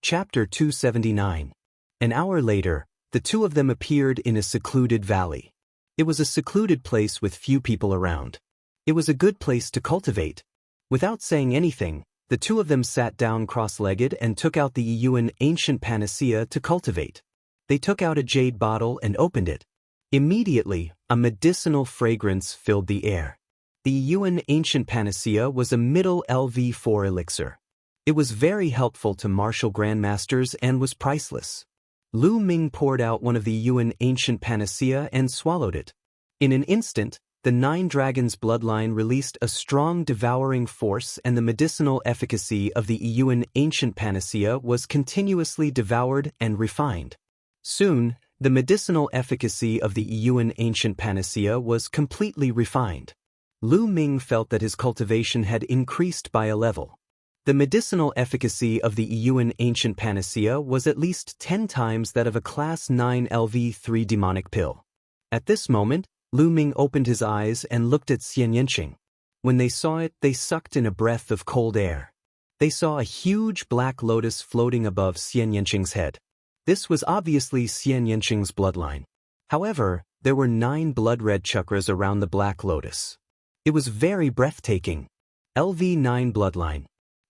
Chapter 279. An hour later, the two of them appeared in a secluded valley. It was a secluded place with few people around. It was a good place to cultivate. Without saying anything, the two of them sat down cross-legged and took out the Yuan ancient panacea to cultivate. They took out a jade bottle and opened it. Immediately, a medicinal fragrance filled the air. The Yuan ancient panacea was a middle LV4 elixir. It was very helpful to martial grandmasters and was priceless. Lu Ming poured out one of the Yuan ancient panacea and swallowed it. In an instant, the Nine Dragons bloodline released a strong devouring force, and the medicinal efficacy of the Yuan ancient panacea was continuously devoured and refined. Soon, the medicinal efficacy of the Yuan ancient panacea was completely refined. Lu Ming felt that his cultivation had increased by a level. The medicinal efficacy of the Yuan ancient panacea was at least 10 times that of a Class 9 LV3 demonic pill. At this moment, Lu Ming opened his eyes and looked at Xian Yanqing. When they saw it, they sucked in a breath of cold air. They saw a huge black lotus floating above Xian Yanqing's head. This was obviously Xian Yanqing's bloodline. However, there were 9 blood-red chakras around the black lotus. It was very breathtaking. LV9 bloodline.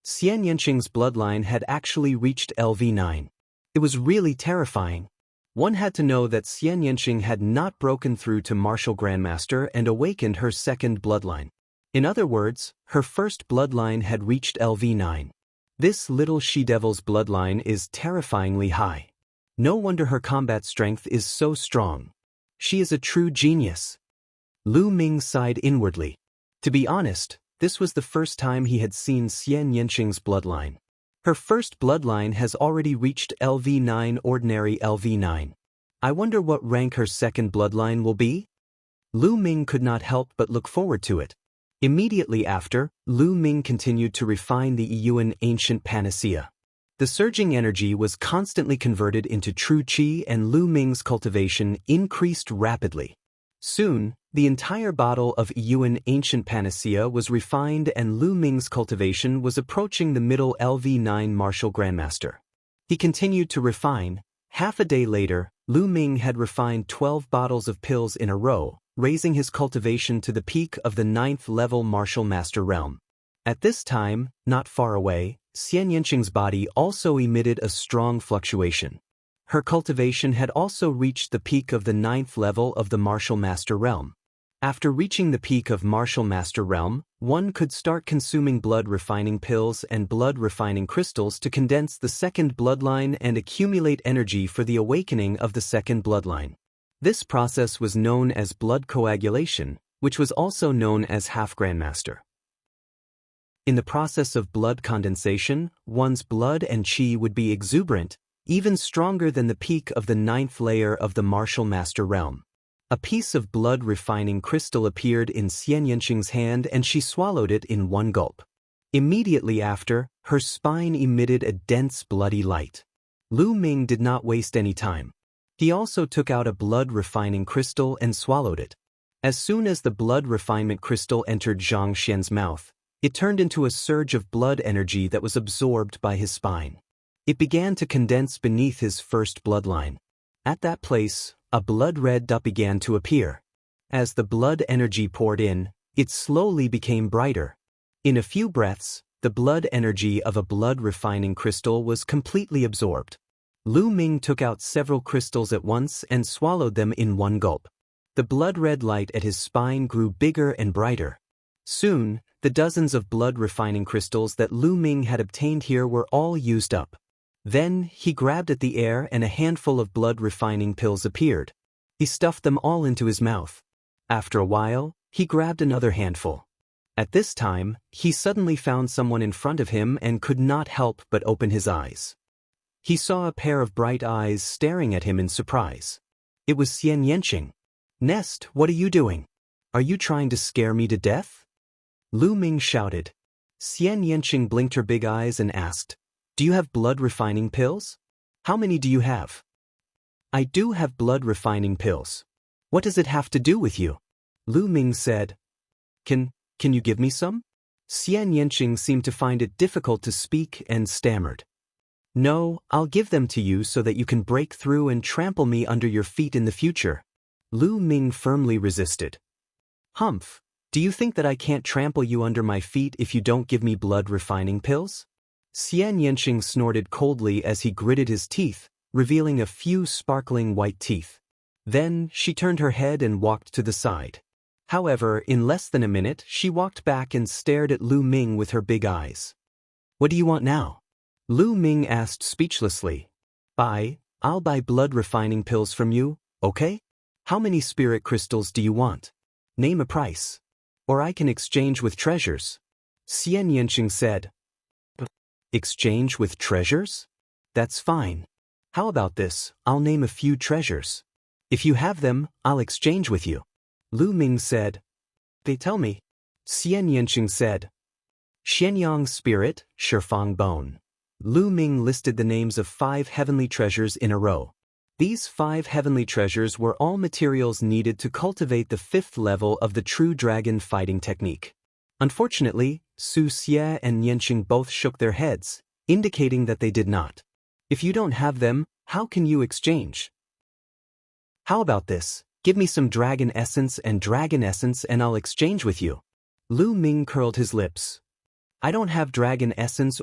Xian Yanqing's bloodline had actually reached LV9. It was really terrifying. One had to know that Xian Yanqing had not broken through to martial grandmaster and awakened her second bloodline. In other words, her first bloodline had reached LV9. This little she-devil's bloodline is terrifyingly high. No wonder her combat strength is so strong. She is a true genius. Lu Ming sighed inwardly. To be honest, this was the first time he had seen Xian Yanqing's bloodline. Her first bloodline has already reached LV9, ordinary LV9. I wonder what rank her second bloodline will be? Lu Ming could not help but look forward to it. Immediately after, Lu Ming continued to refine the Yuan ancient panacea. The surging energy was constantly converted into true qi, and Lu Ming's cultivation increased rapidly. Soon, the entire bottle of Yuan ancient panacea was refined, and Lu Ming's cultivation was approaching the middle LV9 martial grandmaster. He continued to refine. Half a day later, Lu Ming had refined 12 bottles of pills in a row, raising his cultivation to the peak of the 9th level martial master realm. At this time, not far away, Xian Yanqing's body also emitted a strong fluctuation. Her cultivation had also reached the peak of the 9th level of the martial master realm. After reaching the peak of martial master realm, one could start consuming blood refining pills and blood refining crystals to condense the second bloodline and accumulate energy for the awakening of the second bloodline. This process was known as blood coagulation, which was also known as half-grandmaster. In the process of blood condensation, one's blood and qi would be exuberant, even stronger than the peak of the 9th layer of the martial master realm. A piece of blood refining crystal appeared in Xian Yanqing's hand, and she swallowed it in one gulp. Immediately after, her spine emitted a dense bloody light. Lu Ming did not waste any time. He also took out a blood refining crystal and swallowed it. As soon as the blood refinement crystal entered Zhang Xian's mouth, it turned into a surge of blood energy that was absorbed by his spine. It began to condense beneath his first bloodline. At that place, a blood-red dot began to appear. As the blood energy poured in, it slowly became brighter. In a few breaths, the blood energy of a blood-refining crystal was completely absorbed. Lu Ming took out several crystals at once and swallowed them in one gulp. The blood-red light at his spine grew bigger and brighter. Soon, the dozens of blood-refining crystals that Lu Ming had obtained here were all used up. Then, he grabbed at the air and a handful of blood-refining pills appeared. He stuffed them all into his mouth. After a while, he grabbed another handful. At this time, he suddenly found someone in front of him and could not help but open his eyes. He saw a pair of bright eyes staring at him in surprise. It was Xian Yanqing. "Nest, what are you doing? Are you trying to scare me to death?" Lu Ming shouted. Xian Yanqing blinked her big eyes and asked, "Do you have blood refining pills? How many do you have?" "I do have blood refining pills. What does it have to do with you?" Lu Ming said. Can you give me some?" Xian Yanqing seemed to find it difficult to speak and stammered. No, I'll give them to you so that you can break through and trample me under your feet in the future. Lu Ming firmly resisted. Humph, do you think that I can't trample you under my feet if you don't give me blood refining pills? Xian Yanqing snorted coldly as he gritted his teeth, revealing a few sparkling white teeth. Then, she turned her head and walked to the side. However, in less than a minute, she walked back and stared at Lu Ming with her big eyes. What do you want now? Lu Ming asked speechlessly. I'll buy blood refining pills from you, okay? How many spirit crystals do you want? Name a price. Or I can exchange with treasures. Xian Yanqing said. Exchange with treasures? That's fine. How about this, I'll name a few treasures. If you have them, I'll exchange with you. Lu Ming said. They tell me. Xian Yanqing said. Xianyang Spirit, Shifang Bone. Lu Ming listed the names of 5 heavenly treasures in a row. These 5 heavenly treasures were all materials needed to cultivate the 5th level of the true dragon fighting technique. Unfortunately, Su Xie and Yanqing both shook their heads, indicating that they did not. If you don't have them, how can you exchange? How about this? Give me some dragon essence and I'll exchange with you. Lu Ming curled his lips. I don't have dragon essence,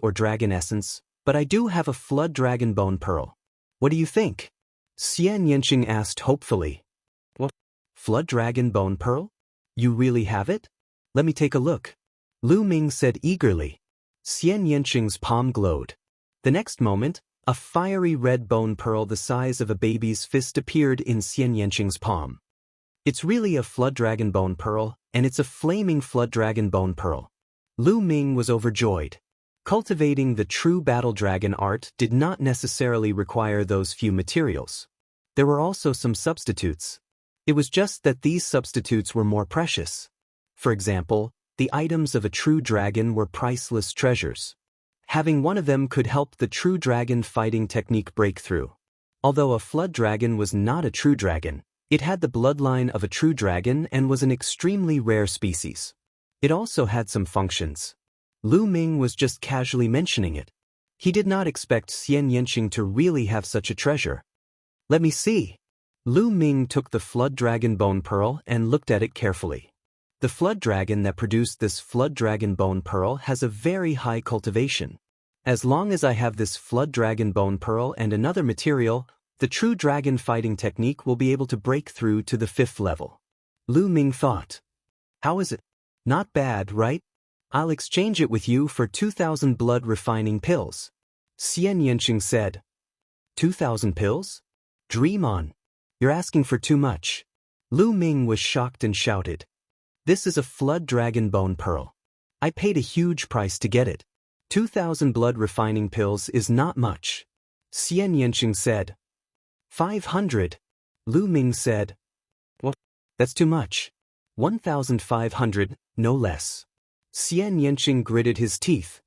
but I do have a flood dragon bone pearl. What do you think? Xian Yanqing asked hopefully. What? Flood dragon bone pearl? You really have it? Let me take a look. Lu Ming said eagerly. Xian Yanqing's palm glowed. The next moment, a fiery red bone pearl the size of a baby's fist appeared in Xian Yanqing's palm. It's really a flood dragon bone pearl, and it's a flaming flood dragon bone pearl. Lu Ming was overjoyed. Cultivating the true battle dragon art did not necessarily require those few materials. There were also some substitutes. It was just that these substitutes were more precious. For example, the items of a true dragon were priceless treasures. Having one of them could help the true dragon fighting technique break through. Although a flood dragon was not a true dragon, it had the bloodline of a true dragon and was an extremely rare species. It also had some functions. Lu Ming was just casually mentioning it. He did not expect Xian Yanqing to really have such a treasure. Let me see. Lu Ming took the flood dragon bone pearl and looked at it carefully. The flood dragon that produced this flood dragon bone pearl has a very high cultivation. As long as I have this flood dragon bone pearl and another material, the true dragon fighting technique will be able to break through to the 5th level. Lu Ming thought. How is it? Not bad, right? I'll exchange it with you for 2,000 blood refining pills. Xian Yanqing said. 2,000 pills? Dream on. You're asking for too much. Lu Ming was shocked and shouted. This is a flood dragon bone pearl. I paid a huge price to get it. 2,000 blood refining pills is not much. Xian Yanqing said. 500. Lu Ming said. What? That's too much. 1,500, no less. Xian Yanqing gritted his teeth.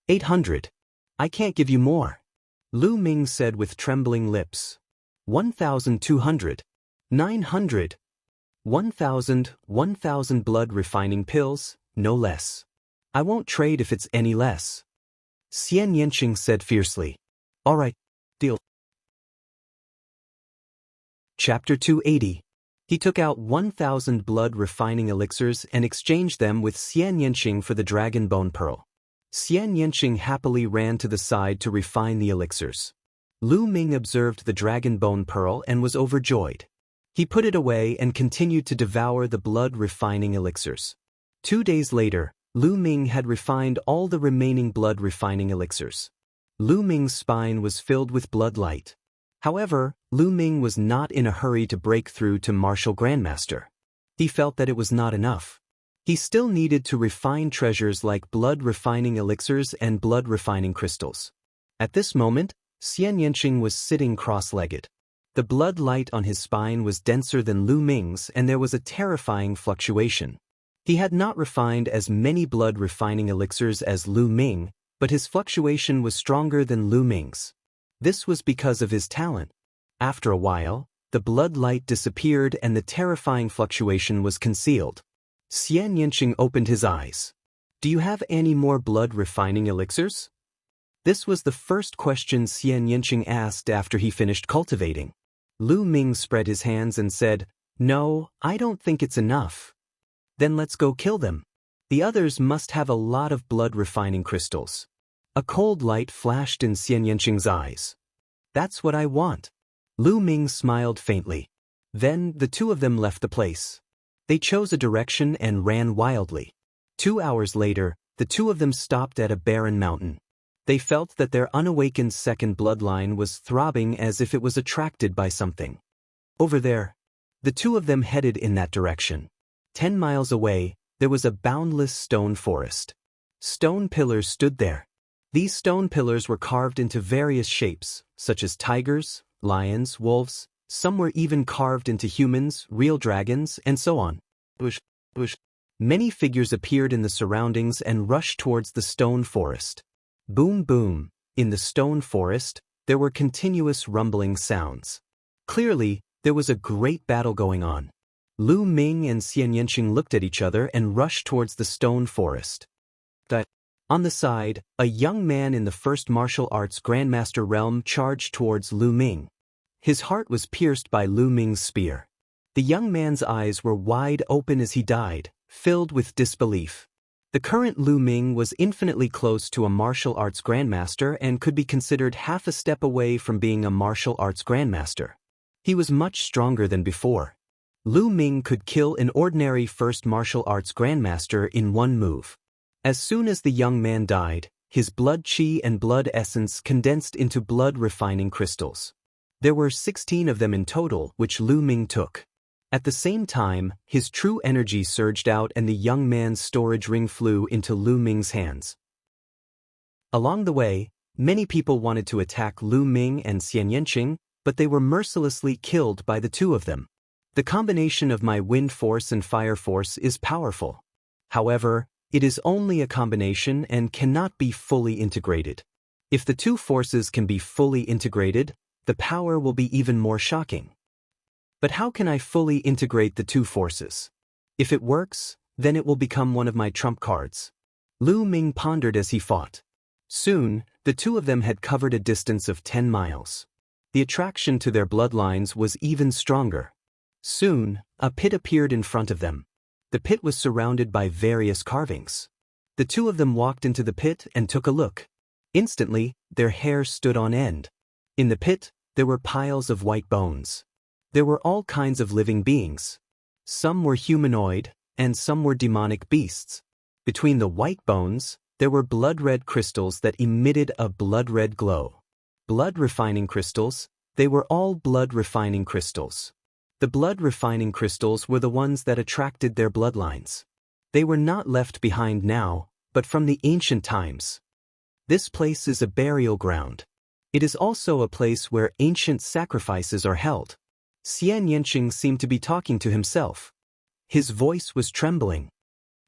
800. I can't give you more. Lu Ming said with trembling lips. 1,200. 900. 1,000 blood refining pills, no less. I won't trade if it's any less. Xian Yanqing said fiercely. All right, deal. Chapter 280. He took out 1,000 blood refining elixirs and exchanged them with Xian Yanqing for the dragon bone pearl. Xian Yanqing happily ran to the side to refine the elixirs. Lu Ming observed the dragon bone pearl and was overjoyed. He put it away and continued to devour the blood refining elixirs. 2 days later, Lu Ming had refined all the remaining blood refining elixirs. Lu Ming's spine was filled with blood light. However, Lu Ming was not in a hurry to break through to Martial Grandmaster. He felt that it was not enough. He still needed to refine treasures like blood refining elixirs and blood refining crystals. At this moment, Xian Yanqing was sitting cross-legged. The blood light on his spine was denser than Lu Ming's and there was a terrifying fluctuation. He had not refined as many blood refining elixirs as Lu Ming, but his fluctuation was stronger than Lu Ming's. This was because of his talent. After a while, the blood light disappeared and the terrifying fluctuation was concealed. Xian Yanqing opened his eyes. Do you have any more blood refining elixirs? This was the first question Xian Yinqing asked after he finished cultivating. Lu Ming spread his hands and said, "No, I don't think it's enough." "Then let's go kill them. The others must have a lot of blood-refining crystals." A cold light flashed in Xian Yinqing's eyes. "That's what I want." Lu Ming smiled faintly. Then the two of them left the place. They chose a direction and ran wildly. 2 hours later, the two of them stopped at a barren mountain. They felt that their unawakened second bloodline was throbbing as if it was attracted by something. Over there. The two of them headed in that direction. 10 miles away, there was a boundless stone forest. Stone pillars stood there. These stone pillars were carved into various shapes, such as tigers, lions, wolves. Some were even carved into humans, real dragons, and so on. Many figures appeared in the surroundings and rushed towards the stone forest. Boom boom. In the stone forest, there were continuous rumbling sounds. Clearly, there was a great battle going on. Lu Ming and Xian Yinqing looked at each other and rushed towards the stone forest. On the side, a young man in the first martial arts grandmaster realm charged towards Lu Ming. His heart was pierced by Lu Ming's spear. The young man's eyes were wide open as he died, filled with disbelief. The current Lu Ming was infinitely close to a martial arts grandmaster and could be considered half a step away from being a martial arts grandmaster. He was much stronger than before. Lu Ming could kill an ordinary first martial arts grandmaster in one move. As soon as the young man died, his blood qi and blood essence condensed into blood-refining crystals. There were 16 of them in total, which Lu Ming took. At the same time, his true energy surged out and the young man's storage ring flew into Lu Ming's hands. Along the way, many people wanted to attack Lu Ming and Xian Yinqing, but they were mercilessly killed by the two of them. The combination of my wind force and fire force is powerful. However, it is only a combination and cannot be fully integrated. If the two forces can be fully integrated, the power will be even more shocking. But how can I fully integrate the two forces? If it works, then it will become one of my trump cards. Lu Ming pondered as he fought. Soon, the two of them had covered a distance of 10 miles. The attraction to their bloodlines was even stronger. Soon, a pit appeared in front of them. The pit was surrounded by various carvings. The two of them walked into the pit and took a look. Instantly, their hair stood on end. In the pit, there were piles of white bones. There were all kinds of living beings. Some were humanoid, and some were demonic beasts. Between the white bones, there were blood-red crystals that emitted a blood-red glow. Blood-refining crystals, they were all blood-refining crystals. The blood-refining crystals were the ones that attracted their bloodlines. They were not left behind now, but from the ancient times. This place is a burial ground. It is also a place where ancient sacrifices are held. Xian Yinqing seemed to be talking to himself. His voice was trembling.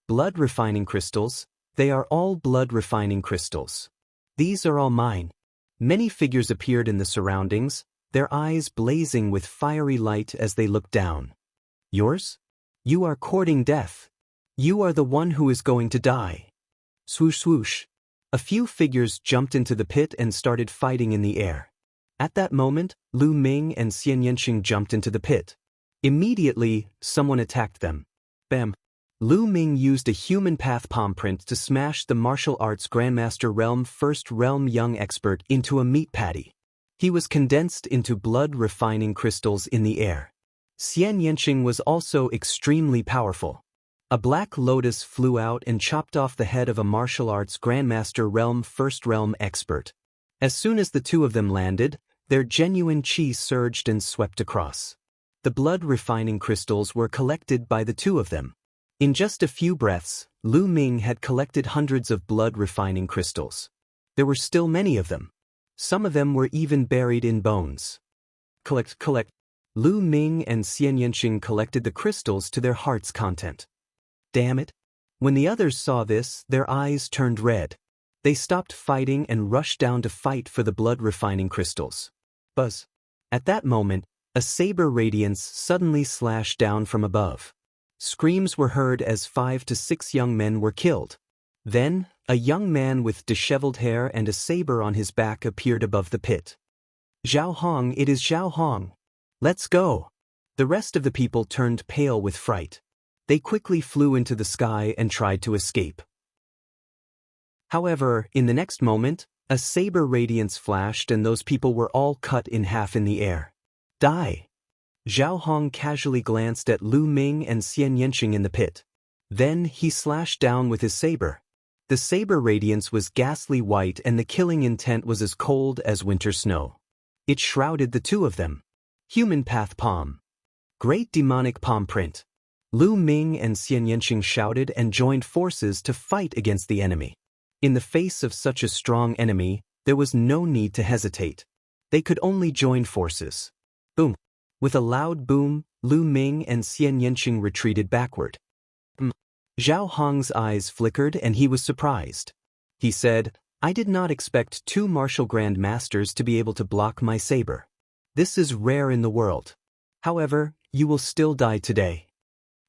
Blood-refining crystals, they are all blood-refining crystals. These are all mine. Many figures appeared in the surroundings, their eyes blazing with fiery light as they looked down. Yours? You are courting death. You are the one who is going to die. Swoosh swoosh. A few figures jumped into the pit and started fighting in the air. At that moment, Lu Ming and Xian Yinqing jumped into the pit. Immediately, someone attacked them. Bam! Lu Ming used a human path palm print to smash the martial arts Grandmaster Realm First Realm Young Expert into a meat patty. He was condensed into blood-refining crystals in the air. Xian Yinqing was also extremely powerful. A black lotus flew out and chopped off the head of a martial arts Grandmaster Realm First Realm Expert. As soon as the two of them landed, their genuine qi surged and swept across. The blood-refining crystals were collected by the two of them. In just a few breaths, Lu Ming had collected hundreds of blood-refining crystals. There were still many of them. Some of them were even buried in bones. Collect. Lu Ming and Xian Yinqing collected the crystals to their heart's content. Damn it! When the others saw this, their eyes turned red. They stopped fighting and rushed down to fight for the blood-refining crystals. Buzz! At that moment, a saber radiance suddenly slashed down from above. Screams were heard as 5 to 6 young men were killed. Then, A young man with disheveled hair and a saber on his back appeared above the pit. Zhao Hong, it is Zhao Hong. Let's go. The rest of the people turned pale with fright. They quickly flew into the sky and tried to escape. However, in the next moment, a saber radiance flashed and those people were all cut in half in the air. Die! Zhao Hong casually glanced at Lu Ming and Xian Yanqing in the pit. Then he slashed down with his saber. The saber radiance was ghastly white and the killing intent was as cold as winter snow. It shrouded the two of them. Human path palm. Great demonic palm print. Lu Ming and Xian Yanqing shouted and joined forces to fight against the enemy. In the face of such a strong enemy, there was no need to hesitate. They could only join forces. Boom. With a loud boom, Lu Ming and Xian Yanqing retreated backward. Zhao Hong's eyes flickered and he was surprised. He said, I did not expect two martial grand masters to be able to block my saber. This is rare in the world. However, you will still die today.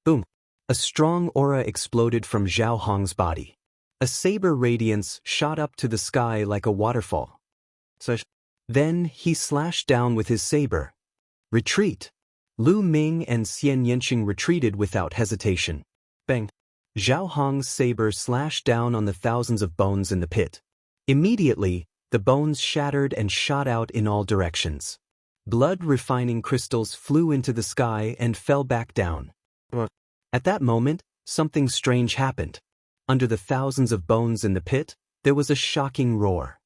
Boom. A strong aura exploded from Zhao Hong's body. A saber radiance shot up to the sky like a waterfall. Then he slashed down with his saber. Retreat. Lu Ming and Xian Yanqing retreated without hesitation. Bang. Zhao Hong's saber slashed down on the thousands of bones in the pit. Immediately, the bones shattered and shot out in all directions. Blood-refining crystals flew into the sky and fell back down. At that moment, something strange happened. Under the thousands of bones in the pit, there was a shocking roar.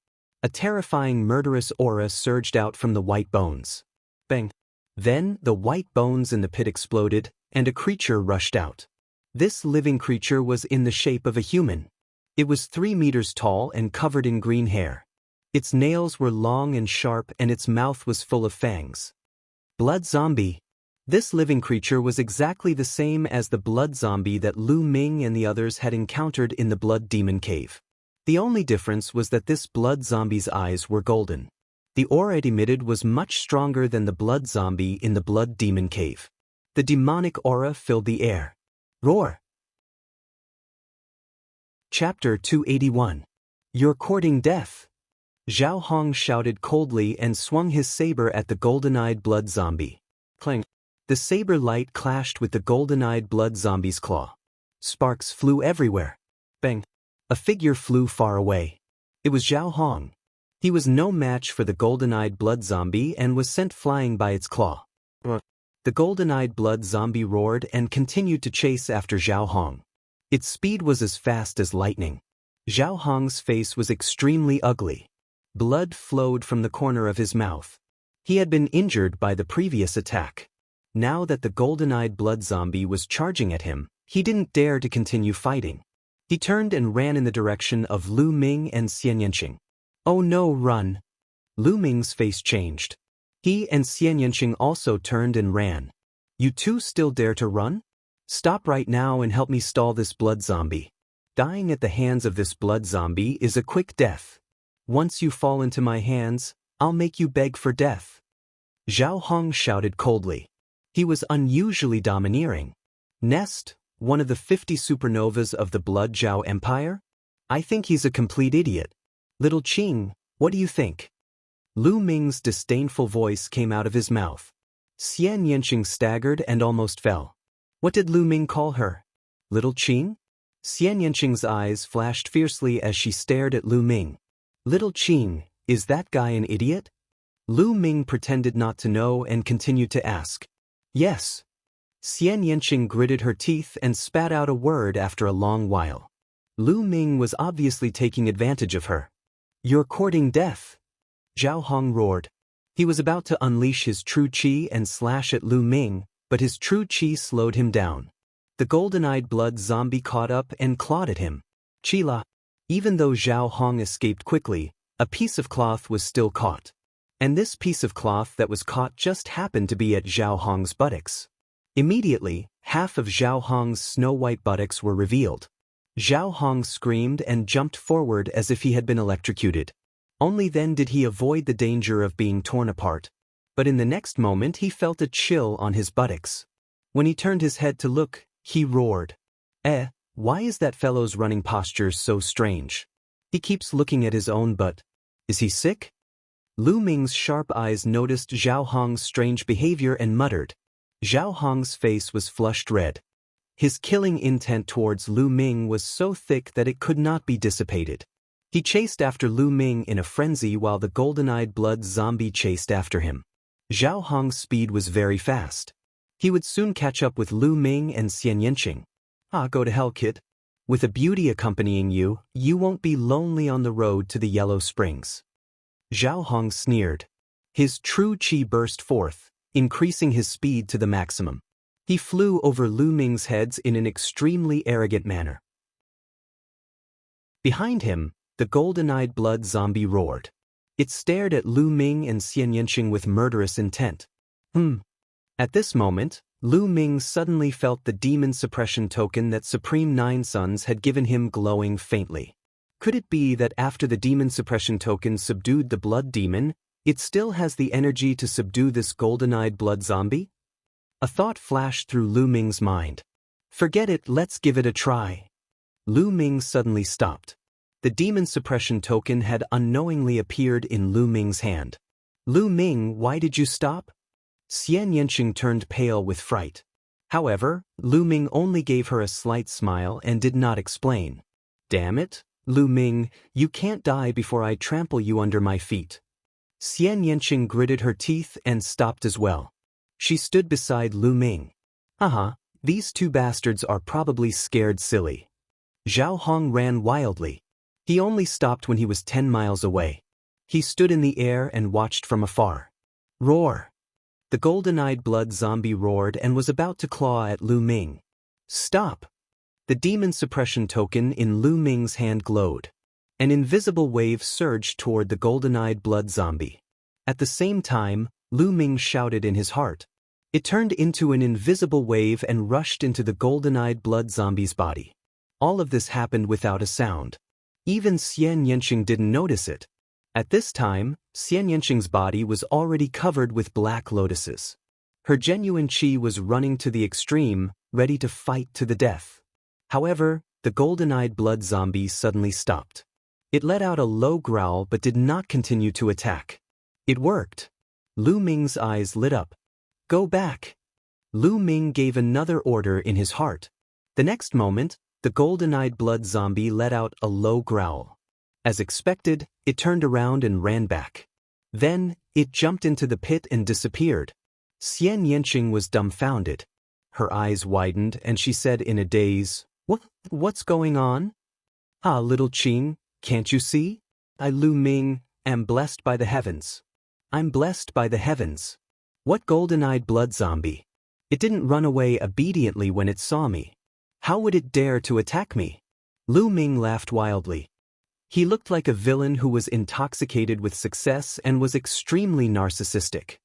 A terrifying murderous aura surged out from the white bones. Bang! Then, the white bones in the pit exploded, and a creature rushed out. This living creature was in the shape of a human. It was 3 meters tall and covered in green hair. Its nails were long and sharp and its mouth was full of fangs. Blood zombie. This living creature was exactly the same as the blood zombie that Lu Ming and the others had encountered in the Blood Demon Cave. The only difference was that this blood zombie's eyes were golden. The aura it emitted was much stronger than the blood zombie in the Blood Demon Cave. The demonic aura filled the air. Roar! Chapter 281. You're courting death. Zhao Hong shouted coldly and swung his saber at the golden-eyed blood zombie. Clang! The saber light clashed with the golden-eyed blood zombie's claw. Sparks flew everywhere. Bang! A figure flew far away. It was Zhao Hong. He was no match for the golden-eyed blood zombie and was sent flying by its claw. The golden-eyed blood zombie roared and continued to chase after Zhao Hong. Its speed was as fast as lightning. Zhao Hong's face was extremely ugly. Blood flowed from the corner of his mouth. He had been injured by the previous attack. Now that the golden-eyed blood zombie was charging at him, he didn't dare to continue fighting. He turned and ran in the direction of Lu Ming and Xian Yanqing. Oh no, run! Lu Ming's face changed. He and Xian Yanqing also turned and ran. You two still dare to run? Stop right now and help me stall this blood zombie. Dying at the hands of this blood zombie is a quick death. Once you fall into my hands, I'll make you beg for death. Zhao Hong shouted coldly. He was unusually domineering. Nest, one of the 50 supernovas of the Blood Zhao Empire? I think he's a complete idiot. Little Qing, what do you think? Lu Ming's disdainful voice came out of his mouth. Xian Yanqing staggered and almost fell. What did Lu Ming call her? Little Qing? Xian Yanqing's eyes flashed fiercely as she stared at Lu Ming. Little Qing, is that guy an idiot? Lu Ming pretended not to know and continued to ask. Yes. Xian Yanqing gritted her teeth and spat out a word after a long while. Lu Ming was obviously taking advantage of her. You're courting death. Zhao Hong roared. He was about to unleash his true qi and slash at Lu Ming, but his true qi slowed him down. The golden-eyed blood zombie caught up and clawed at him. Chila. Even though Zhao Hong escaped quickly, a piece of cloth was still caught. And this piece of cloth that was caught just happened to be at Zhao Hong's buttocks. Immediately, half of Zhao Hong's snow-white buttocks were revealed. Zhao Hong screamed and jumped forward as if he had been electrocuted. Only then did he avoid the danger of being torn apart. But in the next moment he felt a chill on his buttocks. When he turned his head to look, he roared. Why is that fellow's running posture so strange? He keeps looking at his own butt. Is he sick? Lu Ming's sharp eyes noticed Zhao Hong's strange behavior and muttered. Zhao Hong's face was flushed red. His killing intent towards Lu Ming was so thick that it could not be dissipated. He chased after Lu Ming in a frenzy while the golden-eyed blood zombie chased after him. Zhao Hong's speed was very fast. He would soon catch up with Lu Ming and Xian Yanqing. Ah, go to hell, kid. With a beauty accompanying you, you won't be lonely on the road to the Yellow Springs. Zhao Hong sneered. His true qi burst forth, increasing his speed to the maximum. He flew over Lu Ming's heads in an extremely arrogant manner. Behind him, the golden-eyed blood zombie roared. It stared at Lu Ming and Xian Yanqing with murderous intent. At this moment, Lu Ming suddenly felt the demon suppression token that Supreme Nine Suns had given him glowing faintly. Could it be that after the demon suppression token subdued the blood demon, it still has the energy to subdue this golden-eyed blood zombie? A thought flashed through Lu Ming's mind. Forget it, let's give it a try. Lu Ming suddenly stopped. The demon suppression token had unknowingly appeared in Lu Ming's hand. Lu Ming, why did you stop? Xian Yanqing turned pale with fright. However, Lu Ming only gave her a slight smile and did not explain. Damn it, Lu Ming, you can't die before I trample you under my feet. Xian Yanqing gritted her teeth and stopped as well. She stood beside Lu Ming. These two bastards are probably scared silly. Zhao Hong ran wildly. He only stopped when he was 10 miles away. He stood in the air and watched from afar. Roar! The golden-eyed blood zombie roared and was about to claw at Lu Ming. Stop! The demon suppression token in Lu Ming's hand glowed. An invisible wave surged toward the golden-eyed blood zombie. At the same time, Lu Ming shouted in his heart. It turned into an invisible wave and rushed into the golden-eyed blood zombie's body. All of this happened without a sound. Even Xian Yanqing didn't notice it. At this time, Xian Yanqing's body was already covered with black lotuses. Her genuine qi was running to the extreme, ready to fight to the death. However, the golden-eyed blood zombie suddenly stopped. It let out a low growl but did not continue to attack. It worked. Lu Ming's eyes lit up. Go back. Lu Ming gave another order in his heart. The next moment, the golden-eyed blood zombie let out a low growl. As expected, it turned around and ran back. Then, it jumped into the pit and disappeared. Xian Yanqing was dumbfounded. Her eyes widened and she said in a daze, What's going on? Ah, little Qing, can't you see? I, Lu Ming, am blessed by the heavens. I'm blessed by the heavens. What golden-eyed blood zombie? It didn't run away obediently when it saw me. How would it dare to attack me? Lu Ming laughed wildly. He looked like a villain who was intoxicated with success and was extremely narcissistic.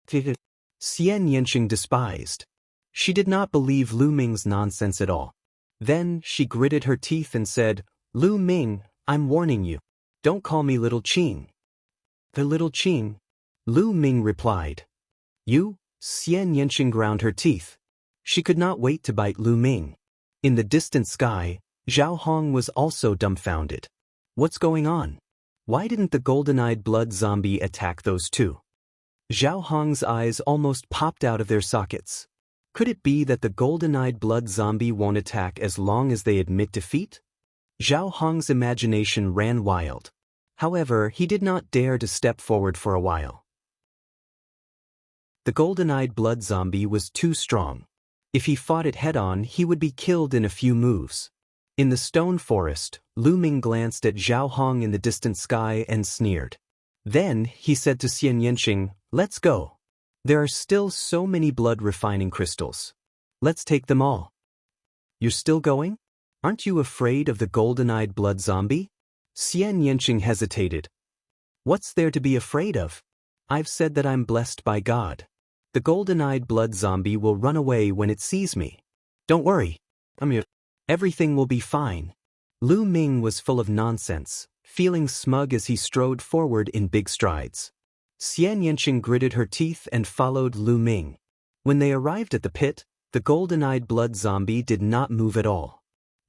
Xian Yanqing despised. She did not believe Lu Ming's nonsense at all. Then she gritted her teeth and said, Lu Ming, I'm warning you. Don't call me little Qing. The little Qing? Lu Ming replied. You? Xian Yanqing ground her teeth. She could not wait to bite Lu Ming. In the distant sky, Zhao Hong was also dumbfounded. What's going on? Why didn't the golden-eyed blood zombie attack those two? Zhao Hong's eyes almost popped out of their sockets. Could it be that the golden-eyed blood zombie won't attack as long as they admit defeat? Zhao Hong's imagination ran wild. However, he did not dare to step forward for a while. The golden-eyed blood zombie was too strong. If he fought it head-on, he would be killed in a few moves. In the stone forest, Lu Ming glanced at Zhao Hong in the distant sky and sneered. Then, he said to Xian Yanqing, Let's go. There are still so many blood-refining crystals. Let's take them all. You're still going? Aren't you afraid of the golden-eyed blood zombie? Xian Yanqing hesitated. What's there to be afraid of? I've said that I'm blessed by God. The golden-eyed blood zombie will run away when it sees me. Don't worry. Everything will be fine. Lu Ming was full of nonsense, feeling smug as he strode forward in big strides. Xian Yanqing gritted her teeth and followed Lu Ming. When they arrived at the pit, the golden-eyed blood zombie did not move at all.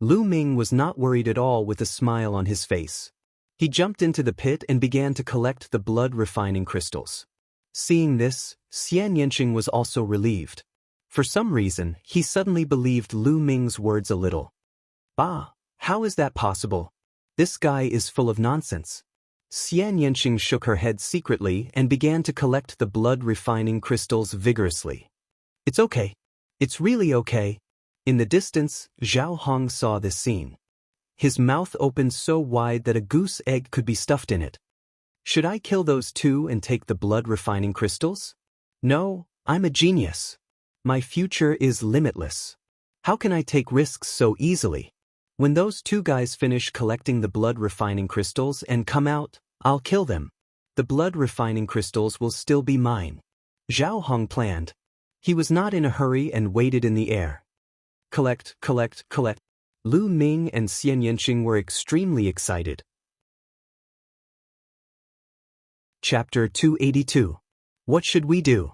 Lu Ming was not worried at all with a smile on his face. He jumped into the pit and began to collect the blood-refining crystals. Seeing this, Xian Yanqing was also relieved. For some reason, he suddenly believed Lu Ming's words a little. Ah, how is that possible? This guy is full of nonsense. Xian Yanqing shook her head secretly and began to collect the blood-refining crystals vigorously. It's okay. It's really okay. In the distance, Zhao Hong saw this scene. His mouth opened so wide that a goose egg could be stuffed in it. Should I kill those two and take the blood-refining crystals? No, I'm a genius. My future is limitless. How can I take risks so easily? When those two guys finish collecting the blood-refining crystals and come out, I'll kill them. The blood-refining crystals will still be mine. Zhao Hong planned. He was not in a hurry and waited in the air. Collect, collect, collect. Lu Ming and Xian Yanqing were extremely excited. Chapter 282. What should we do?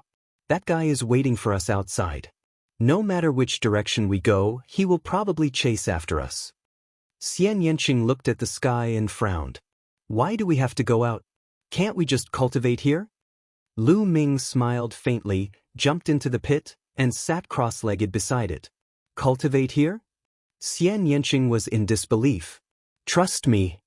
That guy is waiting for us outside. No matter which direction we go, he will probably chase after us. Xian Yanqing looked at the sky and frowned. Why do we have to go out? Can't we just cultivate here? Lu Ming smiled faintly, jumped into the pit, and sat cross-legged beside it. Cultivate here? Xian Yanqing was in disbelief. Trust me.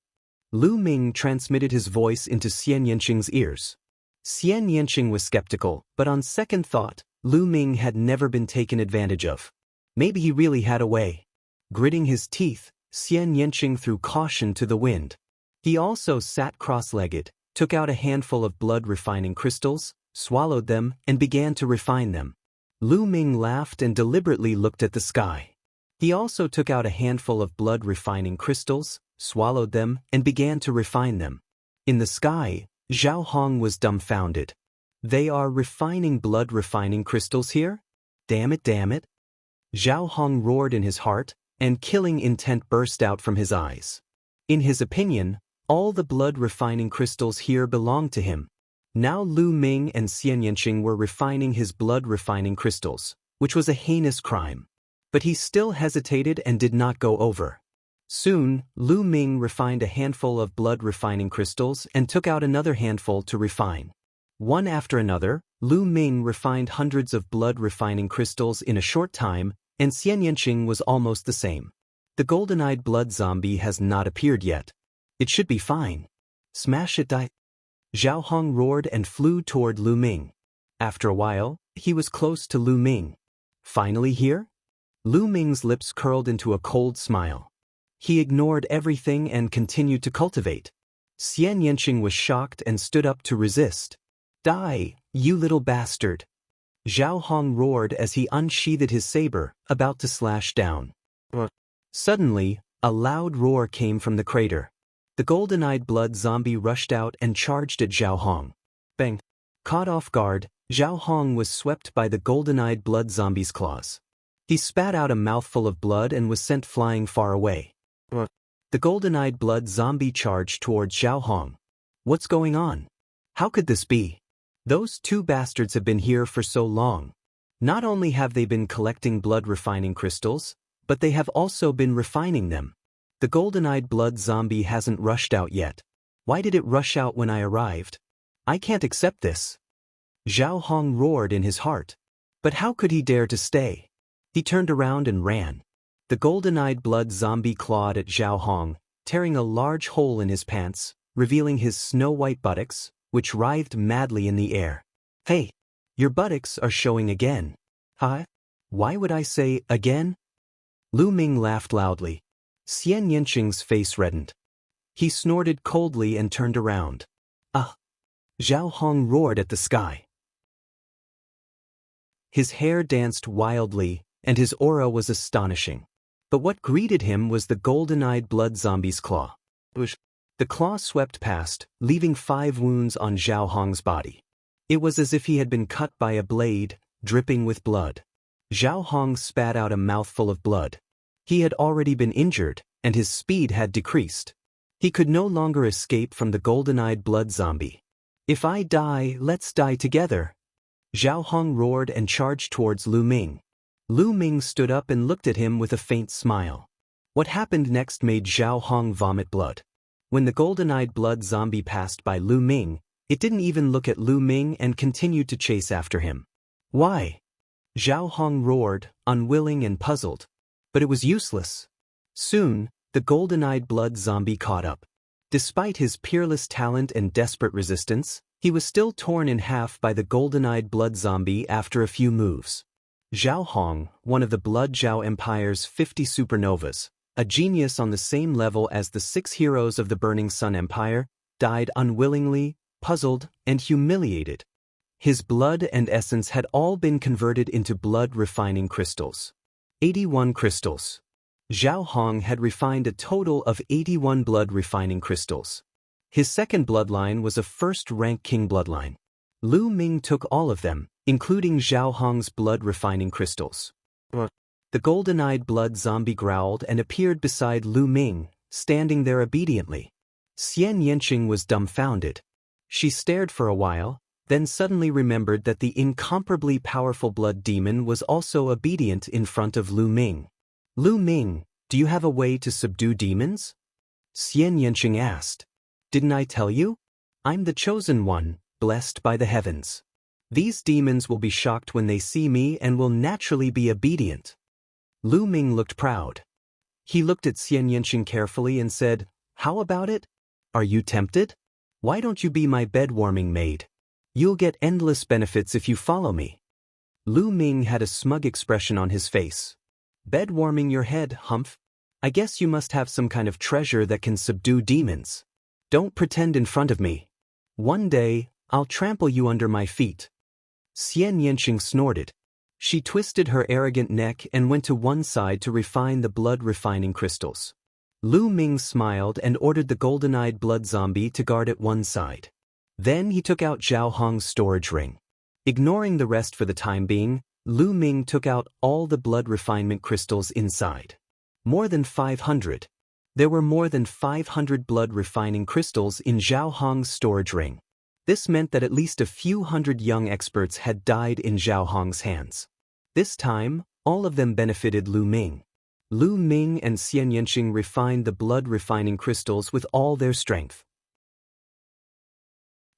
Lu Ming transmitted his voice into Xian Yanqing's ears. Xian Yanqing was skeptical, but on second thought, Lu Ming had never been taken advantage of. Maybe he really had a way. Gritting his teeth, Xian Yanqing threw caution to the wind. He also sat cross-legged, took out a handful of blood-refining crystals, swallowed them, and began to refine them. Lu Ming laughed and deliberately looked at the sky. He also took out a handful of blood-refining crystals, swallowed them, and began to refine them. In the sky, Zhao Hong was dumbfounded. They are refining blood-refining crystals here? Damn it, damn it. Zhao Hong roared in his heart, and killing intent burst out from his eyes. In his opinion, all the blood-refining crystals here belonged to him. Now Lu Ming and Xian Yanqing were refining his blood-refining crystals, which was a heinous crime. But he still hesitated and did not go over. Soon, Lu Ming refined a handful of blood-refining crystals and took out another handful to refine. One after another, Lu Ming refined hundreds of blood-refining crystals in a short time, and Xian Yanqing was almost the same. The golden-eyed blood zombie has not appeared yet. It should be fine. Smash it, die. Zhao Hong roared and flew toward Lu Ming. After a while, he was close to Lu Ming. Finally here? Lu Ming's lips curled into a cold smile. He ignored everything and continued to cultivate. Xian Yanqing was shocked and stood up to resist. Die, you little bastard! Zhao Hong roared as he unsheathed his saber, about to slash down. Suddenly, a loud roar came from the crater. The golden-eyed blood zombie rushed out and charged at Zhao Hong. Bang! Caught off guard, Zhao Hong was swept by the golden-eyed blood zombie's claws. He spat out a mouthful of blood and was sent flying far away. The golden-eyed blood zombie charged towards Zhao Hong. What's going on? How could this be? Those two bastards have been here for so long. Not only have they been collecting blood-refining crystals, but they have also been refining them. The golden-eyed blood zombie hasn't rushed out yet. Why did it rush out when I arrived? I can't accept this. Zhao Hong roared in his heart. But how could he dare to stay? He turned around and ran. The golden-eyed blood zombie clawed at Zhao Hong, tearing a large hole in his pants, revealing his snow-white buttocks, which writhed madly in the air. Hey, your buttocks are showing again. Huh? Why would I say again? Lu Ming laughed loudly. Xian Yanqing's face reddened. He snorted coldly and turned around. Ah! Zhao Hong roared at the sky. His hair danced wildly, and his aura was astonishing. But what greeted him was the golden-eyed blood zombie's claw. The claw swept past, leaving 5 wounds on Zhao Hong's body. It was as if he had been cut by a blade, dripping with blood. Zhao Hong spat out a mouthful of blood. He had already been injured, and his speed had decreased. He could no longer escape from the golden-eyed blood zombie. If I die, let's die together. Zhao Hong roared and charged towards Lu Ming. Lu Ming stood up and looked at him with a faint smile. What happened next made Zhao Hong vomit blood. When the golden-eyed blood zombie passed by Lu Ming, it didn't even look at Lu Ming and continued to chase after him. Why? Zhao Hong roared, unwilling and puzzled. But it was useless. Soon, the golden-eyed blood zombie caught up. Despite his peerless talent and desperate resistance, he was still torn in half by the golden-eyed blood zombie after a few moves. Zhao Hong, one of the Blood Zhao Empire's 50 supernovas, a genius on the same level as the 6 heroes of the Burning Sun Empire, died unwillingly, puzzled, and humiliated. His blood and essence had all been converted into blood-refining crystals. 81 crystals. Zhao Hong had refined a total of 81 blood-refining crystals. His second bloodline was a first-rank king bloodline. Lu Ming took all of them, including Zhao Hong's blood-refining crystals. The golden-eyed blood zombie growled and appeared beside Lu Ming, standing there obediently. Xian Yanqing was dumbfounded. She stared for a while, then suddenly remembered that the incomparably powerful blood demon was also obedient in front of Lu Ming. Lu Ming, do you have a way to subdue demons? Xian Yanqing asked. Didn't I tell you? I'm the chosen one, blessed by the heavens. These demons will be shocked when they see me and will naturally be obedient. Lu Ming looked proud. He looked at Xian Yanqing carefully and said, How about it? Are you tempted? Why don't you be my bed-warming maid? You'll get endless benefits if you follow me. Lu Ming had a smug expression on his face. Bed-warming your head, humph? I guess you must have some kind of treasure that can subdue demons. Don't pretend in front of me. One day, I'll trample you under my feet. Xian Yanqing snorted. She twisted her arrogant neck and went to one side to refine the blood-refining crystals. Lu Ming smiled and ordered the golden-eyed blood zombie to guard at one side. Then he took out Zhao Hong's storage ring. Ignoring the rest for the time being, Lu Ming took out all the blood refinement crystals inside. More than 500. There were more than 500 blood refining crystals in Zhao Hong's storage ring. This meant that at least a few hundred young experts had died in Zhao Hong's hands. This time, all of them benefited Lu Ming. Lu Ming and Xian Yanqing refined the blood-refining crystals with all their strength.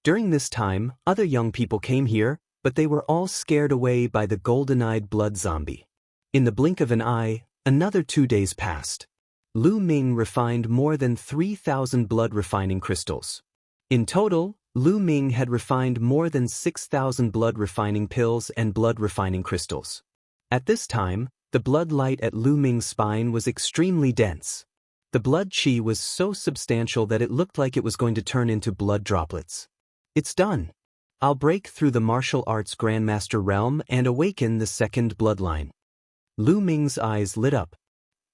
During this time, other young people came here, but they were all scared away by the golden-eyed blood zombie. In the blink of an eye, another 2 days passed. Lu Ming refined more than 3,000 blood-refining crystals. In total, Lu Ming had refined more than 6,000 blood-refining pills and blood-refining crystals. At this time, the blood light at Lu Ming's spine was extremely dense. The blood qi was so substantial that it looked like it was going to turn into blood droplets. It's done. I'll break through the martial arts Grandmaster realm and awaken the second bloodline. Lu Ming's eyes lit up.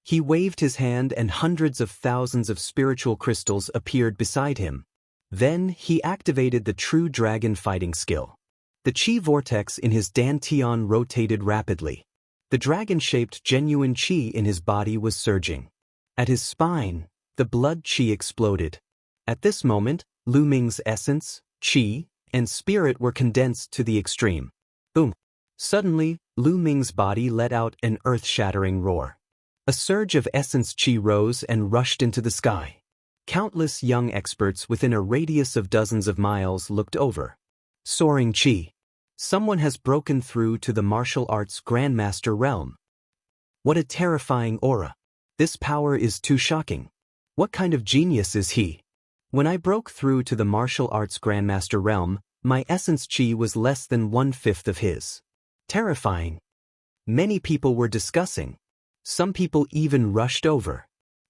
He waved his hand and hundreds of thousands of spiritual crystals appeared beside him. Then he activated the true dragon fighting skill. The qi vortex in his dantian rotated rapidly. The dragon-shaped genuine qi in his body was surging. At his spine, the blood qi exploded. At this moment, Lu Ming's essence, qi, and spirit were condensed to the extreme. Boom! Suddenly, Lu Ming's body let out an earth-shattering roar. A surge of essence qi rose and rushed into the sky. Countless young experts within a radius of dozens of miles looked over. Soaring qi. Someone has broken through to the martial arts Grandmaster realm. What a terrifying aura. This power is too shocking. What kind of genius is he? When I broke through to the martial arts Grandmaster realm, my essence qi was less than 1/5 of his. Terrifying. Many people were discussing. Some people even rushed over.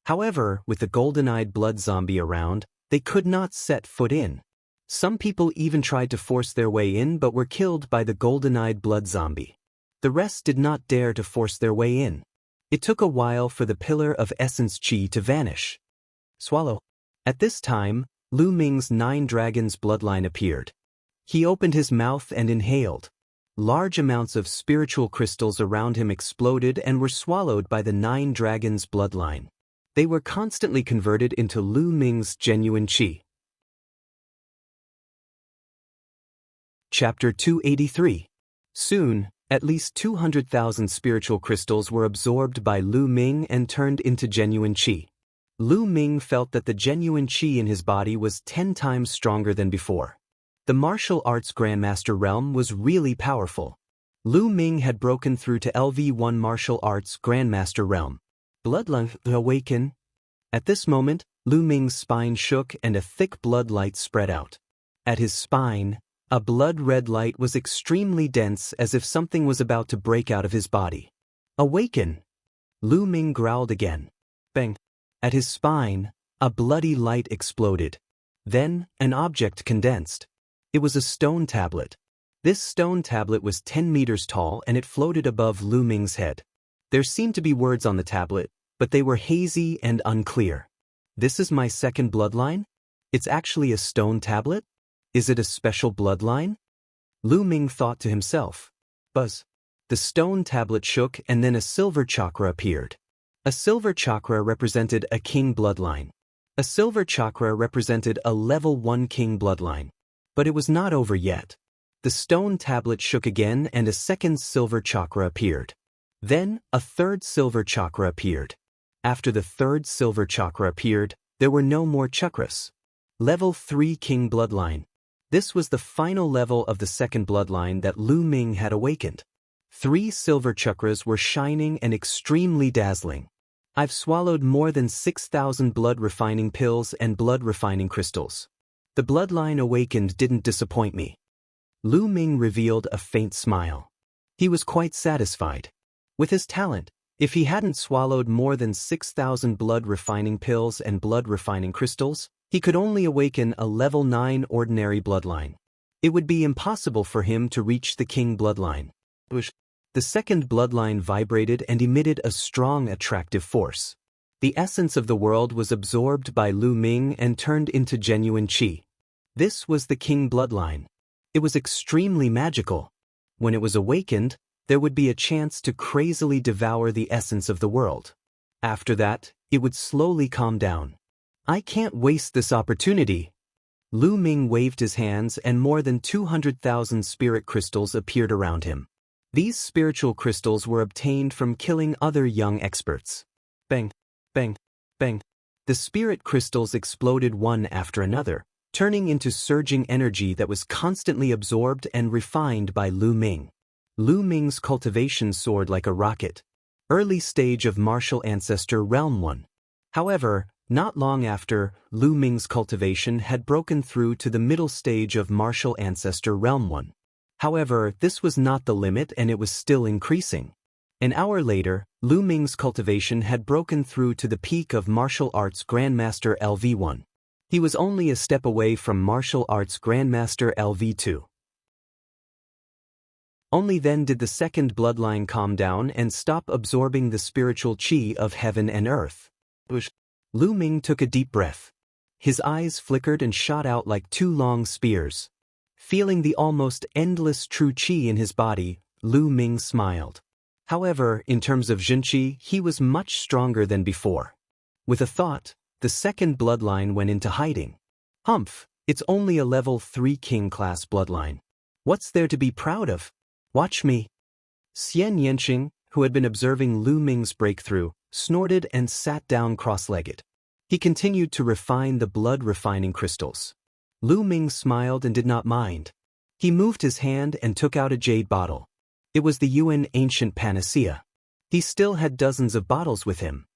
However, with the golden-eyed blood zombie around, they could not set foot in. Some people even tried to force their way in but were killed by the golden-eyed blood zombie. The rest did not dare to force their way in. It took a while for the pillar of essence qi to vanish. Swallow. At this time, Lu Ming's 9 dragons bloodline appeared. He opened his mouth and inhaled. Large amounts of spiritual crystals around him exploded and were swallowed by the 9 dragons bloodline. They were constantly converted into Lu Ming's genuine qi. Chapter 283. Soon, At least 200,000 spiritual crystals were absorbed by Lu Ming and turned into genuine qi. Lu Ming felt that the genuine qi in his body was 10 times stronger than before. The martial arts Grandmaster realm was really powerful. Lu Ming had broken through to LV1 martial arts Grandmaster realm. Bloodline awaken. At this moment, Lu Ming's spine shook and a thick blood light spread out. At his spine, a blood-red light was extremely dense, as if something was about to break out of his body. Awaken! Lu Ming growled again. Bang! At his spine, a bloody light exploded. Then, an object condensed. It was a stone tablet. This stone tablet was 10 meters tall and it floated above Lu Ming's head. There seemed to be words on the tablet, but they were hazy and unclear. This is my second bloodline? It's actually a stone tablet? Is it a special bloodline? Lu Ming thought to himself. Buzz. The stone tablet shook and then a silver chakra appeared. A silver chakra represented a king bloodline. A silver chakra represented a level 1 king bloodline. But it was not over yet. The stone tablet shook again and a second silver chakra appeared. Then, a third silver chakra appeared. After the third silver chakra appeared, there were no more chakras. Level 3 king bloodline. This was the final level of the second bloodline that Lu Ming had awakened. 3 silver chakras were shining and extremely dazzling. I've swallowed more than 6,000 blood-refining pills and blood-refining crystals. The bloodline awakened didn't disappoint me. Lu Ming revealed a faint smile. He was quite satisfied. With his talent, if he hadn't swallowed more than 6,000 blood-refining pills and blood-refining crystals, he could only awaken a level 9 ordinary bloodline. It would be impossible for him to reach the king bloodline. The second bloodline vibrated and emitted a strong attractive force. The essence of the world was absorbed by Lu Ming and turned into genuine qi. This was the king bloodline. It was extremely magical. When it was awakened, there would be a chance to crazily devour the essence of the world. After that, it would slowly calm down. I can't waste this opportunity. Lu Ming waved his hands and more than 200,000 spirit crystals appeared around him. These spiritual crystals were obtained from killing other young experts. Bang, bang, bang. The spirit crystals exploded one after another, turning into surging energy that was constantly absorbed and refined by Lu Ming. Lu Ming's cultivation soared like a rocket. Early stage of martial ancestor realm 1. However, not long after, Lu Ming's cultivation had broken through to the middle stage of martial ancestor realm 1. However, this was not the limit and it was still increasing. An hour later, Lu Ming's cultivation had broken through to the peak of martial arts Grandmaster LV1. He was only a step away from martial arts Grandmaster LV2. Only then did the second bloodline calm down and stop absorbing the spiritual qi of heaven and earth. Lu Ming took a deep breath. His eyes flickered and shot out like 2 long spears. Feeling the almost endless true qi in his body, Lu Ming smiled. However, in terms of Jinqi, he was much stronger than before. With a thought, the second bloodline went into hiding. Humph, it's only a level 3 king class bloodline. What's there to be proud of? Watch me. Xian Yanqing, who had been observing Lu Ming's breakthrough, snorted and sat down cross-legged. He continued to refine the blood-refining crystals. Lu Ming smiled and did not mind. He moved his hand and took out a jade bottle. It was the Yuan ancient panacea. He still had dozens of bottles with him.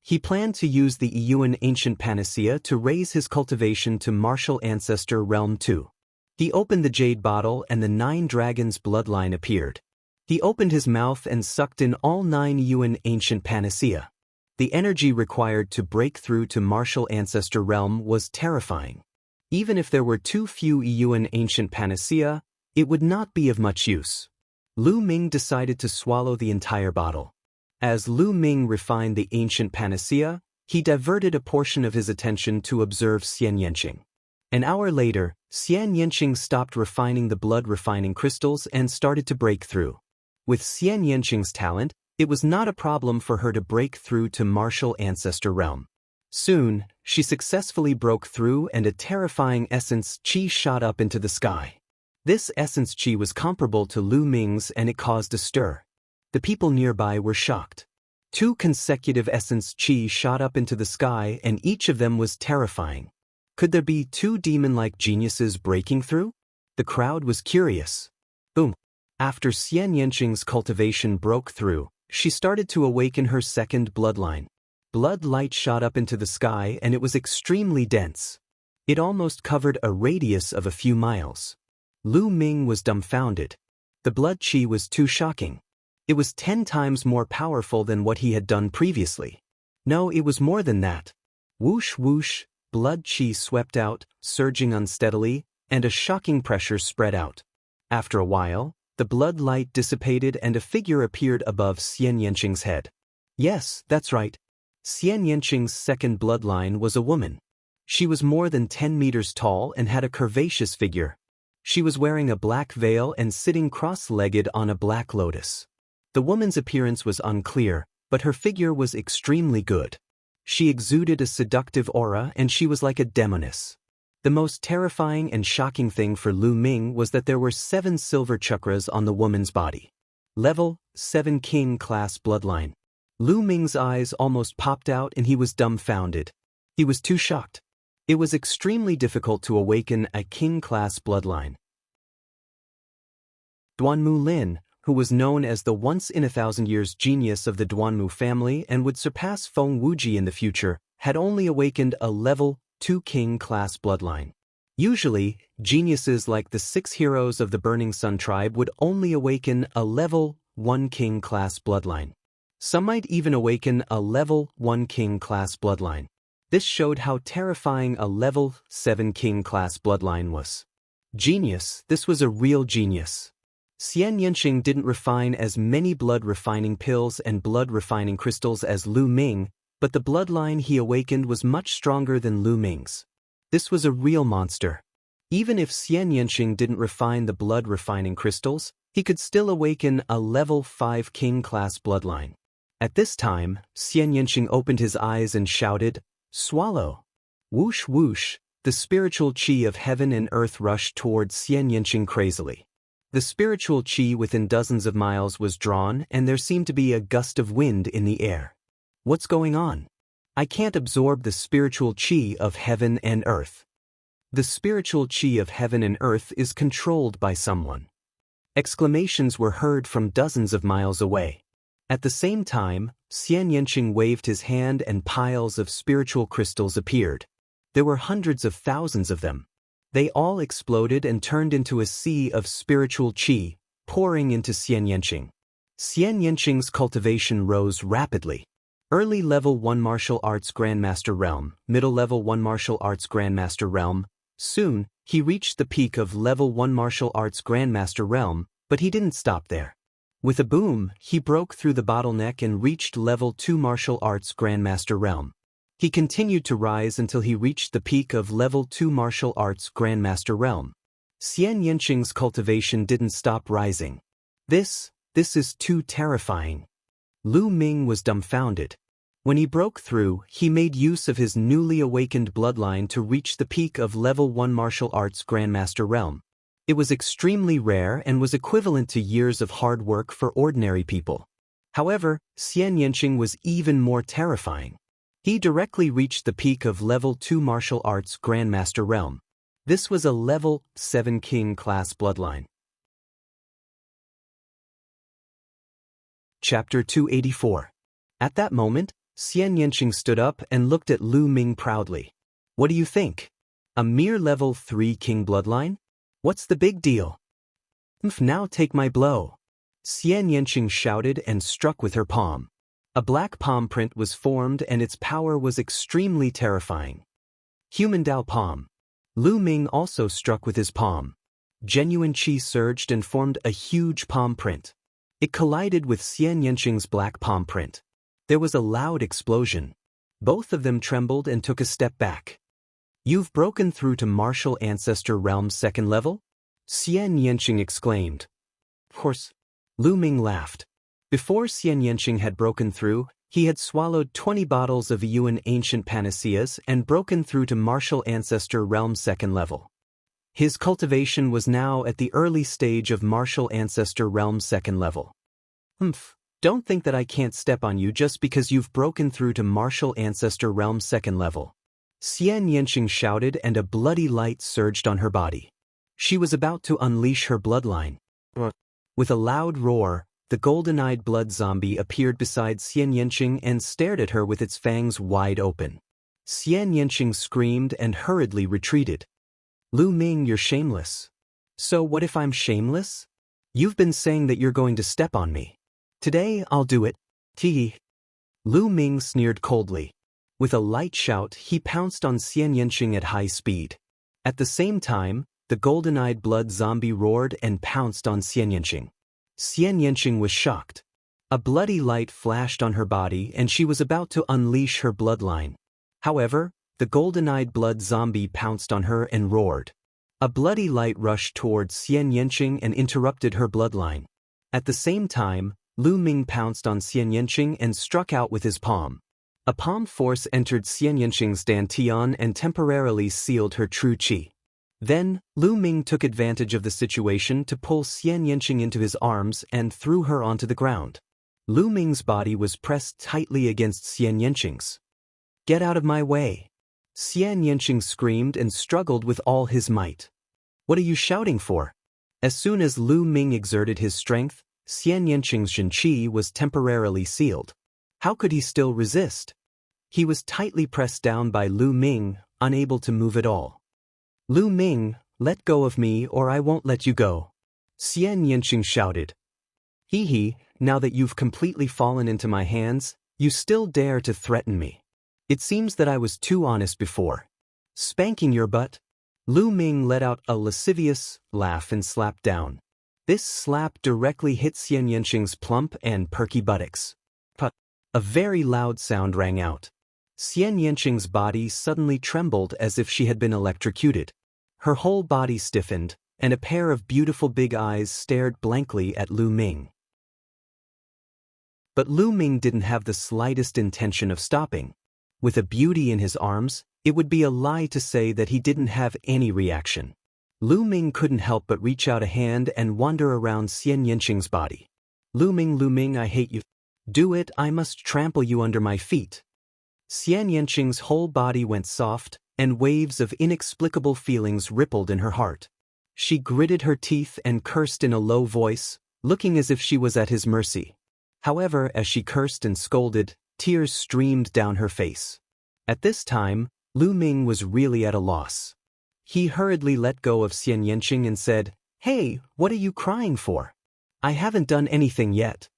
He planned to use the Yuan ancient panacea to raise his cultivation to martial ancestor realm 2. He opened the jade bottle and the 9 dragons bloodline appeared. He opened his mouth and sucked in all 9 Yuan ancient panacea. The energy required to break through to martial ancestor realm was terrifying. Even if there were too few Yuan ancient panacea, it would not be of much use. Lu Ming decided to swallow the entire bottle. As Lu Ming refined the ancient panacea, he diverted a portion of his attention to observe Xian Yanqing. An hour later, Xian Yanqing stopped refining the blood-refining crystals and started to break through. With Xian Yanqing's talent, it was not a problem for her to break through to martial ancestor realm. Soon, she successfully broke through and a terrifying essence qi shot up into the sky. This essence chi was comparable to Lu Ming's and it caused a stir. The people nearby were shocked. 2 consecutive essence chi shot up into the sky and each of them was terrifying. Could there be 2 demon-like geniuses breaking through? The crowd was curious. Boom. After Xian Yanqing's cultivation broke through, she started to awaken her second bloodline. Blood light shot up into the sky and it was extremely dense. It almost covered a radius of a few miles. Lu Ming was dumbfounded. The blood chi was too shocking. It was 10 times more powerful than what he had done previously. No, it was more than that. Whoosh whoosh, blood chi swept out, surging unsteadily, and a shocking pressure spread out. After a while, the blood light dissipated and a figure appeared above Xian Yanqing's head. Yes, that's right. Xian Yanqing's second bloodline was a woman. She was more than 10 meters tall and had a curvaceous figure. She was wearing a black veil and sitting cross-legged on a black lotus. The woman's appearance was unclear, but her figure was extremely good. She exuded a seductive aura and she was like a demoness. The most terrifying and shocking thing for Lu Ming was that there were 7 silver chakras on the woman's body. Level 7 King class bloodline. Lu Ming's eyes almost popped out and he was dumbfounded. He was too shocked. It was extremely difficult to awaken a King class bloodline. Duanmu Lin, who was known as the once-in-a-thousand-years genius of the Duanmu family and would surpass Feng Wuji in the future, had only awakened a level 2 King class bloodline. Usually, geniuses like the 6 heroes of the Burning Sun tribe would only awaken a level 1 King class bloodline. Some might even awaken a level 1 King class bloodline. This showed how terrifying a level 7 King class bloodline was. Genius, this was a real genius. Xian Yanqing didn't refine as many blood-refining pills and blood-refining crystals as Lu Ming, but the bloodline he awakened was much stronger than Lu Ming's. This was a real monster. Even if Xian Yanqing didn't refine the blood-refining crystals, he could still awaken a level 5 King class bloodline. At this time, Xian Yanqing opened his eyes and shouted, "Swallow!" Whoosh whoosh, the spiritual chi of heaven and earth rushed towards Xian Yanqing crazily. The spiritual chi within dozens of miles was drawn and there seemed to be a gust of wind in the air. What's going on? I can't absorb the spiritual chi of heaven and earth. The spiritual chi of heaven and earth is controlled by someone. Exclamations were heard from dozens of miles away. At the same time, Xian Yanqing waved his hand and piles of spiritual crystals appeared. There were hundreds of thousands of them. They all exploded and turned into a sea of spiritual chi, pouring into Xian Yanqing. Xian Yanqing's cultivation rose rapidly. Early Level 1 Martial Arts Grandmaster Realm, Middle Level 1 Martial Arts Grandmaster Realm. Soon, he reached the peak of Level 1 Martial Arts Grandmaster Realm, but he didn't stop there. With a boom, he broke through the bottleneck and reached Level 2 Martial Arts Grandmaster Realm. He continued to rise until he reached the peak of Level 2 Martial Arts Grandmaster Realm. Xian Yanqing's cultivation didn't stop rising. This is too terrifying. Lu Ming was dumbfounded. When he broke through, he made use of his newly awakened bloodline to reach the peak of Level 1 Martial Arts Grandmaster Realm. It was extremely rare and was equivalent to years of hard work for ordinary people. However, Xian Yanqing was even more terrifying. He directly reached the peak of Level 2 Martial Arts Grandmaster Realm. This was a Level 7 King class bloodline. Chapter 284. At that moment, Xian Yanqing stood up and looked at Lu Ming proudly. What do you think? A mere Level 3 King bloodline? What's the big deal? Now take my blow. Xian Yanqing shouted and struck with her palm. A black palm print was formed and its power was extremely terrifying. Human Dao palm. Lu Ming also struck with his palm. Genuine chi surged and formed a huge palm print. It collided with Xian Yanqing's black palm print. There was a loud explosion. Both of them trembled and took a step back. You've broken through to Martial Ancestor Realm's second level? Xian Yanqing exclaimed. Of course. Lu Ming laughed. Before Xian Yanqing had broken through, he had swallowed 20 bottles of Yuan ancient panaceas and broken through to Martial Ancestor Realm's second level. His cultivation was now at the early stage of Martial Ancestor Realm 2nd level. Don't think that I can't step on you just because you've broken through to Martial Ancestor Realm 2nd level. Xian Yanqing shouted, and a bloody light surged on her body. She was about to unleash her bloodline. With a loud roar, the golden-eyed blood zombie appeared beside Xian Yanqing and stared at her with its fangs wide open. Xian Yanqing screamed and hurriedly retreated. Lu Ming, you're shameless. So what if I'm shameless? You've been saying that you're going to step on me. Today I'll do it. Tee. Lu Ming sneered coldly. With a light shout, he pounced on Xian Yanqing at high speed. At the same time, the golden-eyed blood zombie roared and pounced on Xian Yanqing. Xian Yanqing was shocked. A bloody light flashed on her body and she was about to unleash her bloodline. However, the golden-eyed blood zombie pounced on her and roared. A bloody light rushed towards Xian Yanqing and interrupted her bloodline. At the same time, Lu Ming pounced on Xian Yanqing and struck out with his palm. A palm force entered Xian Yanqing's dantian and temporarily sealed her true qi. Then, Lu Ming took advantage of the situation to pull Xian Yanqing into his arms and threw her onto the ground. Lu Ming's body was pressed tightly against Xian Yanqing's. Get out of my way! Xian Yanqing screamed and struggled with all his might. What are you shouting for? As soon as Lu Ming exerted his strength, Xian Yanqing's Jinqi was temporarily sealed. How could he still resist? He was tightly pressed down by Lu Ming, unable to move at all. Lu Ming, let go of me or I won't let you go. Xian Yanqing shouted. Hee, now that you've completely fallen into my hands, you still dare to threaten me. It seems that I was too honest before. Spanking your butt? Lu Ming let out a lascivious laugh and slapped down. This slap directly hit Xian Yanqing's plump and perky buttocks. Put. A very loud sound rang out. Xian Yanqing's body suddenly trembled as if she had been electrocuted. Her whole body stiffened, and a pair of beautiful big eyes stared blankly at Lu Ming. But Lu Ming didn't have the slightest intention of stopping. With a beauty in his arms, it would be a lie to say that he didn't have any reaction. Lu Ming couldn't help but reach out a hand and wander around Xian Yanqing's body. Lu Ming, I hate you. Do it, I must trample you under my feet. Xian Yanqing's whole body went soft, and waves of inexplicable feelings rippled in her heart. She gritted her teeth and cursed in a low voice, looking as if she was at his mercy. However, as she cursed and scolded, tears streamed down her face. At this time, Lu Ming was really at a loss. He hurriedly let go of Xian Yanqing and said, Hey, what are you crying for? I haven't done anything yet.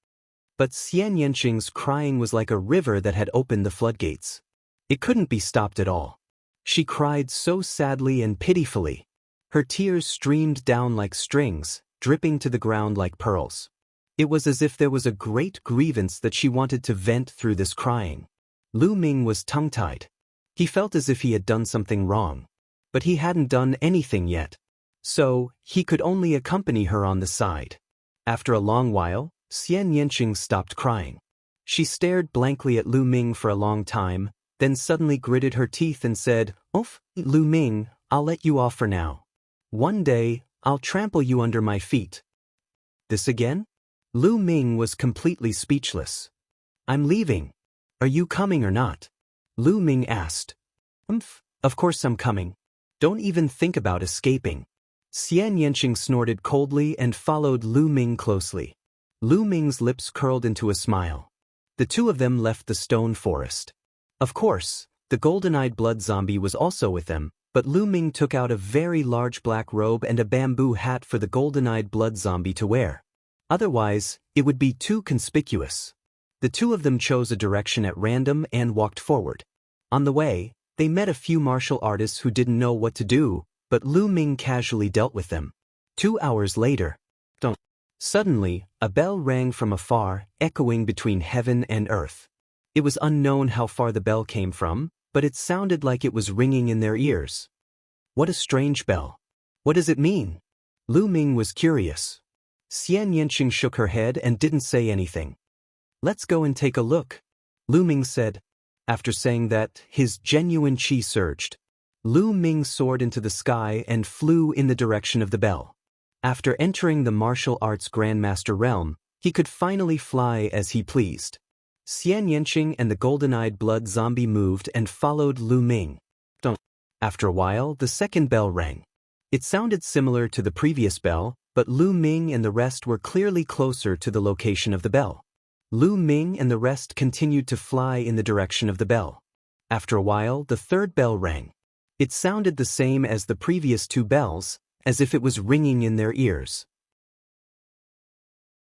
But Xian Yanqing's crying was like a river that had opened the floodgates. It couldn't be stopped at all. She cried so sadly and pitifully. Her tears streamed down like strings, dripping to the ground like pearls. It was as if there was a great grievance that she wanted to vent through this crying. Lu Ming was tongue-tied. He felt as if he had done something wrong. But he hadn't done anything yet. So, he could only accompany her on the side. After a long while, Xian Yanqing stopped crying. She stared blankly at Lu Ming for a long time, then suddenly gritted her teeth and said, Oof, Lu Ming, I'll let you off for now. One day, I'll trample you under my feet. This again? Lu Ming was completely speechless. I'm leaving. Are you coming or not? Lu Ming asked. Of course I'm coming. Don't even think about escaping. Xian Yanqing snorted coldly and followed Lu Ming closely. Lu Ming's lips curled into a smile. The two of them left the stone forest. Of course, the golden-eyed blood zombie was also with them, but Lu Ming took out a very large black robe and a bamboo hat for the golden-eyed blood zombie to wear. Otherwise, it would be too conspicuous. The two of them chose a direction at random and walked forward. On the way, they met a few martial artists who didn't know what to do, but Lu Ming casually dealt with them. 2 hours later, suddenly, a bell rang from afar, echoing between heaven and earth. It was unknown how far the bell came from, but it sounded like it was ringing in their ears. What a strange bell. What does it mean? Lu Ming was curious. Xian Yanqing shook her head and didn't say anything. Let's go and take a look, Lu Ming said. After saying that, his genuine qi surged. Lu Ming soared into the sky and flew in the direction of the bell. After entering the martial arts Grandmaster realm, he could finally fly as he pleased. Xian Yanqing and the golden-eyed blood zombie moved and followed Lu Ming. After a while, the second bell rang. It sounded similar to the previous bell, but Lu Ming and the rest were clearly closer to the location of the bell. Lu Ming and the rest continued to fly in the direction of the bell. After a while, the third bell rang. It sounded the same as the previous two bells, as if it was ringing in their ears.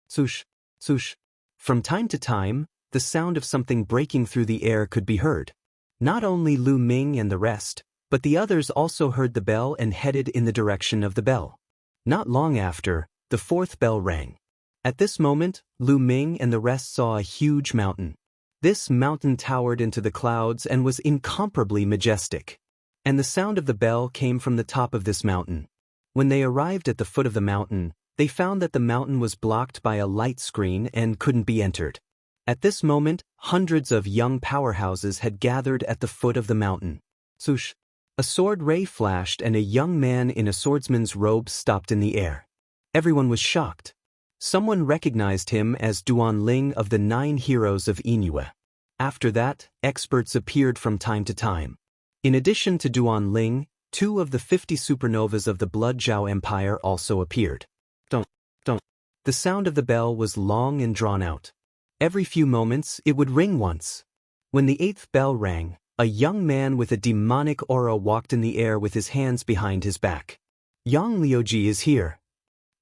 Swoosh, swoosh. From time to time, the sound of something breaking through the air could be heard. Not only Lu Ming and the rest, but the others also heard the bell and headed in the direction of the bell. Not long after, the fourth bell rang. At this moment, Lu Ming and the rest saw a huge mountain. This mountain towered into the clouds and was incomparably majestic. And the sound of the bell came from the top of this mountain. When they arrived at the foot of the mountain, they found that the mountain was blocked by a light screen and couldn't be entered. At this moment, hundreds of young powerhouses had gathered at the foot of the mountain. Swoosh! A sword ray flashed and a young man in a swordsman's robe stopped in the air. Everyone was shocked. Someone recognized him as Duan Ling of the 9 heroes of Inyue. After that, experts appeared from time to time. In addition to Duan Ling, 2 of the 50 supernovas of the Blood Zhao Empire also appeared. Dun, dun. The sound of the bell was long and drawn out. Every few moments, it would ring once. When the 8th bell rang, a young man with a demonic aura walked in the air with his hands behind his back. Yang Liuji is here.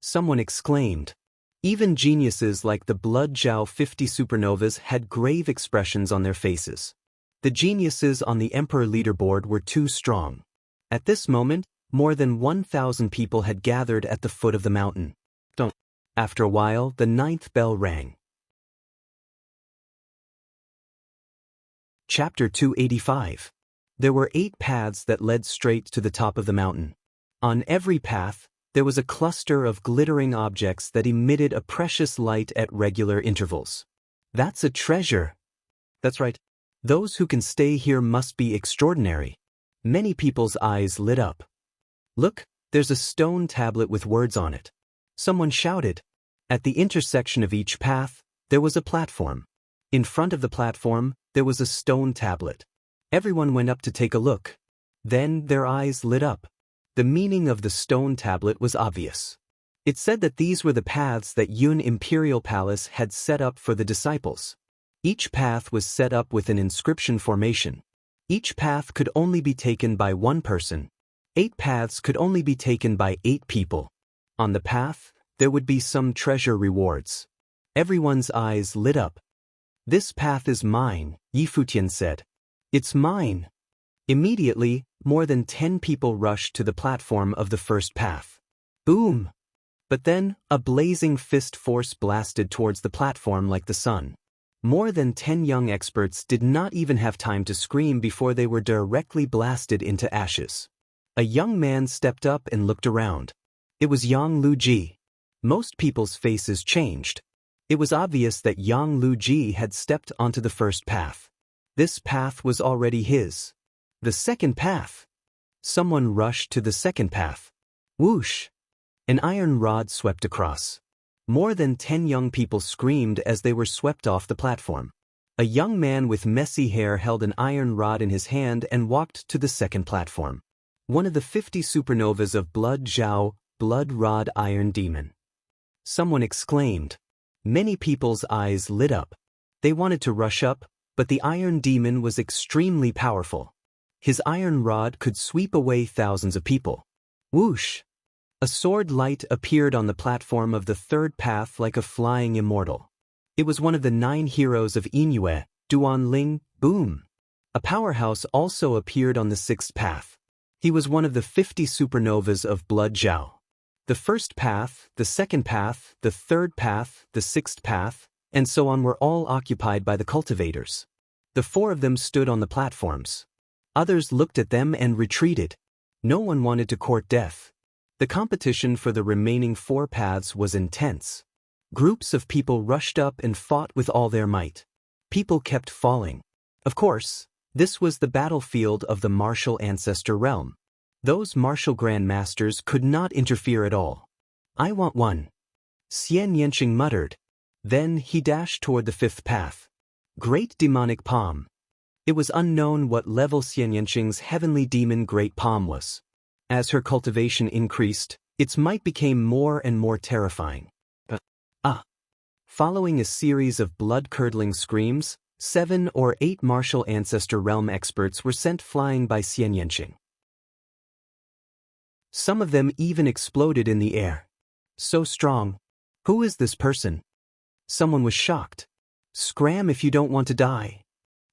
Someone exclaimed. Even geniuses like the Blood Zhao 50 supernovas had grave expressions on their faces. The geniuses on the Emperor leaderboard were too strong. At this moment, more than 1,000 people had gathered at the foot of the mountain. After a while, the 9th bell rang. Chapter 285. There were 8 paths that led straight to the top of the mountain. On every path, there was a cluster of glittering objects that emitted a precious light at regular intervals. That's a treasure. That's right. Those who can stay here must be extraordinary. Many people's eyes lit up. Look, there's a stone tablet with words on it. Someone shouted. At the intersection of each path, there was a platform. In front of the platform, there was a stone tablet. Everyone went up to take a look. Then their eyes lit up. The meaning of the stone tablet was obvious. It said that these were the paths that Yun Imperial Palace had set up for the disciples. Each path was set up with an inscription formation. Each path could only be taken by one person. 8 paths could only be taken by 8 people. On the path, there would be some treasure rewards. Everyone's eyes lit up. This path is mine, Yi Futian said. It's mine. Immediately, more than 10 people rushed to the platform of the first path. Boom! But then, a blazing fist force blasted towards the platform like the sun. More than 10 young experts did not even have time to scream before they were directly blasted into ashes. A young man stepped up and looked around. It was Yang Luji. Most people's faces changed. It was obvious that Yang Luji had stepped onto the first path. This path was already his. The second path. Someone rushed to the second path. Whoosh! An iron rod swept across. More than 10 young people screamed as they were swept off the platform. A young man with messy hair held an iron rod in his hand and walked to the second platform. One of the 50 supernovas of Blood Zhao, Blood Rod Iron Demon. Someone exclaimed. Many people's eyes lit up. They wanted to rush up, but the Iron Demon was extremely powerful. His iron rod could sweep away thousands of people. Whoosh! A sword light appeared on the platform of the third path like a flying immortal. It was one of the 9 heroes of Inyue, Duan Ling. Boom! A powerhouse also appeared on the 6th path. He was one of the 50 supernovas of Blood Zhao. The first path, the second path, the third path, the 6th path, and so on were all occupied by the cultivators. The 4 of them stood on the platforms. Others looked at them and retreated. No one wanted to court death. The competition for the remaining 4 paths was intense. Groups of people rushed up and fought with all their might. People kept falling. Of course, This was the battlefield of the martial ancestor realm. Those martial grandmasters could not interfere at all. I want one. Xian Yanqing muttered. Then he dashed toward the fifth path. Great demonic palm. It was unknown what level Xian Yanqing's heavenly demon great palm was. As her cultivation increased, its might became more and more terrifying. Following a series of blood-curdling screams, 7 or 8 martial ancestor realm experts were sent flying by Xian Yanqing. Some of them even exploded in the air. So strong. Who is this person? Someone was shocked. Scram if you don't want to die.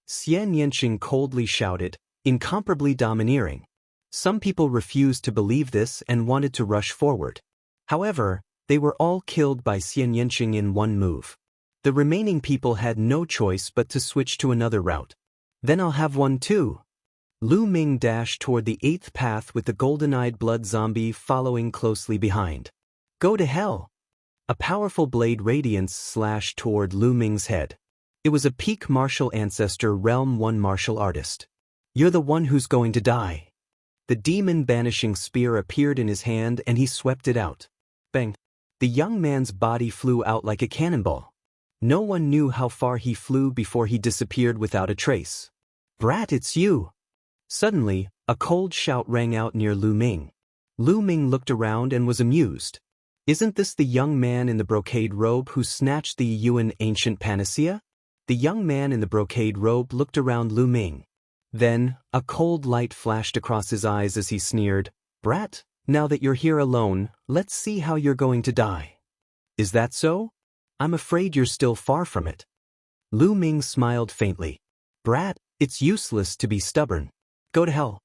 Xian Yanqing coldly shouted, incomparably domineering. Some people refused to believe this and wanted to rush forward. However, they were all killed by Xian Yanqing in one move. The remaining people had no choice but to switch to another route. Then I'll have one too. Lu Ming dashed toward the 8th path with the golden-eyed blood zombie following closely behind. Go to hell! A powerful blade radiance slashed toward Lu Ming's head. It was a peak martial ancestor realm 1 martial artist. You're the one who's going to die. The demon banishing spear appeared in his hand and he swept it out. Bang! The young man's body flew out like a cannonball. No one knew how far he flew before he disappeared without a trace. Brat, it's you! Suddenly, a cold shout rang out near Lu Ming. Lu Ming looked around and was amused. Isn't this the young man in the brocade robe who snatched the Yuan ancient panacea? The young man in the brocade robe looked around Lu Ming. Then, a cold light flashed across his eyes as he sneered, Brat, now that you're here alone, let's see how you're going to die. Is that so? I'm afraid you're still far from it. Lu Ming smiled faintly. Brat, it's useless to be stubborn. Go to hell.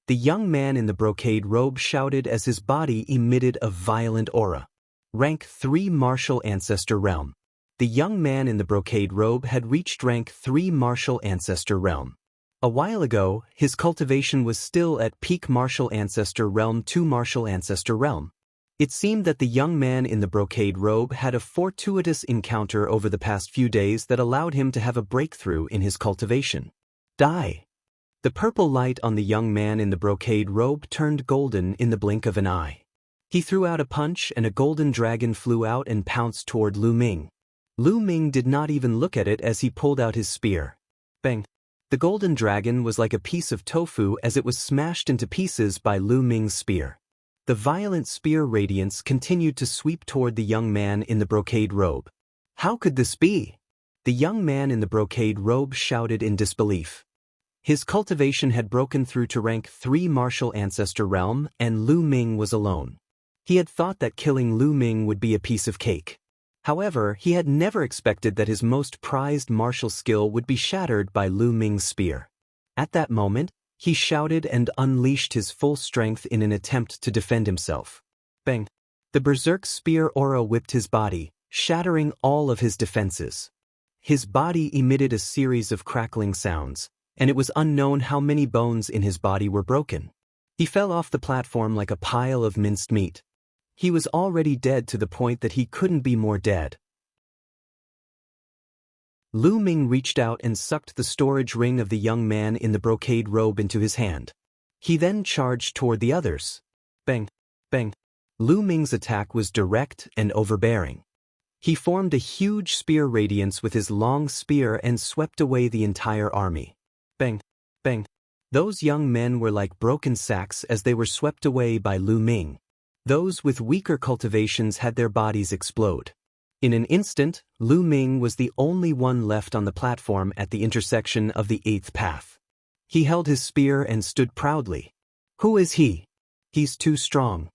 The young man in the brocade robe shouted as his body emitted a violent aura. Rank 3 martial ancestor realm. The young man in the brocade robe had reached rank 3 martial ancestor realm. A while ago, his cultivation was still at peak martial ancestor realm 2 martial ancestor realm. It seemed that the young man in the brocade robe had a fortuitous encounter over the past few days that allowed him to have a breakthrough in his cultivation. Die! The purple light on the young man in the brocade robe turned golden in the blink of an eye. He threw out a punch and a golden dragon flew out and pounced toward Lu Ming. Lu Ming did not even look at it as he pulled out his spear. Bang! The golden dragon was like a piece of tofu as it was smashed into pieces by Lu Ming's spear. The violent spear radiance continued to sweep toward the young man in the brocade robe. How could this be? The young man in the brocade robe shouted in disbelief. His cultivation had broken through to rank 3 martial ancestor realm and Lu Ming was alone. He had thought that killing Lu Ming would be a piece of cake. However, he had never expected that his most prized martial skill would be shattered by Lu Ming's spear. At that moment, he shouted and unleashed his full strength in an attempt to defend himself. Bang! The berserk spear aura whipped his body, shattering all of his defenses. His body emitted a series of crackling sounds, and it was unknown how many bones in his body were broken. He fell off the platform like a pile of minced meat. He was already dead to the point that he couldn't be more dead. Lu Ming reached out and sucked the storage ring of the young man in the brocade robe into his hand. He then charged toward the others. Bang! Bang! Lu Ming's attack was direct and overbearing. He formed a huge spear radiance with his long spear and swept away the entire army. Bang! Bang! Those young men were like broken sacks as they were swept away by Lu Ming. Those with weaker cultivations had their bodies explode. In an instant, Lu Ming was the only one left on the platform at the intersection of the 8th path. He held his spear and stood proudly. Who is he? He's too strong.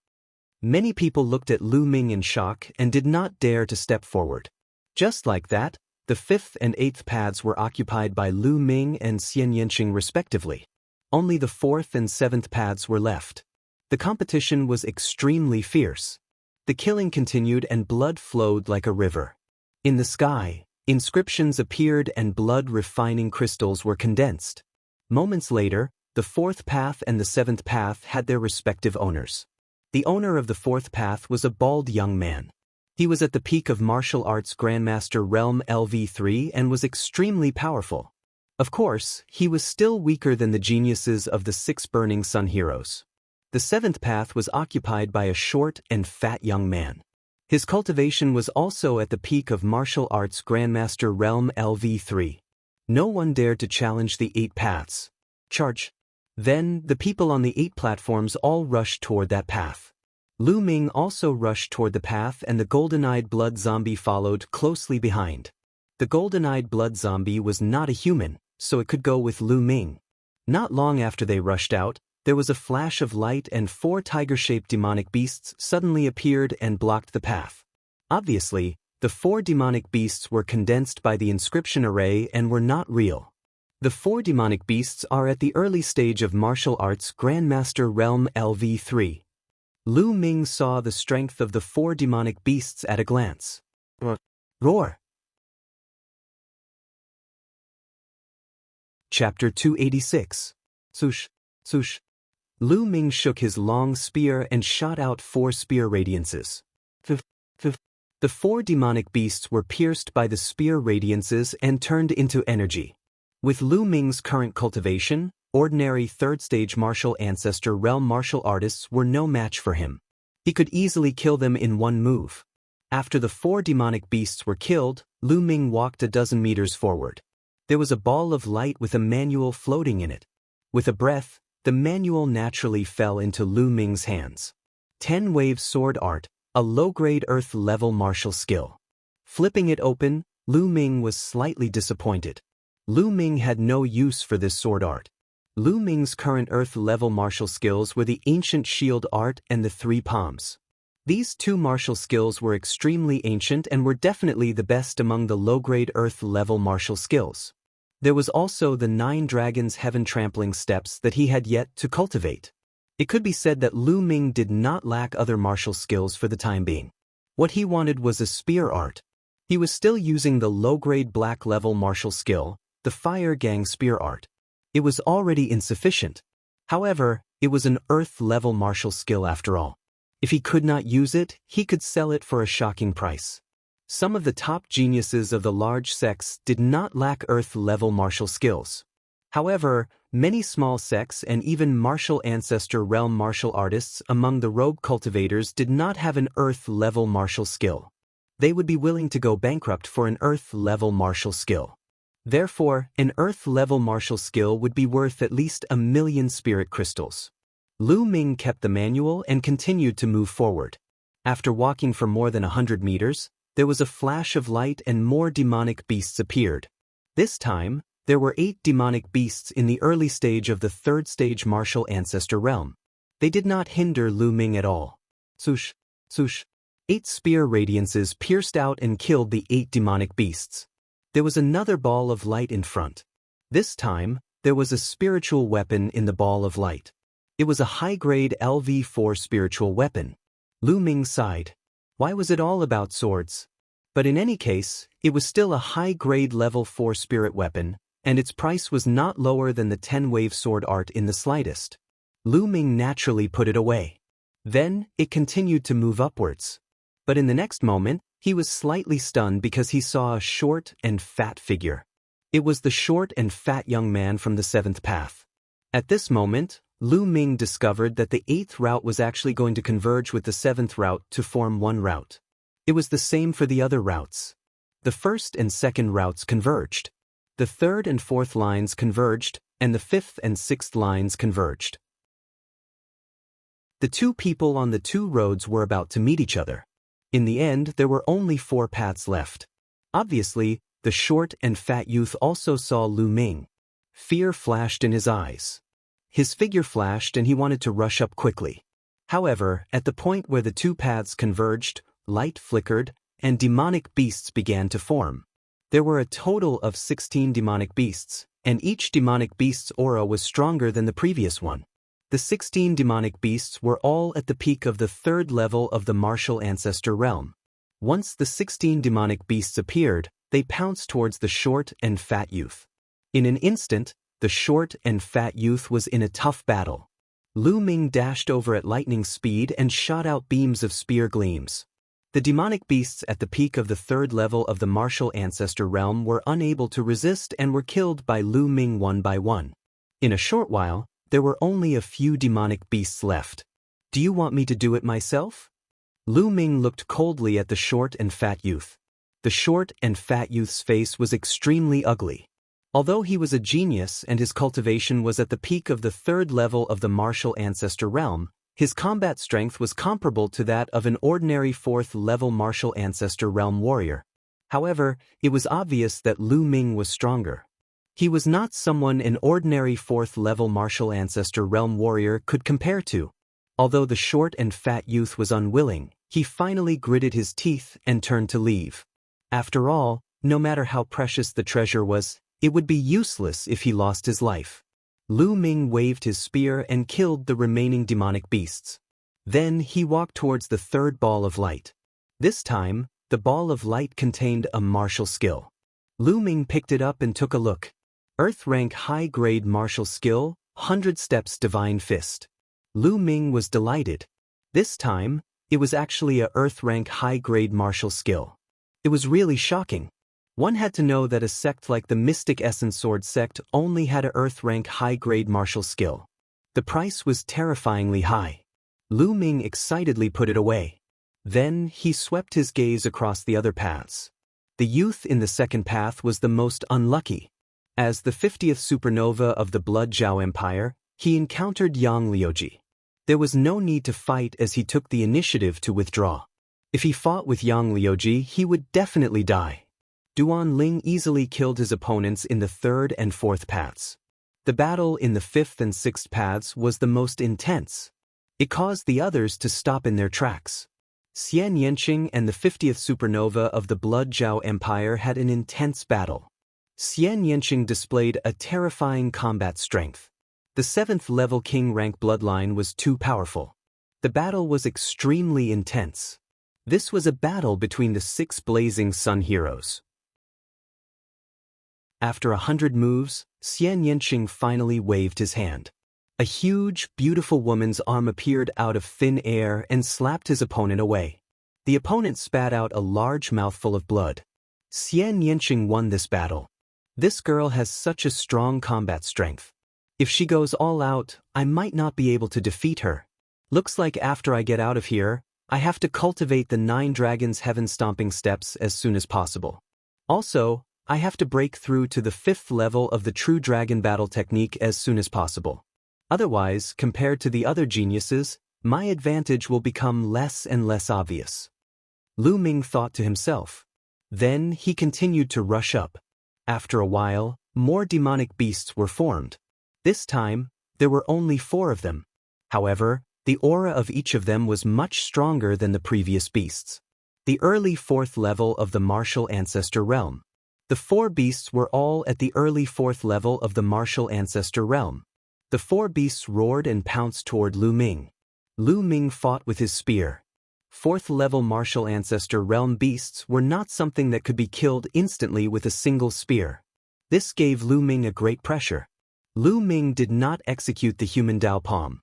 Many people looked at Lu Ming in shock and did not dare to step forward. Just like that, the 5th and 8th paths were occupied by Lu Ming and Xian Yanqing respectively. Only the 4th and 7th paths were left. The competition was extremely fierce. The killing continued and blood flowed like a river. In the sky, inscriptions appeared and blood-refining crystals were condensed. Moments later, the 4th path and the 7th path had their respective owners. The owner of the 4th path was a bald young man. He was at the peak of martial arts Grandmaster Realm LV3 and was extremely powerful. Of course, he was still weaker than the geniuses of the 6 Burning Sun heroes. The 7th path was occupied by a short and fat young man. His cultivation was also at the peak of martial arts Grandmaster Realm LV3. No one dared to challenge the 8 paths. Charge! Then, the people on the 8 platforms all rushed toward that path. Lu Ming also rushed toward the path, and the golden-eyed blood zombie followed closely behind. The golden-eyed blood zombie was not a human, so it could go with Lu Ming. Not long after they rushed out, there was a flash of light and 4 tiger-shaped demonic beasts suddenly appeared and blocked the path. Obviously, the 4 demonic beasts were condensed by the inscription array and were not real. The 4 demonic beasts are at the early stage of martial arts Grandmaster Realm LV3. Lu Ming saw the strength of the 4 demonic beasts at a glance. Roar! Chapter 286. Swoosh, swoosh. Lu Ming shook his long spear and shot out 4 spear radiances. The 4 demonic beasts were pierced by the spear radiances and turned into energy. With Lu Ming's current cultivation, ordinary 3rd stage martial ancestor realm martial artists were no match for him. He could easily kill them in one move. After the 4 demonic beasts were killed, Lu Ming walked a dozen meters forward. There was a ball of light with a manual floating in it. With a breath, the manual naturally fell into Lu Ming's hands. 10-wave sword art, a low-grade earth-level martial skill. Flipping it open, Lu Ming was slightly disappointed. Lu Ming had no use for this sword art. Lu Ming's current earth-level martial skills were the ancient shield art and the 3 palms. These 2 martial skills were extremely ancient and were definitely the best among the low-grade earth-level martial skills. There was also the 9 dragons heaven trampling steps that he had yet to cultivate. It could be said that Lu Ming did not lack other martial skills for the time being. What he wanted was a spear art. He was still using the low-grade black-level martial skill, the Fire Gang spear art. It was already insufficient. However, it was an earth-level martial skill after all. If he could not use it, he could sell it for a shocking price. Some of the top geniuses of the large sects did not lack earth-level martial skills. However, many small sects and even martial ancestor realm martial artists among the rogue cultivators did not have an earth-level martial skill. They would be willing to go bankrupt for an earth-level martial skill. Therefore, an earth-level martial skill would be worth at least 1,000,000 spirit crystals. Lu Ming kept the manual and continued to move forward. After walking for more than 100 meters, there was a flash of light and more demonic beasts appeared. This time, there were 8 demonic beasts in the early stage of the 3rd stage martial ancestor realm. They did not hinder Lu Ming at all. Swoosh, swoosh. 8 spear radiances pierced out and killed the 8 demonic beasts. There was another ball of light in front. This time, there was a spiritual weapon in the ball of light. It was a high-grade LV4 spiritual weapon. Lu Ming sighed. Why was it all about swords? But in any case, it was still a high-grade level 4 spirit weapon, and its price was not lower than the 10-wave sword art in the slightest. Lu Ming naturally put it away. Then, it continued to move upwards. But in the next moment, he was slightly stunned because he saw a short and fat figure. It was the short and fat young man from the 7th path. At this moment, Lu Ming discovered that the 8th route was actually going to converge with the 7th route to form one route. It was the same for the other routes. The 1st and 2nd routes converged. The 3rd and 4th lines converged, and the 5th and 6th lines converged. The 2 people on the 2 roads were about to meet each other. In the end, there were only 4 paths left. Obviously, the short and fat youth also saw Lu Ming. Fear flashed in his eyes. His figure flashed and he wanted to rush up quickly. However, at the point where the 2 paths converged, light flickered, and demonic beasts began to form. There were a total of 16 demonic beasts, and each demonic beast's aura was stronger than the previous one. The 16 demonic beasts were all at the peak of the 3rd level of the martial ancestor realm. Once the 16 demonic beasts appeared, they pounced towards the short and fat youth. In an instant, the short and fat youth was in a tough battle. Lu Ming dashed over at lightning speed and shot out beams of spear gleams. The demonic beasts at the peak of the third level of the martial ancestor realm were unable to resist and were killed by Lu Ming one by one. In a short while, there were only a few demonic beasts left. Do you want me to do it myself? Lu Ming looked coldly at the short and fat youth. The short and fat youth's face was extremely ugly. Although he was a genius and his cultivation was at the peak of the third level of the martial ancestor realm, his combat strength was comparable to that of an ordinary fourth-level martial ancestor realm warrior. However, it was obvious that Lu Ming was stronger. He was not someone an ordinary fourth-level martial ancestor realm warrior could compare to. Although the short and fat youth was unwilling, he finally gritted his teeth and turned to leave. After all, no matter how precious the treasure was, it would be useless if he lost his life. Lu Ming waved his spear and killed the remaining demonic beasts. Then he walked towards the third ball of light. This time, the ball of light contained a martial skill. Lu Ming picked it up and took a look. Earth rank high-grade martial skill, 100 steps divine fist. Lu Ming was delighted. This time, it was actually a earth rank high-grade martial skill. It was really shocking. One had to know that a sect like the Mystic Essence Sword sect only had a earth rank high-grade martial skill. The price was terrifyingly high. Lu Ming excitedly put it away. Then he swept his gaze across the other paths. The youth in the second path was the most unlucky. As the 50th supernova of the Blood Zhao Empire, he encountered Yang Liuji. There was no need to fight as he took the initiative to withdraw. If he fought with Yang Liuji, he would definitely die. Duan Ling easily killed his opponents in the third and fourth paths. The battle in the fifth and sixth paths was the most intense. It caused the others to stop in their tracks. Xian Yanqing and the 50th supernova of the Blood Zhao Empire had an intense battle. Xian Yanqing displayed a terrifying combat strength. The 7th level king rank bloodline was too powerful. The battle was extremely intense. This was a battle between the 6 blazing sun heroes. After 100 moves, Xian Yanqing finally waved his hand. A huge, beautiful woman's arm appeared out of thin air and slapped his opponent away. The opponent spat out a large mouthful of blood. Xian Yanqing won this battle. This girl has such a strong combat strength. If she goes all out, I might not be able to defeat her. Looks like after I get out of here, I have to cultivate the 9 dragons heaven-stomping steps as soon as possible. Also, I have to break through to the 5th level of the true dragon battle technique as soon as possible. Otherwise, compared to the other geniuses, my advantage will become less and less obvious. Lu Ming thought to himself. Then he continued to rush up. After a while, more demonic beasts were formed. This time, there were only 4 of them. However, the aura of each of them was much stronger than the previous beasts. The early 4th level of the martial ancestor realm. The 4 beasts were all at the early 4th level of the martial ancestor realm. The 4 beasts roared and pounced toward Lu Ming. Lu Ming fought with his spear. 4th level martial ancestor realm beasts were not something that could be killed instantly with a single spear. This gave Lu Ming a great pressure. Lu Ming did not execute the human Dao Palm.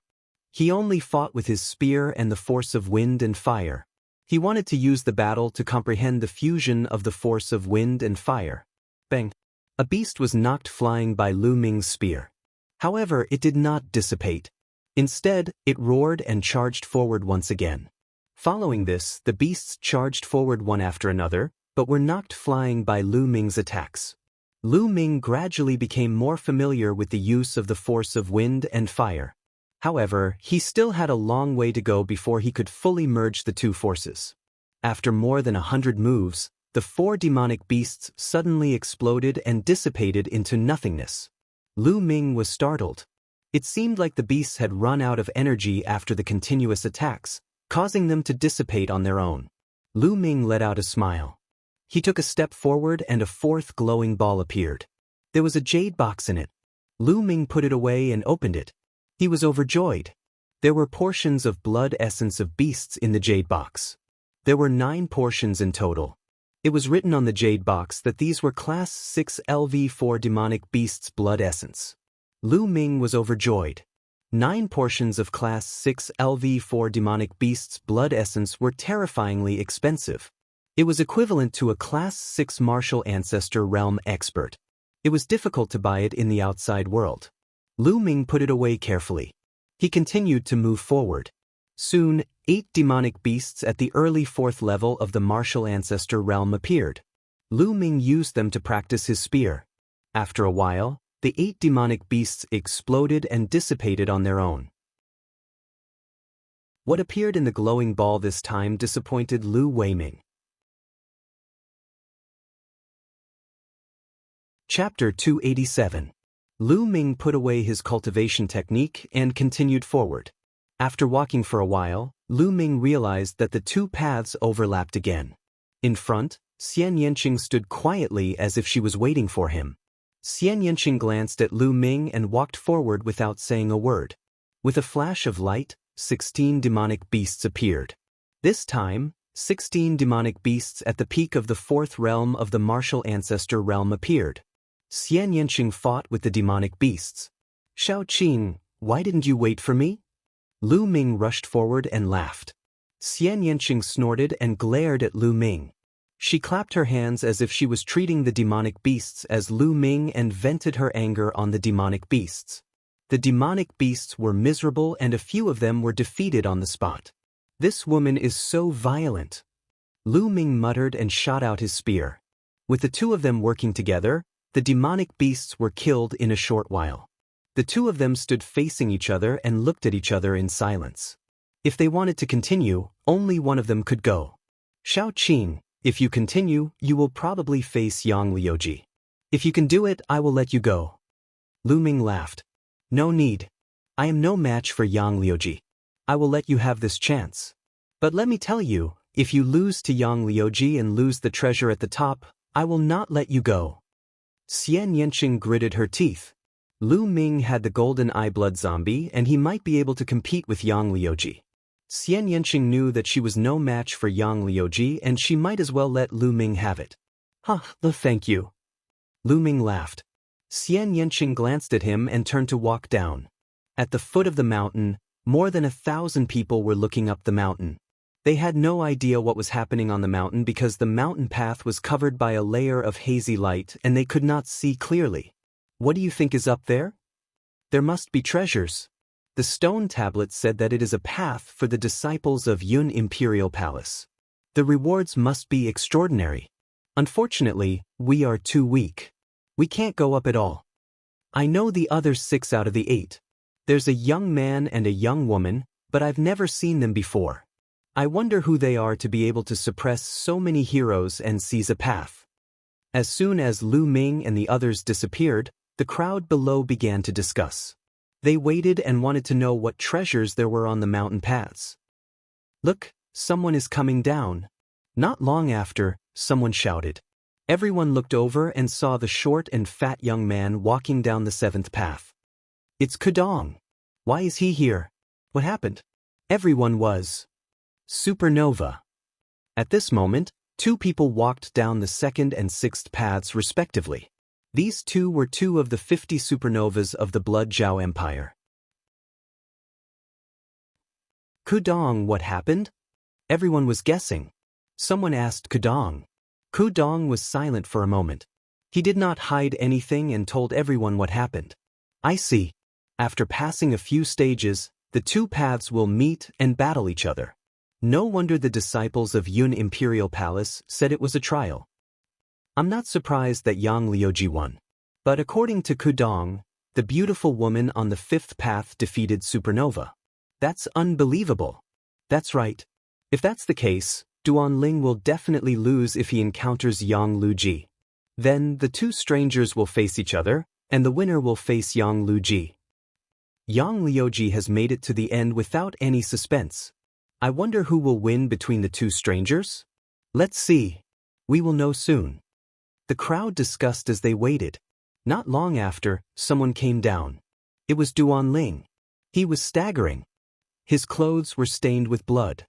He only fought with his spear and the force of wind and fire. He wanted to use the battle to comprehend the fusion of the force of wind and fire. Bang! A beast was knocked flying by Lu Ming's spear. However, it did not dissipate. Instead, it roared and charged forward once again. Following this, the beasts charged forward one after another, but were knocked flying by Lu Ming's attacks. Lu Ming gradually became more familiar with the use of the force of wind and fire. However, he still had a long way to go before he could fully merge the 2 forces. After more than 100 moves, the 4 demonic beasts suddenly exploded and dissipated into nothingness. Lu Ming was startled. It seemed like the beasts had run out of energy after the continuous attacks, causing them to dissipate on their own. Lu Ming let out a smile. He took a step forward and a 4th glowing ball appeared. There was a jade box in it. Lu Ming put it away and opened it. He was overjoyed. There were portions of blood essence of beasts in the jade box. There were 9 portions in total. It was written on the jade box that these were Class 6 LV4 demonic beasts' blood essence. Lu Ming was overjoyed. 9 portions of Class 6 LV4 demonic beasts blood essence were terrifyingly expensive. It was equivalent to a Class 6 martial ancestor realm expert. It was difficult to buy it in the outside world. Lu Ming put it away carefully. He continued to move forward. Soon, 8 demonic beasts at the early 4th level of the martial ancestor realm appeared. Lu Ming used them to practice his spear. After a while, the 8 demonic beasts exploded and dissipated on their own. What appeared in the glowing ball this time disappointed Lu Weiming. Chapter 287. Lu Ming put away his cultivation technique and continued forward. After walking for a while, Lu Ming realized that the 2 paths overlapped again. In front, Xian Yanqing stood quietly as if she was waiting for him. Xian Yanqing glanced at Lu Ming and walked forward without saying a word. With a flash of light, 16 demonic beasts appeared. This time, 16 demonic beasts at the peak of the 4th realm of the martial ancestor realm appeared. Xian Yanqing fought with the demonic beasts. "Shao Qing, why didn't you wait for me?" Lu Ming rushed forward and laughed. Xian Yanqing snorted and glared at Lu Ming. She clapped her hands as if she was treating the demonic beasts as Lu Ming and vented her anger on the demonic beasts. The demonic beasts were miserable and a few of them were defeated on the spot. "This woman is so violent." Lu Ming muttered and shot out his spear. With the 2 of them working together, the demonic beasts were killed in a short while. The 2 of them stood facing each other and looked at each other in silence. If they wanted to continue, only one of them could go. "Shao Qing, if you continue, you will probably face Yang Liuji. If you can do it, I will let you go." Lu Ming laughed. "No need. I am no match for Yang Liuji. I will let you have this chance. But let me tell you, if you lose to Yang Liuji and lose the treasure at the top, I will not let you go." Xian Yanqing gritted her teeth. Lu Ming had the golden eye blood zombie and he might be able to compete with Yang Liuji. Xian Yanqing knew that she was no match for Yang Liuji and she might as well let Lu Ming have it. Thank you." Lu Ming laughed. Xian Yanqing glanced at him and turned to walk down. At the foot of the mountain, more than 1,000 people were looking up the mountain. They had no idea what was happening on the mountain because the mountain path was covered by a layer of hazy light and they could not see clearly. "What do you think is up there?" "There must be treasures. The stone tablet said that it is a path for the disciples of Yun Imperial Palace. The rewards must be extraordinary. Unfortunately, we are too weak. We can't go up at all. I know the other 6 out of the 8. There's a young man and a young woman, but I've never seen them before. I wonder who they are to be able to suppress so many heroes and seize a path." As soon as Lu Ming and the others disappeared, the crowd below began to discuss. They waited and wanted to know what treasures there were on the mountain paths. "Look, someone is coming down." Not long after, someone shouted. Everyone looked over and saw the short and fat young man walking down the 7th path. "It's Kudong. Why is he here? What happened?" Everyone was supernova. At this moment, 2 people walked down the 2nd and 6th paths respectively. These 2 were 2 of the 50 supernovas of the Blood Zhao Empire. "Kudong, what happened?" Everyone was guessing. Someone asked Kudong. Kudong was silent for a moment. He did not hide anything and told everyone what happened. "I see. After passing a few stages, the 2 paths will meet and battle each other. No wonder the disciples of Yun Imperial Palace said it was a trial. I'm not surprised that Yang Liuji won. But according to Kudong, the beautiful woman on the 5th path defeated Supernova. That's unbelievable." "That's right. If that's the case, Duan Ling will definitely lose if he encounters Yang Liuji. Then the 2 strangers will face each other, and the winner will face Yang Liuji. Yang Liuji has made it to the end without any suspense. I wonder who will win between the 2 strangers? Let's see. We will know soon." The crowd discussed as they waited. Not long after, someone came down. It was Duan Ling. He was staggering. His clothes were stained with blood.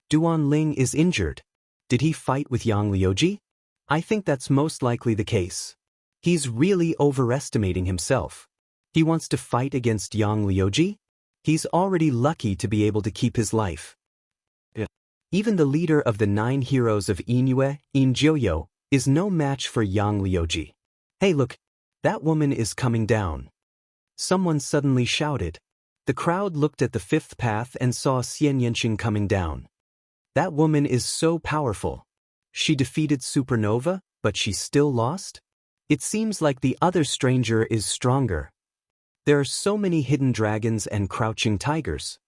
Duan Ling is injured. Did he fight with Yang Liuji? I think that's most likely the case. He's really overestimating himself. He wants to fight against Yang Liuji? He's already lucky to be able to keep his life. Yeah. Even the leader of the 9 heroes of Inue, Injoyo, is no match for Yang Liuji. Hey look, that woman is coming down. Someone suddenly shouted. The crowd looked at the 5th path and saw Xian Yanqing coming down. That woman is so powerful. She defeated Supernova, but she still lost? It seems like the other stranger is stronger. There are so many hidden dragons and crouching tigers.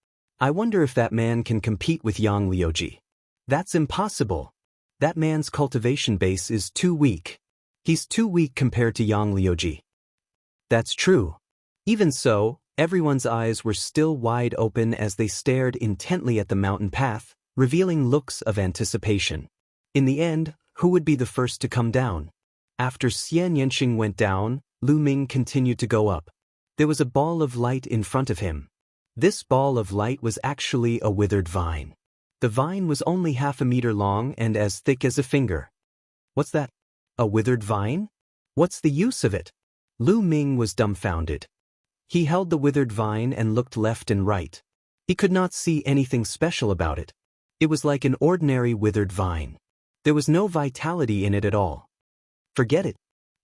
I wonder if that man can compete with Yang Liuji. That's impossible. That man's cultivation base is too weak. He's too weak compared to Yang Liuji. That's true. Even so, everyone's eyes were still wide open as they stared intently at the mountain path, revealing looks of anticipation. In the end, who would be the first to come down? After Xian Yanqing went down, Lu Ming continued to go up. There was a ball of light in front of him. This ball of light was actually a withered vine. The vine was only half a meter long and as thick as a finger. What's that? A withered vine? What's the use of it? Lu Ming was dumbfounded. He held the withered vine and looked left and right. He could not see anything special about it. It was like an ordinary withered vine. There was no vitality in it at all. Forget it.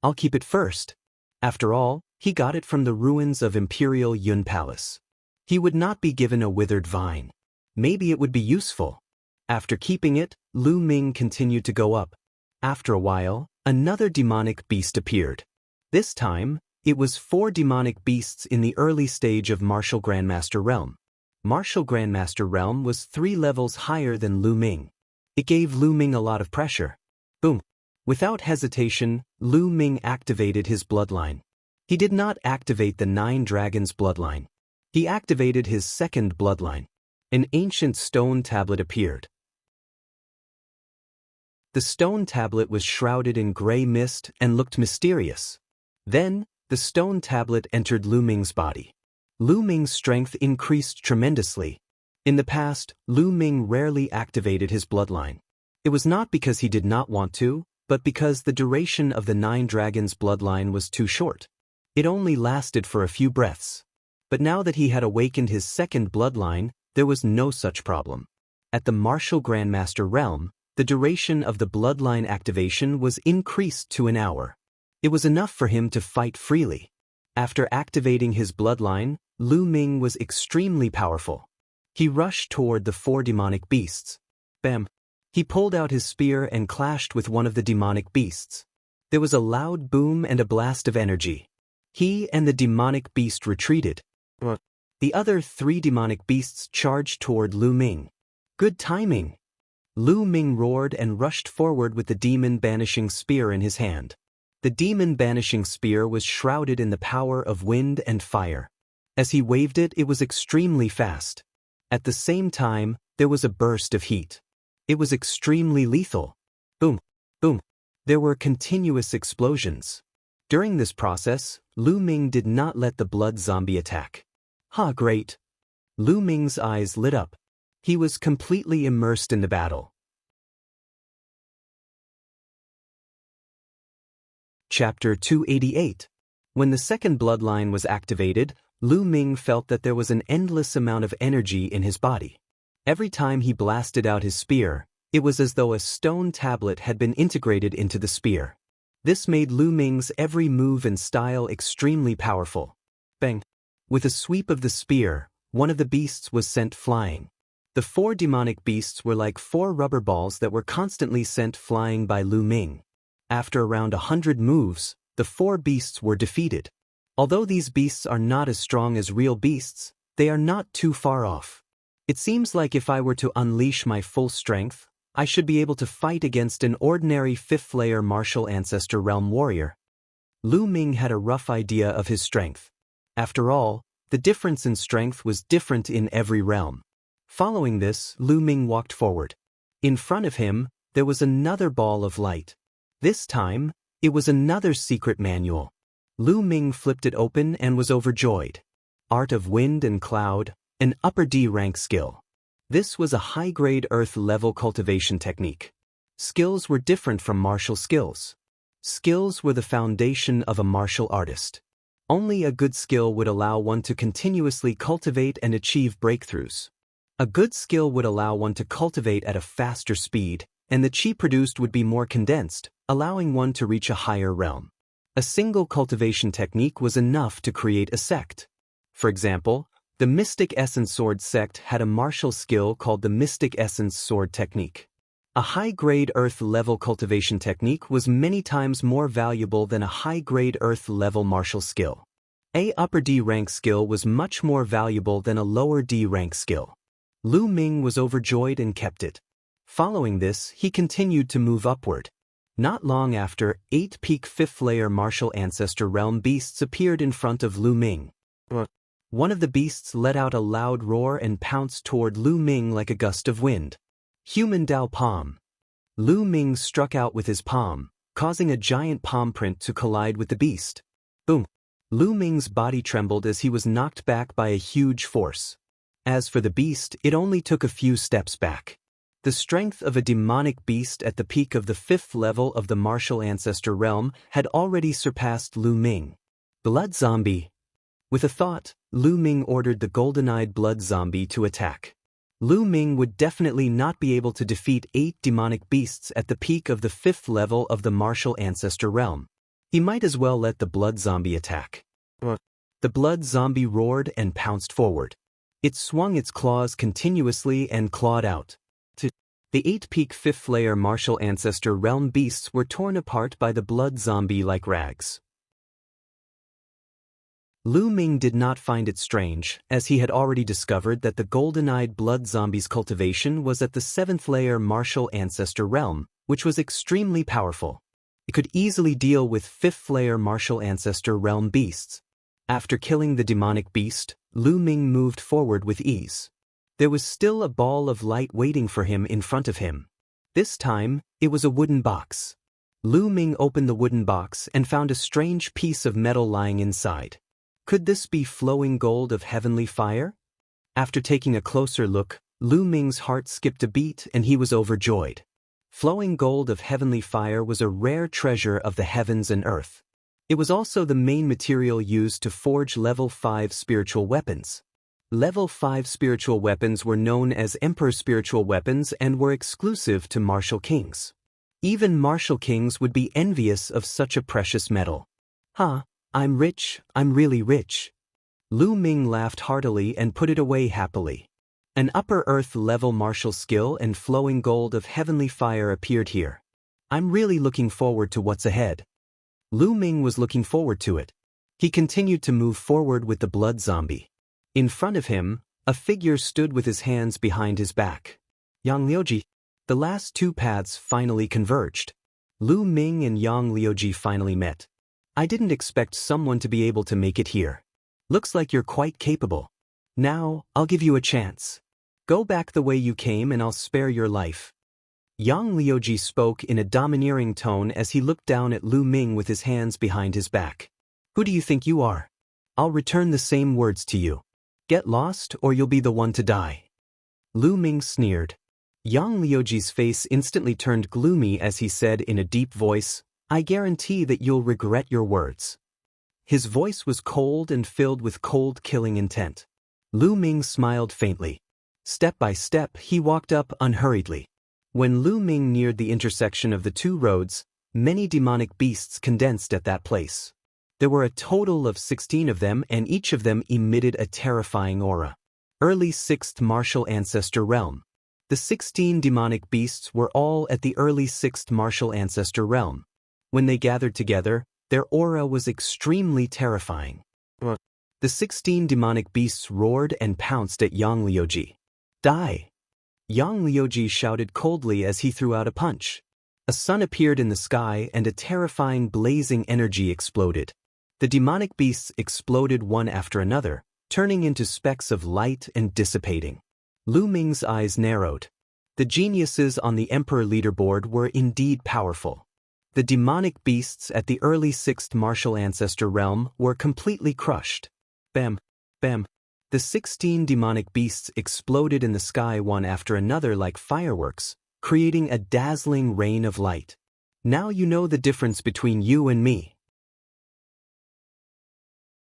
I'll keep it first. After all, he got it from the ruins of Imperial Yun Palace. He would not be given a withered vine. Maybe it would be useful. After keeping it, Lu Ming continued to go up. After a while, another demonic beast appeared. This time, it was 4 demonic beasts in the early stage of Martial Grandmaster Realm. Martial Grandmaster Realm was 3 levels higher than Lu Ming. It gave Lu Ming a lot of pressure. Boom. Without hesitation, Lu Ming activated his bloodline. He did not activate the 9 dragons bloodline. He activated his second bloodline. An ancient stone tablet appeared. The stone tablet was shrouded in gray mist and looked mysterious. Then, the stone tablet entered Lu Ming's body. Lu Ming's strength increased tremendously. In the past, Lu Ming rarely activated his bloodline. It was not because he did not want to, but because the duration of the 9 dragons bloodline was too short. It only lasted for a few breaths. But now that he had awakened his second bloodline, there was no such problem. At the Martial Grandmaster Realm, the duration of the bloodline activation was increased to an hour. It was enough for him to fight freely. After activating his bloodline, Lu Ming was extremely powerful. He rushed toward the 4 demonic beasts. Bam! He pulled out his spear and clashed with one of the demonic beasts. There was a loud boom and a blast of energy. He and the demonic beast retreated. The other 3 demonic beasts charged toward Lu Ming. Good timing! Lu Ming roared and rushed forward with the demon-banishing spear in his hand. The demon-banishing spear was shrouded in the power of wind and fire. As he waved it, it was extremely fast. At the same time, there was a burst of heat. It was extremely lethal. Boom, boom. There were continuous explosions. During this process, Lu Ming did not let the blood zombie attack. Ha, great! Lu Ming's eyes lit up. He was completely immersed in the battle. Chapter 288. When the second bloodline was activated, Lu Ming felt that there was an endless amount of energy in his body. Every time he blasted out his spear, it was as though a stone tablet had been integrated into the spear. This made Lu Ming's every move and style extremely powerful. Bang! With a sweep of the spear, one of the beasts was sent flying. The 4 demonic beasts were like 4 rubber balls that were constantly sent flying by Lu Ming. After around 100 moves, the 4 beasts were defeated. Although these beasts are not as strong as real beasts, they are not too far off. It seems like if I were to unleash my full strength, I should be able to fight against an ordinary 5th-layer Martial Ancestor Realm warrior. Lu Ming had a rough idea of his strength. After all, the difference in strength was different in every realm. Following this, Lu Ming walked forward. In front of him, there was another ball of light. This time, it was another secret manual. Lu Ming flipped it open and was overjoyed. Art of Wind and Cloud, an upper D rank skill. This was a high-grade Earth-level cultivation technique. Skills were different from martial skills. Skills were the foundation of a martial artist. Only a good skill would allow one to continuously cultivate and achieve breakthroughs. A good skill would allow one to cultivate at a faster speed, and the chi produced would be more condensed, allowing one to reach a higher realm. A single cultivation technique was enough to create a sect. For example, the Mystic Essence Sword sect had a martial skill called the Mystic Essence Sword technique. A high-grade earth-level cultivation technique was many times more valuable than a high-grade earth-level martial skill. A upper D rank skill was much more valuable than a lower D rank skill. Lu Ming was overjoyed and kept it. Following this, he continued to move upward. Not long after, 8 peak 5th layer martial ancestor realm beasts appeared in front of Lu Ming. One of the beasts let out a loud roar and pounced toward Lu Ming like a gust of wind. Human Dao Palm. Lu Ming struck out with his palm, causing a giant palm print to collide with the beast. Boom! Lu Ming's body trembled as he was knocked back by a huge force. As for the beast, it only took a few steps back. The strength of a demonic beast at the peak of the 5th level of the martial ancestor realm had already surpassed Lu Ming. Blood Zombie. With a thought, Lu Ming ordered the golden-eyed blood zombie to attack. Lu Ming would definitely not be able to defeat 8 demonic beasts at the peak of the 5th level of the martial ancestor realm. He might as well let the blood zombie attack. The blood zombie roared and pounced forward. It swung its claws continuously and clawed out. The 8 peak 5th layer martial ancestor realm beasts were torn apart by the blood zombie like rags. Lu Ming did not find it strange, as he had already discovered that the golden-eyed blood zombie's cultivation was at the 7th layer martial ancestor realm, which was extremely powerful. It could easily deal with 5th layer martial ancestor realm beasts. After killing the demonic beast, Lu Ming moved forward with ease. There was still a ball of light waiting for him in front of him. This time, it was a wooden box. Lu Ming opened the wooden box and found a strange piece of metal lying inside. Could this be flowing gold of heavenly fire? After taking a closer look, Lu Ming's heart skipped a beat and he was overjoyed. Flowing gold of heavenly fire was a rare treasure of the heavens and earth. It was also the main material used to forge level 5 spiritual weapons. Level 5 spiritual weapons were known as Emperor spiritual weapons and were exclusive to martial kings. Even martial kings would be envious of such a precious metal. I'm rich, I'm really rich. Lu Ming laughed heartily and put it away happily. An upper earth level martial skill and flowing gold of heavenly fire appeared here. I'm really looking forward to what's ahead. Lu Ming was looking forward to it. He continued to move forward with the blood zombie. In front of him, a figure stood with his hands behind his back. Yang Liuji. The last 2 paths finally converged. Lu Ming and Yang Liuji finally met. I didn't expect someone to be able to make it here. Looks like you're quite capable. Now, I'll give you a chance. Go back the way you came and I'll spare your life. Yang Liuji spoke in a domineering tone as he looked down at Lu Ming with his hands behind his back. Who do you think you are? I'll return the same words to you. Get lost or you'll be the one to die. Lu Ming sneered. Yang Liuji's face instantly turned gloomy as he said in a deep voice, I guarantee that you'll regret your words. His voice was cold and filled with cold killing intent. Lu Ming smiled faintly. Step by step, he walked up unhurriedly. When Lu Ming neared the intersection of the 2 roads, many demonic beasts condensed at that place. There were a total of 16 of them and each of them emitted a terrifying aura. Early 6th martial ancestor realm. The 16 demonic beasts were all at the early 6th martial ancestor realm. When they gathered together, their aura was extremely terrifying. The 16 demonic beasts roared and pounced at Yang Liuji. Die! Yang Liuji shouted coldly as he threw out a punch. A sun appeared in the sky and a terrifying blazing energy exploded. The demonic beasts exploded one after another, turning into specks of light and dissipating. Lu Ming's eyes narrowed. The geniuses on the Emperor leaderboard were indeed powerful. The demonic beasts at the early 6th martial ancestor realm were completely crushed. Bam! Bam! The 16 demonic beasts exploded in the sky one after another like fireworks, creating a dazzling rain of light. Now you know the difference between you and me.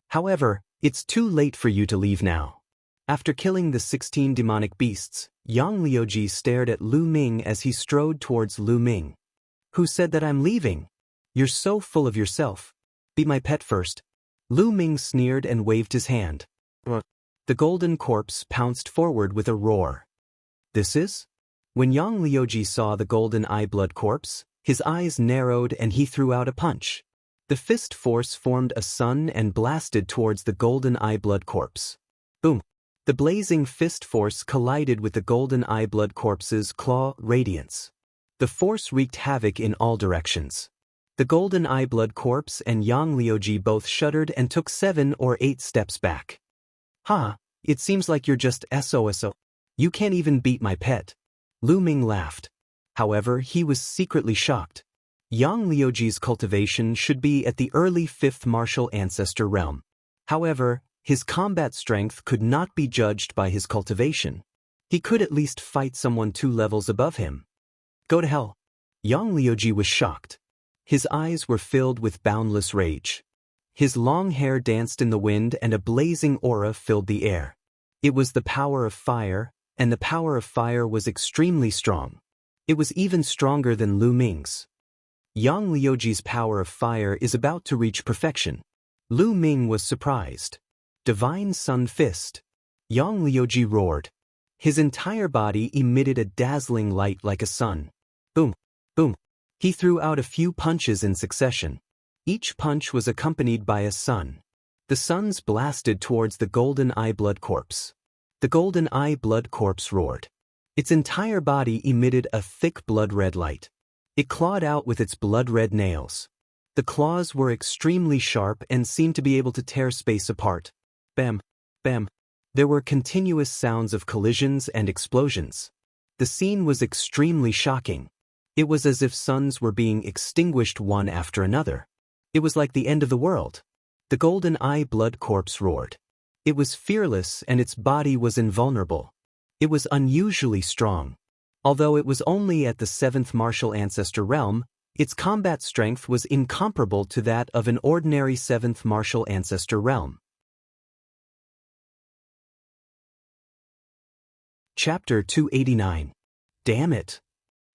However, it's too late for you to leave now. After killing the 16 demonic beasts, Yang Liuji stared at Lu Ming as he strode towards Lu Ming. Who said that I'm leaving? You're so full of yourself. Be my pet first. Lu Ming sneered and waved his hand. What? The golden corpse pounced forward with a roar. This is? When Yang Liuji saw the golden eye-blood corpse, his eyes narrowed and he threw out a punch. The fist force formed a sun and blasted towards the golden eye-blood corpse. Boom! The blazing fist force collided with the golden eye-blood corpse's claw radiance. The force wreaked havoc in all directions. The golden eye-blood corpse and Yang Liuji both shuddered and took 7 or 8 steps back. It seems like you're just SOSO. You can't even beat my pet. Lu Ming laughed. However, he was secretly shocked. Yang Liuji's cultivation should be at the early 5th martial ancestor realm. However, his combat strength could not be judged by his cultivation. He could at least fight someone 2 levels above him. Go to hell. Yang Liuji was shocked. His eyes were filled with boundless rage. His long hair danced in the wind and a blazing aura filled the air. It was the power of fire, and the power of fire was extremely strong. It was even stronger than Lu Ming's. Yang Liuji's power of fire is about to reach perfection. Lu Ming was surprised. Divine Sun Fist. Yang Liuji roared. His entire body emitted a dazzling light like a sun. Boom, boom. He threw out a few punches in succession. Each punch was accompanied by a sun. The suns blasted towards the golden eye-blood corpse. The golden eye-blood corpse roared. Its entire body emitted a thick blood-red light. It clawed out with its blood-red nails. The claws were extremely sharp and seemed to be able to tear space apart. Bam, bam. There were continuous sounds of collisions and explosions. The scene was extremely shocking. It was as if suns were being extinguished one after another. It was like the end of the world. The golden eye-blood corpse roared. It was fearless and its body was invulnerable. It was unusually strong. Although it was only at the 7th martial ancestor realm, its combat strength was incomparable to that of an ordinary 7th martial ancestor realm. Chapter 289. Damn it!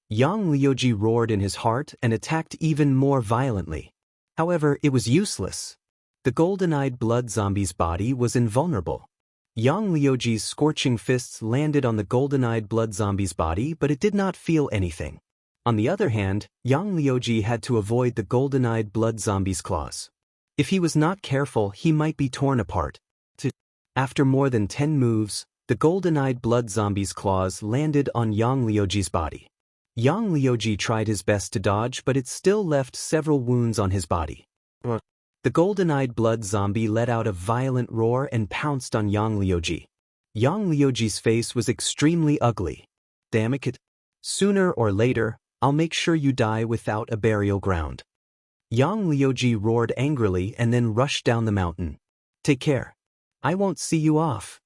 Yang Liuji roared in his heart and attacked even more violently. However, it was useless. The golden-eyed blood zombie's body was invulnerable. Yang Liuji's scorching fists landed on the golden-eyed blood zombie's body, but it did not feel anything. On the other hand, Yang Liuji had to avoid the golden-eyed blood zombie's claws. If he was not careful, he might be torn apart. After more than 10 moves, the golden-eyed blood zombie's claws landed on Yang Liuji's body. Yang Liuji tried his best to dodge, but it still left several wounds on his body. The golden-eyed blood zombie let out a violent roar and pounced on Yang Liuji. Yang Liuji's face was extremely ugly. Damn it. Sooner or later, I'll make sure you die without a burial ground. Yang Liuji roared angrily and then rushed down the mountain. Take care. I won't see you off.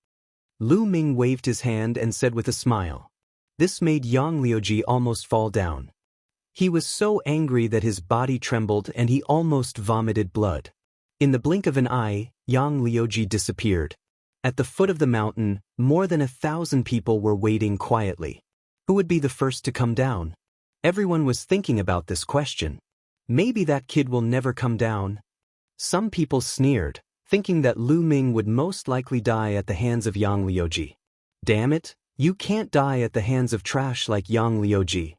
Lu Ming waved his hand and said with a smile. This made Yang Liuji almost fall down. He was so angry that his body trembled and he almost vomited blood. In the blink of an eye, Yang Liuji disappeared. At the foot of the mountain, more than 1,000 people were waiting quietly. Who would be the first to come down? Everyone was thinking about this question. Maybe that kid will never come down. Some people sneered, thinking that Lu Ming would most likely die at the hands of Yang Liuji. Damn it, you can't die at the hands of trash like Yang Liuji.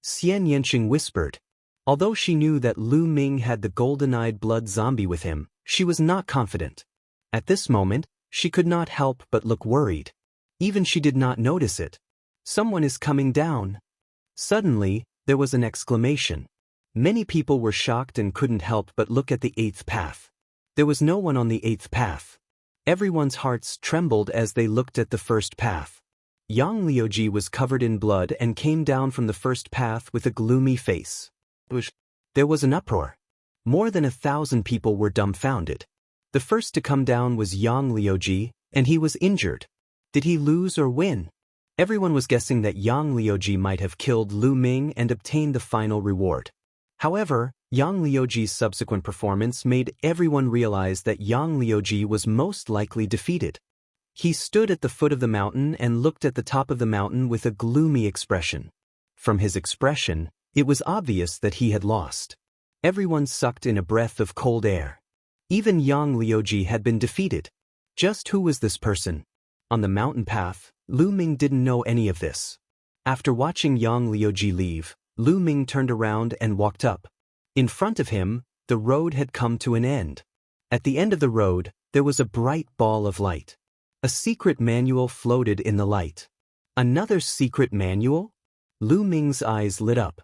Xian Yanqing whispered. Although she knew that Lu Ming had the golden-eyed blood zombie with him, she was not confident. At this moment, she could not help but look worried. Even she did not notice it. Someone is coming down. Suddenly, there was an exclamation. Many people were shocked and couldn't help but look at the 8th path. There was no one on the 8th path. Everyone's hearts trembled as they looked at the 1st path. Yang Liuji was covered in blood and came down from the 1st path with a gloomy face. There was an uproar. More than 1,000 people were dumbfounded. The first to come down was Yang Liuji, and he was injured. Did he lose or win? Everyone was guessing that Yang Liuji might have killed Lu Ming and obtained the final reward. However, Yang Liuji's subsequent performance made everyone realize that Yang Liuji was most likely defeated. He stood at the foot of the mountain and looked at the top of the mountain with a gloomy expression. From his expression, it was obvious that he had lost. Everyone sucked in a breath of cold air. Even Yang Liuji had been defeated. Just who was this person? On the mountain path, Lu Ming didn't know any of this. After watching Yang Liuji leave, Lu Ming turned around and walked up. In front of him, the road had come to an end. At the end of the road, there was a bright ball of light. A secret manual floated in the light. Another secret manual? Lu Ming's eyes lit up.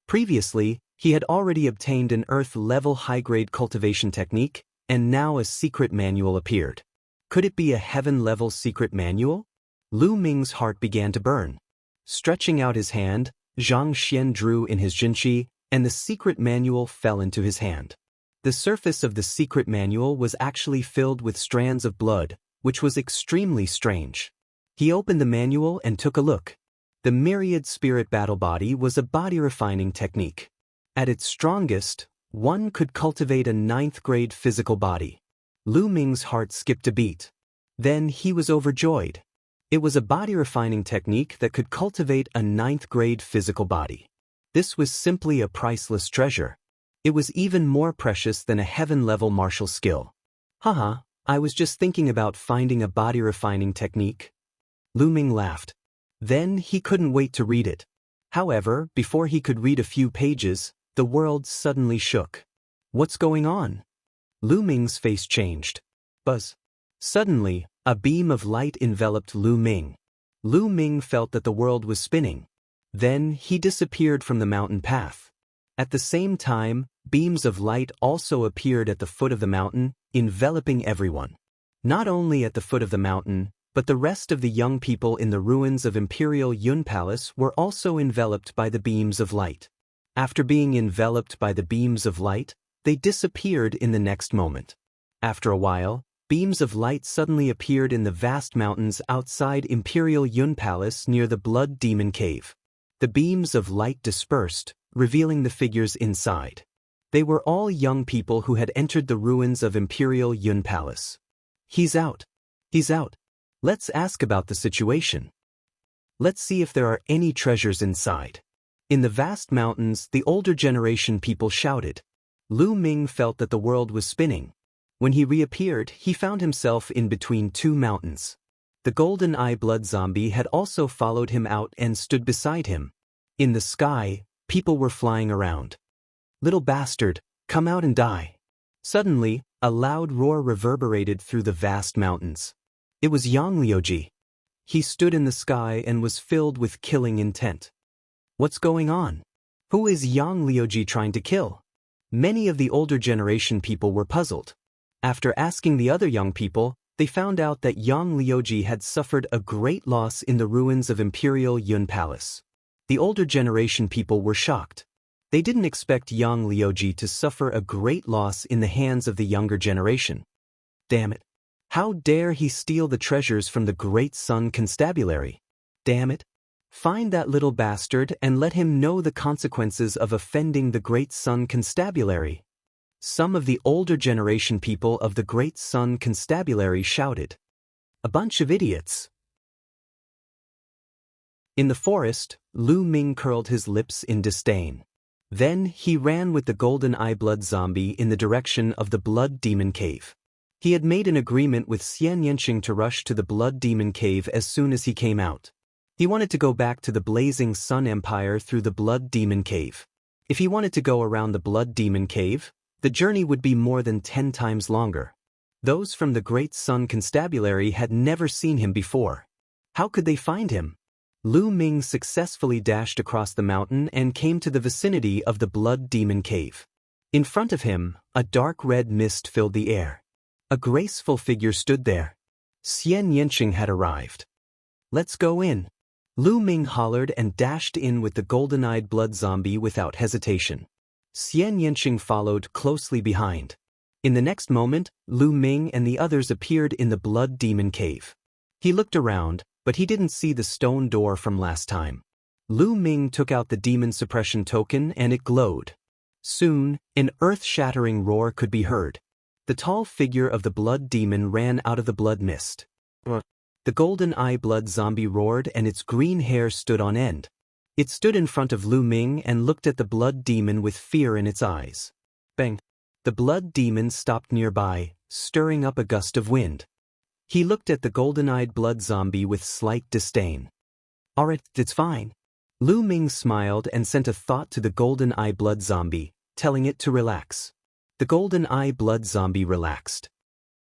Previously, he had already obtained an Earth-level high-grade cultivation technique, and now a secret manual appeared. Could it be a heaven-level secret manual? Lu Ming's heart began to burn. Stretching out his hand, Zhang Xian drew in his jinqi, and the secret manual fell into his hand. The surface of the secret manual was actually filled with strands of blood, which was extremely strange. He opened the manual and took a look. The myriad spirit battle body was a body refining technique. At its strongest, one could cultivate a 9th-grade physical body. Lu Ming's heart skipped a beat. Then he was overjoyed. It was a body refining technique that could cultivate a 9th-grade physical body. This was simply a priceless treasure. It was even more precious than a heaven-level martial skill. Haha, I was just thinking about finding a body refining technique. Lu Ming laughed. Then he couldn't wait to read it. However, before he could read a few pages, the world suddenly shook. What's going on? Lu Ming's face changed. Buzz. Suddenly, a beam of light enveloped Lu Ming. Lu Ming felt that the world was spinning. Then he disappeared from the mountain path. At the same time, beams of light also appeared at the foot of the mountain, enveloping everyone. Not only at the foot of the mountain, but the rest of the young people in the ruins of Imperial Yun Palace were also enveloped by the beams of light. After being enveloped by the beams of light, they disappeared in the next moment. After a while, beams of light suddenly appeared in the vast mountains outside Imperial Yun Palace near the Blood Demon Cave. The beams of light dispersed, revealing the figures inside. They were all young people who had entered the ruins of Imperial Yun Palace. He's out. He's out. Let's ask about the situation. Let's see if there are any treasures inside. In the vast mountains, the older generation people shouted. Lu Ming felt that the world was spinning. When he reappeared, he found himself in between two mountains. The golden eye blood zombie had also followed him out and stood beside him. In the sky, people were flying around. Little bastard, come out and die. Suddenly, a loud roar reverberated through the vast mountains. It was Yang Liuji. He stood in the sky and was filled with killing intent. What's going on? Who is Yang Liuji trying to kill? Many of the older generation people were puzzled. After asking the other young people, they found out that Yang Liuji had suffered a great loss in the ruins of Imperial Yun Palace. The older generation people were shocked. They didn't expect Yang Liuji to suffer a great loss in the hands of the younger generation. Damn it. How dare he steal the treasures from the Great Sun Constabulary? Damn it. Find that little bastard and let him know the consequences of offending the Great Sun Constabulary. Some of the older generation people of the Great Sun Constabulary shouted. A bunch of idiots. In the forest, Lu Ming curled his lips in disdain. Then he ran with the golden eye blood zombie in the direction of the Blood Demon Cave. He had made an agreement with Xian Yanqing to rush to the Blood Demon Cave as soon as he came out. He wanted to go back to the Blazing Sun Empire through the Blood Demon Cave. If he wanted to go around the Blood Demon Cave, the journey would be more than 10 times longer. Those from the Great Sun Constabulary had never seen him before. How could they find him? Lu Ming successfully dashed across the mountain and came to the vicinity of the Blood Demon Cave. In front of him, a dark red mist filled the air. A graceful figure stood there. Xian Yanqing had arrived. Let's go in. Lu Ming hollered and dashed in with the golden-eyed blood zombie without hesitation. Xian Yanqing followed closely behind. In the next moment, Lu Ming and the others appeared in the Blood Demon Cave. He looked around, but he didn't see the stone door from last time. Lu Ming took out the demon suppression token and it glowed. Soon, an earth-shattering roar could be heard. The tall figure of the blood demon ran out of the blood mist. The golden eye blood zombie roared and its green hair stood on end. It stood in front of Lu Ming and looked at the blood demon with fear in its eyes. Bang! The blood demon stopped nearby, stirring up a gust of wind. He looked at the golden-eyed blood zombie with slight disdain. Alright, it's fine. Lu Ming smiled and sent a thought to the golden-eye blood zombie, telling it to relax. The golden-eye blood zombie relaxed.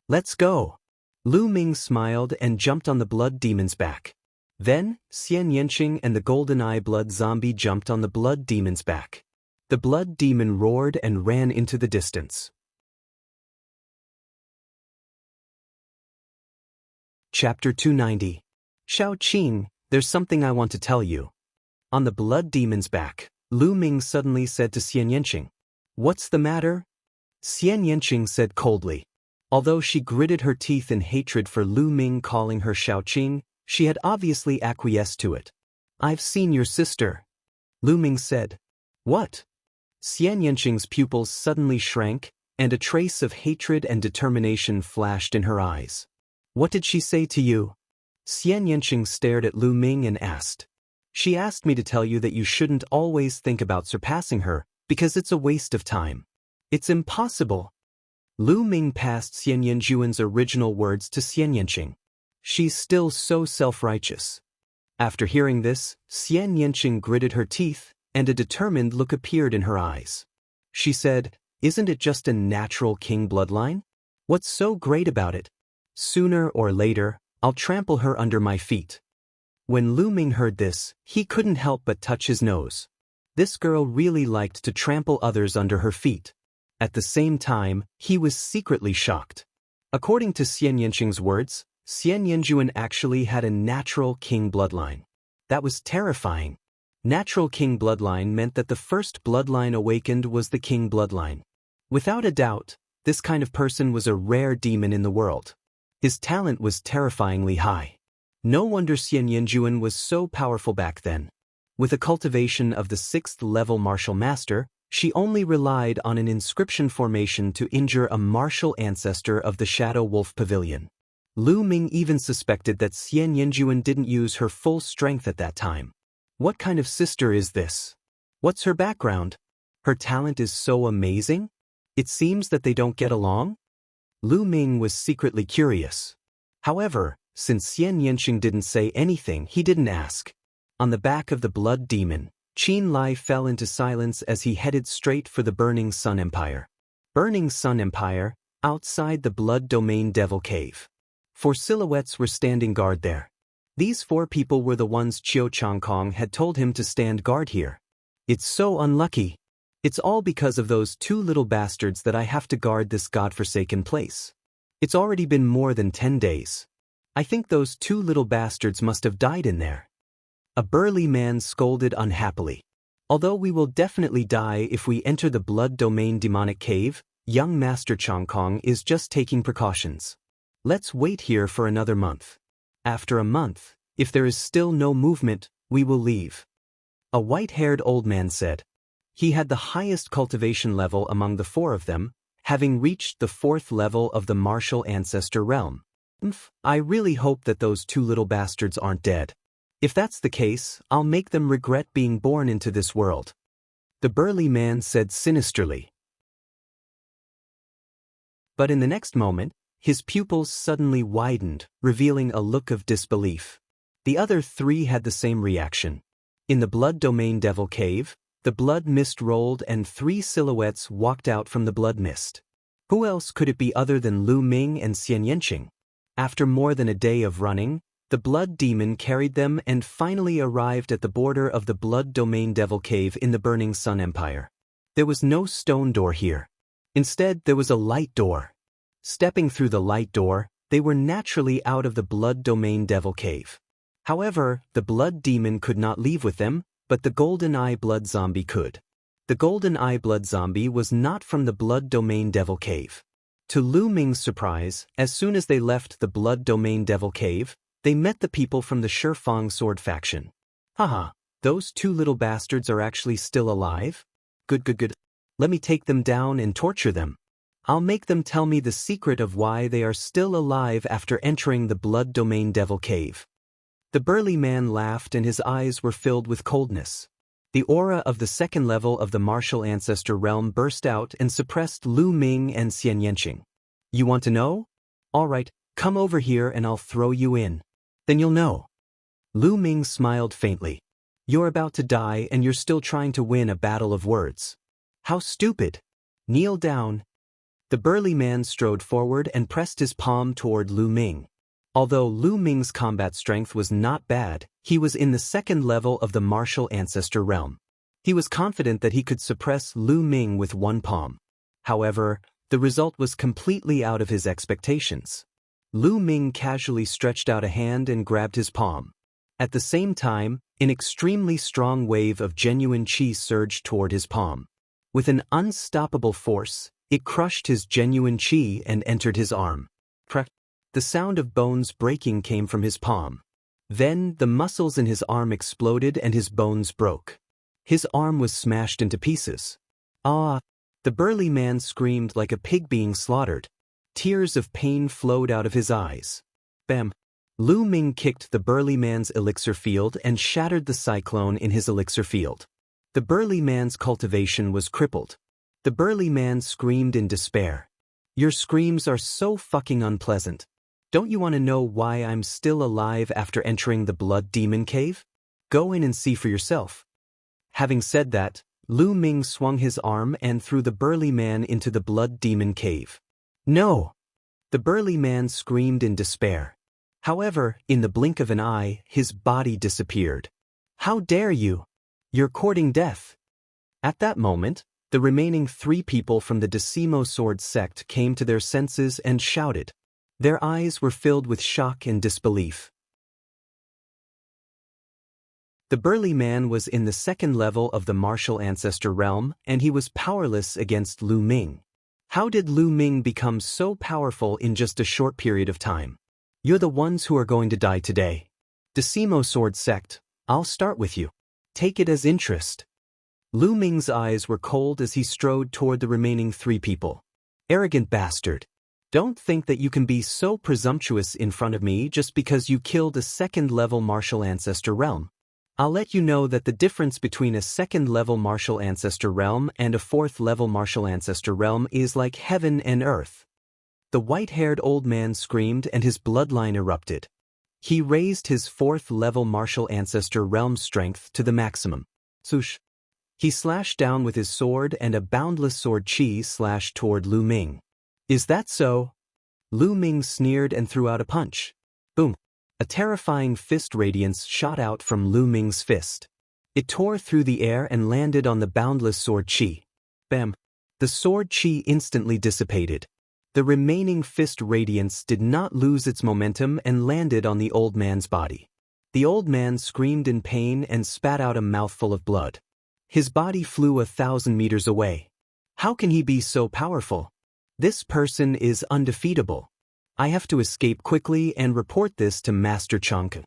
Let's go. Lu Ming smiled and jumped on the blood demon's back. Then, Xian Yanqing and the golden-eye blood zombie jumped on the blood demon's back. The blood demon roared and ran into the distance. Chapter 290. Shao Qing, there's something I want to tell you. On the blood demon's back, Lu Ming suddenly said to Xian Yanqing. What's the matter? Xian Yanqing said coldly. Although she gritted her teeth in hatred for Lu Ming calling her Shao Qing, she had obviously acquiesced to it. I've seen your sister. Lu Ming said. What? Xian Yanqing's pupils suddenly shrank, and a trace of hatred and determination flashed in her eyes. What did she say to you? Xian Yanqing stared at Lu Ming and asked. She asked me to tell you that you shouldn't always think about surpassing her, because it's a waste of time. It's impossible. Lu Ming passed Xian Yanjuan's original words to Xian Yanqing. She's still so self-righteous. After hearing this, Xian Yanqing gritted her teeth, and a determined look appeared in her eyes. She said, Isn't it just a natural king bloodline? What's so great about it? Sooner or later, I'll trample her under my feet. When Lu Ming heard this, he couldn't help but touch his nose. This girl really liked to trample others under her feet. At the same time, he was secretly shocked. According to Xian Yanqing's words, Xian Yanjuan actually had a natural king bloodline. That was terrifying. Natural king bloodline meant that the first bloodline awakened was the king bloodline. Without a doubt, this kind of person was a rare demon in the world. His talent was terrifyingly high. No wonder Xian Yanjuan was so powerful back then. With a cultivation of the 6th level martial master, she only relied on an inscription formation to injure a martial ancestor of the Shadow Wolf Pavilion. Lu Ming even suspected that Xian Yanjuan didn't use her full strength at that time. What kind of sister is this? What's her background? Her talent is so amazing? It seems that they don't get along? Lu Ming was secretly curious. However, since Xian Yanqing didn't say anything, he didn't ask. On the back of the blood demon, Qin Lai fell into silence as he headed straight for the Burning Sun Empire. Burning Sun Empire, outside the Blood Domain Devil Cave. 4 silhouettes were standing guard there. These 4 people were the ones Qiu Changkong had told him to stand guard here. It's so unlucky. It's all because of those 2 little bastards that I have to guard this godforsaken place. It's already been more than 10 days. I think those 2 little bastards must have died in there. A burly man scolded unhappily. Although we will definitely die if we enter the Blood Domain Demonic Cave, young Master Changkong is just taking precautions. Let's wait here for another month. After a month, if there is still no movement, we will leave. A white-haired old man said. He had the highest cultivation level among the 4 of them, having reached the 4th level of the martial ancestor realm. I really hope that those 2 little bastards aren't dead. If that's the case, I'll make them regret being born into this world. The burly man said sinisterly. But in the next moment, his pupils suddenly widened, revealing a look of disbelief. The other 3 had the same reaction. In the Blood Domain Devil Cave, the blood mist rolled and 3 silhouettes walked out from the blood mist. Who else could it be other than Lu Ming and Xian Yanqing? After more than a day of running, the blood demon carried them and finally arrived at the border of the Blood Domain Devil Cave in the Burning Sun Empire. There was no stone door here. Instead, there was a light door. Stepping through the light door, they were naturally out of the Blood Domain Devil Cave. However, the blood demon could not leave with them, but the golden eye blood zombie could. The golden eye blood zombie was not from the Blood Domain Devil Cave. To Lu Ming's surprise, as soon as they left the Blood Domain Devil Cave, they met the people from the Shifang Sword faction. Haha, Those two little bastards are actually still alive? Good, good, good. Let me take them down and torture them. I'll make them tell me the secret of why they are still alive after entering the Blood Domain Devil Cave. The burly man laughed and his eyes were filled with coldness. The aura of the second level of the martial ancestor realm burst out and suppressed Lu Ming and Xian Yanqing. You want to know? All right, come over here and I'll throw you in. Then you'll know. Lu Ming smiled faintly. You're about to die and you're still trying to win a battle of words. How stupid. Kneel down. The burly man strode forward and pressed his palm toward Lu Ming. Although Lu Ming's combat strength was not bad, he was in the second level of the martial ancestor realm. He was confident that he could suppress Lu Ming with one palm. However, the result was completely out of his expectations. Lu Ming casually stretched out a hand and grabbed his palm. At the same time, an extremely strong wave of genuine qi surged toward his palm. With an unstoppable force, it crushed his genuine qi and entered his arm. The sound of bones breaking came from his palm. Then, the muscles in his arm exploded and his bones broke. His arm was smashed into pieces. Ah! The burly man screamed like a pig being slaughtered. Tears of pain flowed out of his eyes. Bam! Lu Ming kicked the burly man's elixir field and shattered the cyclone in his elixir field. The burly man's cultivation was crippled. The burly man screamed in despair. Your screams are so fucking unpleasant. Don't you want to know why I'm still alive after entering the Blood Demon Cave? Go in and see for yourself. Having said that, Lu Ming swung his arm and threw the burly man into the Blood Demon Cave. No! The burly man screamed in despair. However, in the blink of an eye, his body disappeared. How dare you? You're courting death. At that moment, the remaining 3 people from the Decimo Sword sect came to their senses and shouted. Their eyes were filled with shock and disbelief. The burly man was in the second level of the martial ancestor realm, and he was powerless against Lu Ming. How did Lu Ming become so powerful in just a short period of time? You're the ones who are going to die today. Decimo Sword sect, I'll start with you. Take it as interest. Lu Ming's eyes were cold as he strode toward the remaining 3 people. Arrogant bastard. Don't think that you can be so presumptuous in front of me just because you killed a second-level martial ancestor realm. I'll let you know that the difference between a second-level martial ancestor realm and a fourth-level martial ancestor realm is like heaven and earth. The white-haired old man screamed and his bloodline erupted. He raised his fourth-level martial ancestor realm strength to the maximum. Swoosh. He slashed down with his sword and a boundless sword qi slashed toward Lu Ming. Is that so? Lu Ming sneered and threw out a punch. Boom. A terrifying fist radiance shot out from Lu Ming's fist. It tore through the air and landed on the boundless sword qi. Bam. The sword qi instantly dissipated. The remaining fist radiance did not lose its momentum and landed on the old man's body. The old man screamed in pain and spat out a mouthful of blood. His body flew 1,000 meters away. How can he be so powerful? This person is undefeatable. I have to escape quickly and report this to Master Jianghu.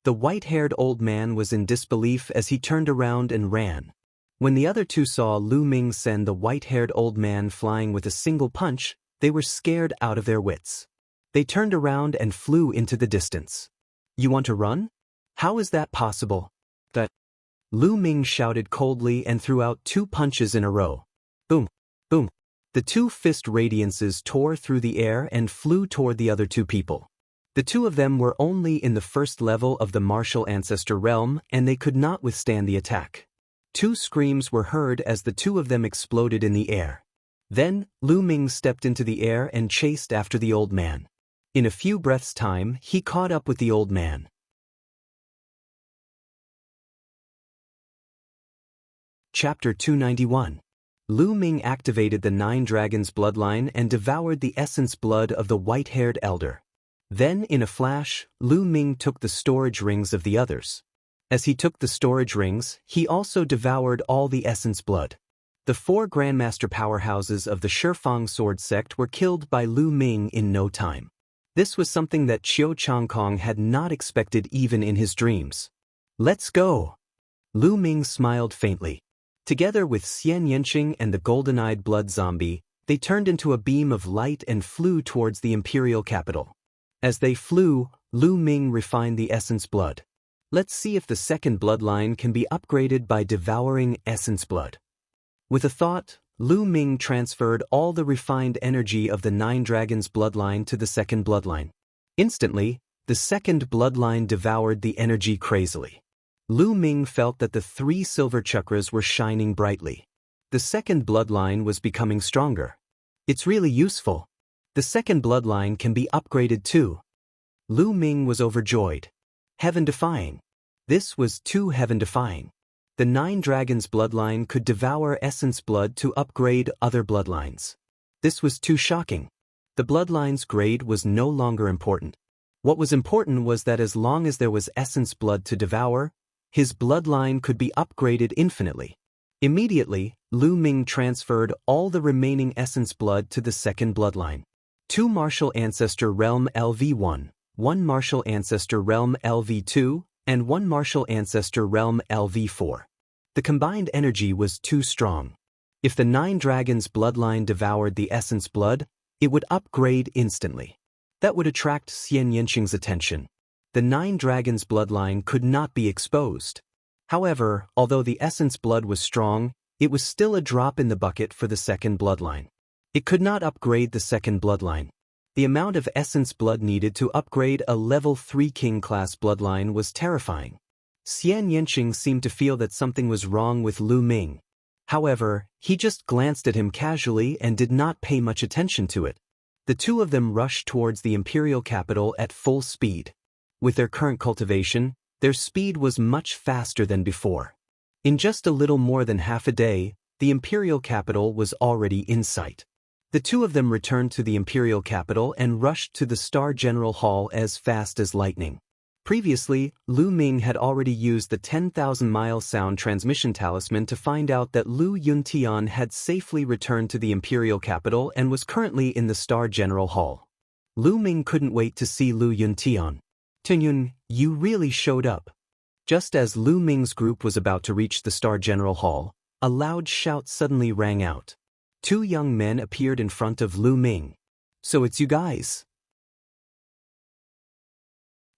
The white-haired old man was in disbelief as he turned around and ran. When the other 2 saw Lu Ming send the white-haired old man flying with a single punch, they were scared out of their wits. They turned around and flew into the distance. You want to run? How is that possible? That Lu Ming shouted coldly and threw out 2 punches in a row. Boom, boom. The 2 fist radiances tore through the air and flew toward the other 2 people. The 2 of them were only in the first level of the martial ancestor realm and they could not withstand the attack. 2 screams were heard as the 2 of them exploded in the air. Then, Lu Ming stepped into the air and chased after the old man. In a few breaths' time, he caught up with the old man. Chapter 291. Lu Ming activated the 9 Dragons bloodline and devoured the essence blood of the white-haired elder. Then, in a flash, Lu Ming took the storage rings of the others. As he took the storage rings, he also devoured all the essence blood. The 4 Grandmaster powerhouses of the Shifang Sword sect were killed by Lu Ming in no time. This was something that Qiu Changkong had not expected even in his dreams. Let's go! Lu Ming smiled faintly. Together with Xian Yanqing and the golden-eyed blood zombie, they turned into a beam of light and flew towards the imperial capital. As they flew, Lu Ming refined the essence blood. Let's see if the second bloodline can be upgraded by devouring essence blood. With a thought, Lu Ming transferred all the refined energy of the Nine Dragons bloodline to the second bloodline. Instantly, the second bloodline devoured the energy crazily. Lu Ming felt that the 3 silver chakras were shining brightly. The second bloodline was becoming stronger. It's really useful. The second bloodline can be upgraded too. Lu Ming was overjoyed. Heaven-defying. This was too heaven-defying. The Nine Dragons bloodline could devour essence blood to upgrade other bloodlines. This was too shocking. The bloodline's grade was no longer important. What was important was that as long as there was essence blood to devour, his bloodline could be upgraded infinitely. Immediately, Lu Ming transferred all the remaining essence blood to the second bloodline. 2 Martial Ancestor Realm LV1, 1 Martial Ancestor Realm LV2, and 1 Martial Ancestor Realm LV4. The combined energy was too strong. If the Nine Dragons bloodline devoured the essence blood, it would upgrade instantly. That would attract Xian Yanqing's attention. The Nine Dragons bloodline could not be exposed. However, although the essence blood was strong, it was still a drop in the bucket for the second bloodline. It could not upgrade the second bloodline. The amount of essence blood needed to upgrade a level 3 king-class bloodline was terrifying. Xian Yanqing seemed to feel that something was wrong with Lu Ming. However, he just glanced at him casually and did not pay much attention to it. The two of them rushed towards the imperial capital at full speed. With their current cultivation, their speed was much faster than before. In just a little more than half a day, the imperial capital was already in sight. The two of them returned to the imperial capital and rushed to the Star General Hall as fast as lightning. Previously, Lu Ming had already used the 10,000-mile sound transmission talisman to find out that Lu Yuntian had safely returned to the imperial capital and was currently in the Star General Hall. Lu Ming couldn't wait to see Lu Yuntian. "Tianyun, you really showed up." Just as Lu Ming's group was about to reach the Star General Hall, a loud shout suddenly rang out. 2 young men appeared in front of Lu Ming. "So it's you guys.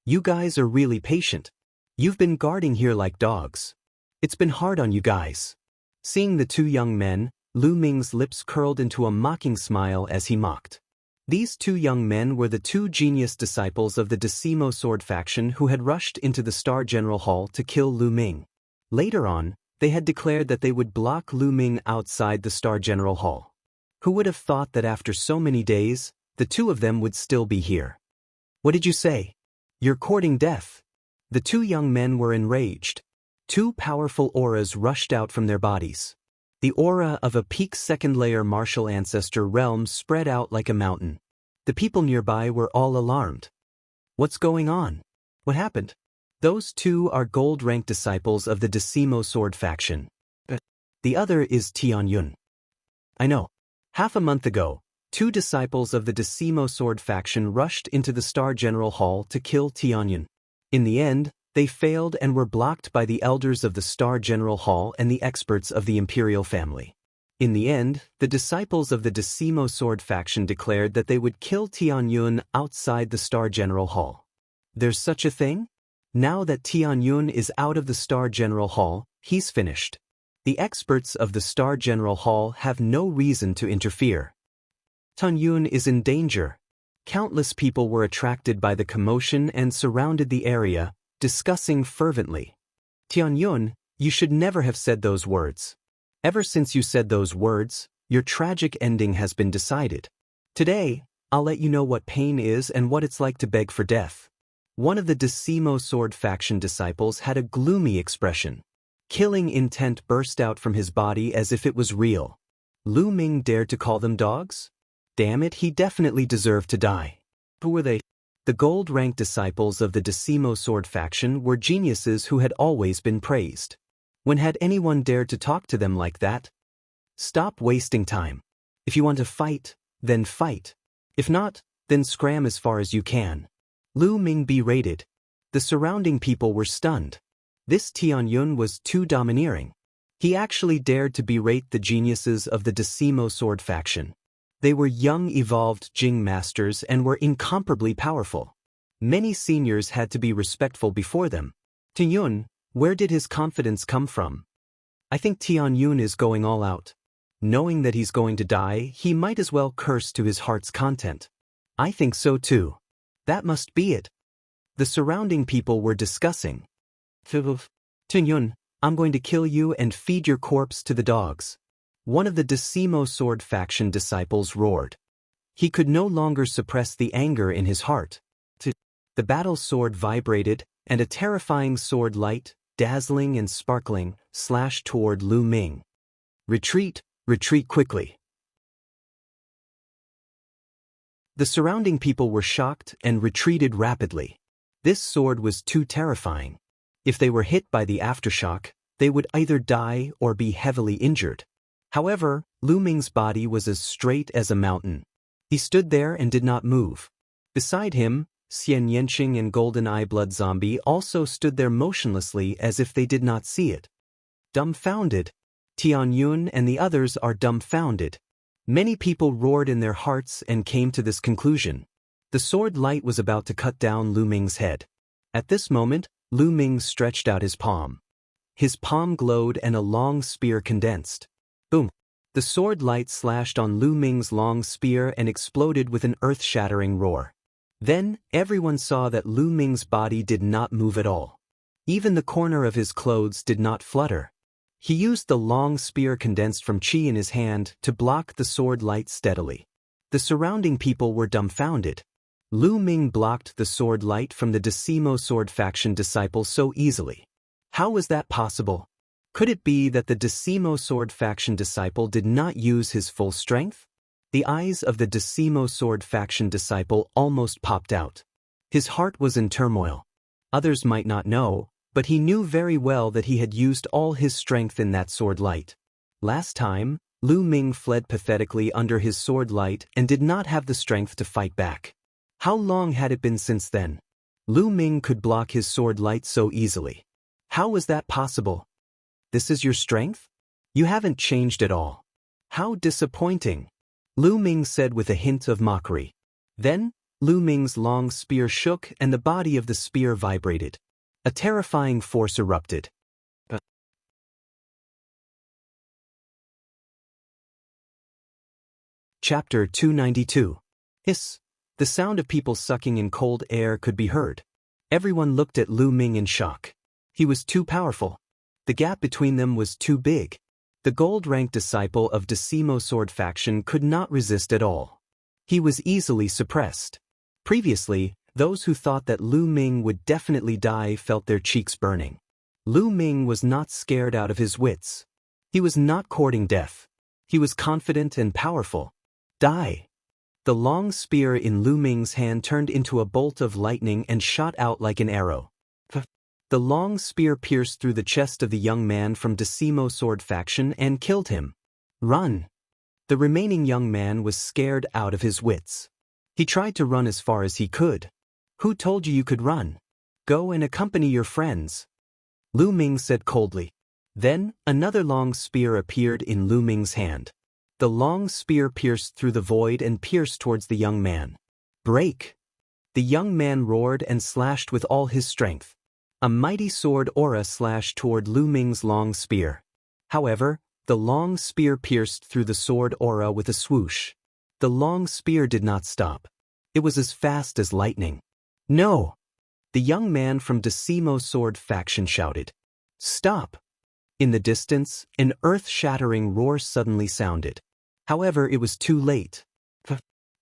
You guys are really patient. You've been guarding here like dogs. It's been hard on you guys." Seeing the 2 young men, Lu Ming's lips curled into a mocking smile as he mocked. These 2 young men were the 2 genius disciples of the Decimo Sword faction who had rushed into the Star General Hall to kill Lu Ming. Later on, they had declared that they would block Lu Ming outside the Star General Hall. Who would have thought that after so many days, the 2 of them would still be here? "What did you say? You're courting death." The 2 young men were enraged. 2 powerful auras rushed out from their bodies. The aura of a peak second-layer martial ancestor realm spread out like a mountain. The people nearby were all alarmed. "What's going on? What happened?" "Those 2 are gold-ranked disciples of the Decimo Sword faction. The other is Tianyun." "I know. Half a month ago, 2 disciples of the Decimo Sword faction rushed into the Star General Hall to kill Tianyun. In the end, they failed and were blocked by the elders of the Star General Hall and the experts of the Imperial family. In the end, the disciples of the Decimo Sword faction declared that they would kill Tianyun outside the Star General Hall. There's such a thing? Now that Tianyun is out of the Star General Hall, he's finished. The experts of the Star General Hall have no reason to interfere. Tianyun is in danger. Countless people were attracted by the commotion and surrounded the area, discussing fervently. "Tianyun, you should never have said those words. Ever since you said those words, your tragic ending has been decided. Today, I'll let you know what pain is and what it's like to beg for death." One of the Decimo Sword faction disciples had a gloomy expression. Killing intent burst out from his body as if it was real. Lu Ming dared to call them dogs? Damn it, he definitely deserved to die. Who were they? The gold-ranked disciples of the Decimo Sword faction were geniuses who had always been praised. When had anyone dared to talk to them like that? Stop wasting time. If you want to fight, then fight. If not, then scram as far as you can. Lu Ming berated. The surrounding people were stunned. This Tianyun was too domineering. He actually dared to berate the geniuses of the Decimo Sword faction. They were young evolved Jing masters and were incomparably powerful. Many seniors had to be respectful before them. Tianyun, where did his confidence come from? I think Tianyun is going all out. Knowing that he's going to die, he might as well curse to his heart's content. I think so too. That must be it. The surrounding people were discussing. Tianyun, I'm going to kill you and feed your corpse to the dogs. One of the Decimo Sword faction disciples roared. He could no longer suppress the anger in his heart. The battle sword vibrated, and a terrifying sword light, dazzling and sparkling, slashed toward Lu Ming. Retreat, retreat quickly. The surrounding people were shocked and retreated rapidly. This sword was too terrifying. If they were hit by the aftershock, they would either die or be heavily injured. However, Lu Ming's body was as straight as a mountain. He stood there and did not move. Beside him, Xian Yanqing and Golden Eye Blood Zombie also stood there motionlessly as if they did not see it. Dumbfounded. Tianyun and the others are dumbfounded. Many people roared in their hearts and came to this conclusion. The sword light was about to cut down Lu Ming's head. At this moment, Lu Ming stretched out his palm. His palm glowed and a long spear condensed. Boom! The sword light slashed on Lu Ming's long spear and exploded with an earth-shattering roar. Then, everyone saw that Lu Ming's body did not move at all. Even the corner of his clothes did not flutter. He used the long spear condensed from qi in his hand to block the sword light steadily. The surrounding people were dumbfounded. Lu Ming blocked the sword light from the Decimo Sword faction disciple so easily. How was that possible? Could it be that the Decimo Sword faction disciple did not use his full strength? The eyes of the Decimo Sword faction disciple almost popped out. His heart was in turmoil. Others might not know, but he knew very well that he had used all his strength in that sword light. Last time, Lu Ming fled pathetically under his sword light and did not have the strength to fight back. How long had it been since then? Lu Ming could block his sword light so easily. How was that possible? This is your strength? You haven't changed at all. How disappointing. Lu Ming said with a hint of mockery. Then, Lu Ming's long spear shook and the body of the spear vibrated. A terrifying force erupted. Chapter 292. Hiss. The sound of people sucking in cold air could be heard. Everyone looked at Lu Ming in shock. He was too powerful. The gap between them was too big. The gold-ranked disciple of Decimo Sword faction could not resist at all. He was easily suppressed. Previously, those who thought that Lu Ming would definitely die felt their cheeks burning. Lu Ming was not scared out of his wits. He was not courting death. He was confident and powerful. Die! The long spear in Lu Ming's hand turned into a bolt of lightning and shot out like an arrow. The long spear pierced through the chest of the young man from Decimo Sword faction and killed him. Run! The remaining young man was scared out of his wits. He tried to run as far as he could. Who told you could run? Go and accompany your friends. Lu Ming said coldly. Then, another long spear appeared in Lu Ming's hand. The long spear pierced through the void and pierced towards the young man. Break! The young man roared and slashed with all his strength. A mighty sword aura slashed toward Lu Ming's long spear. However, the long spear pierced through the sword aura with a swoosh. The long spear did not stop. It was as fast as lightning. No! The young man from Decimo Sword faction shouted. Stop! In the distance, an earth-shattering roar suddenly sounded. However, it was too late.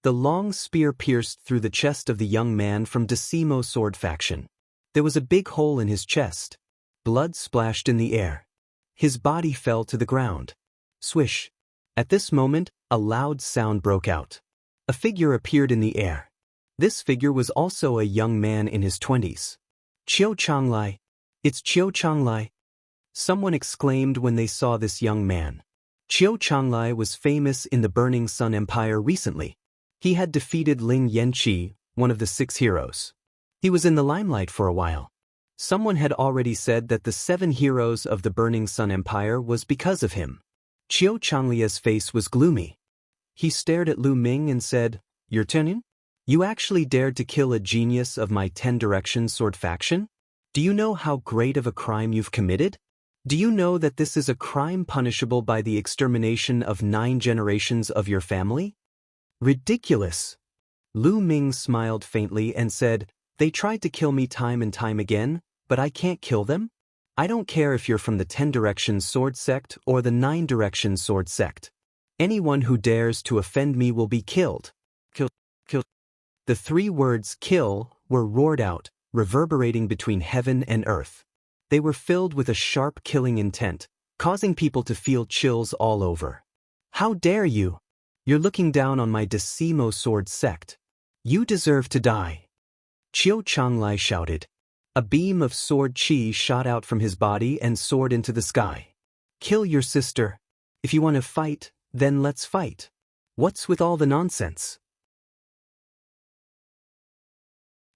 The long spear pierced through the chest of the young man from Decimo Sword faction. There was a big hole in his chest. Blood splashed in the air. His body fell to the ground. Swish! At this moment, a loud sound broke out. A figure appeared in the air. This figure was also a young man in his 20s. Qiu Changlai! It's Qiu Changlai! Someone exclaimed when they saw this young man. Qiu Changlai was famous in the Burning Sun Empire recently. He had defeated Ling Yanqi, one of the 6 heroes. He was in the limelight for a while. Someone had already said that the 7 heroes of the Burning Sun Empire was because of him. Qiu Changlia's face was gloomy. He stared at Lu Ming and said, "You're Tianyun? You actually dared to kill a genius of my 10 Directions sword faction? Do you know how great of a crime you've committed? Do you know that this is a crime punishable by the extermination of 9 generations of your family?" Ridiculous. Lu Ming smiled faintly and said, "They tried to kill me time and time again, but I can't kill them? I don't care if you're from the 10 Directions sword sect or the 9 Directions sword sect. Anyone who dares to offend me will be killed. Kill, kill." The 3 words "kill" were roared out, reverberating between heaven and earth. They were filled with a sharp killing intent, causing people to feel chills all over. "How dare you? You're looking down on my Decimo sword sect. You deserve to die." Qiu Changlai shouted. A beam of sword chi shot out from his body and soared into the sky. "Kill your sister. If you want to fight, then let's fight. What's with all the nonsense?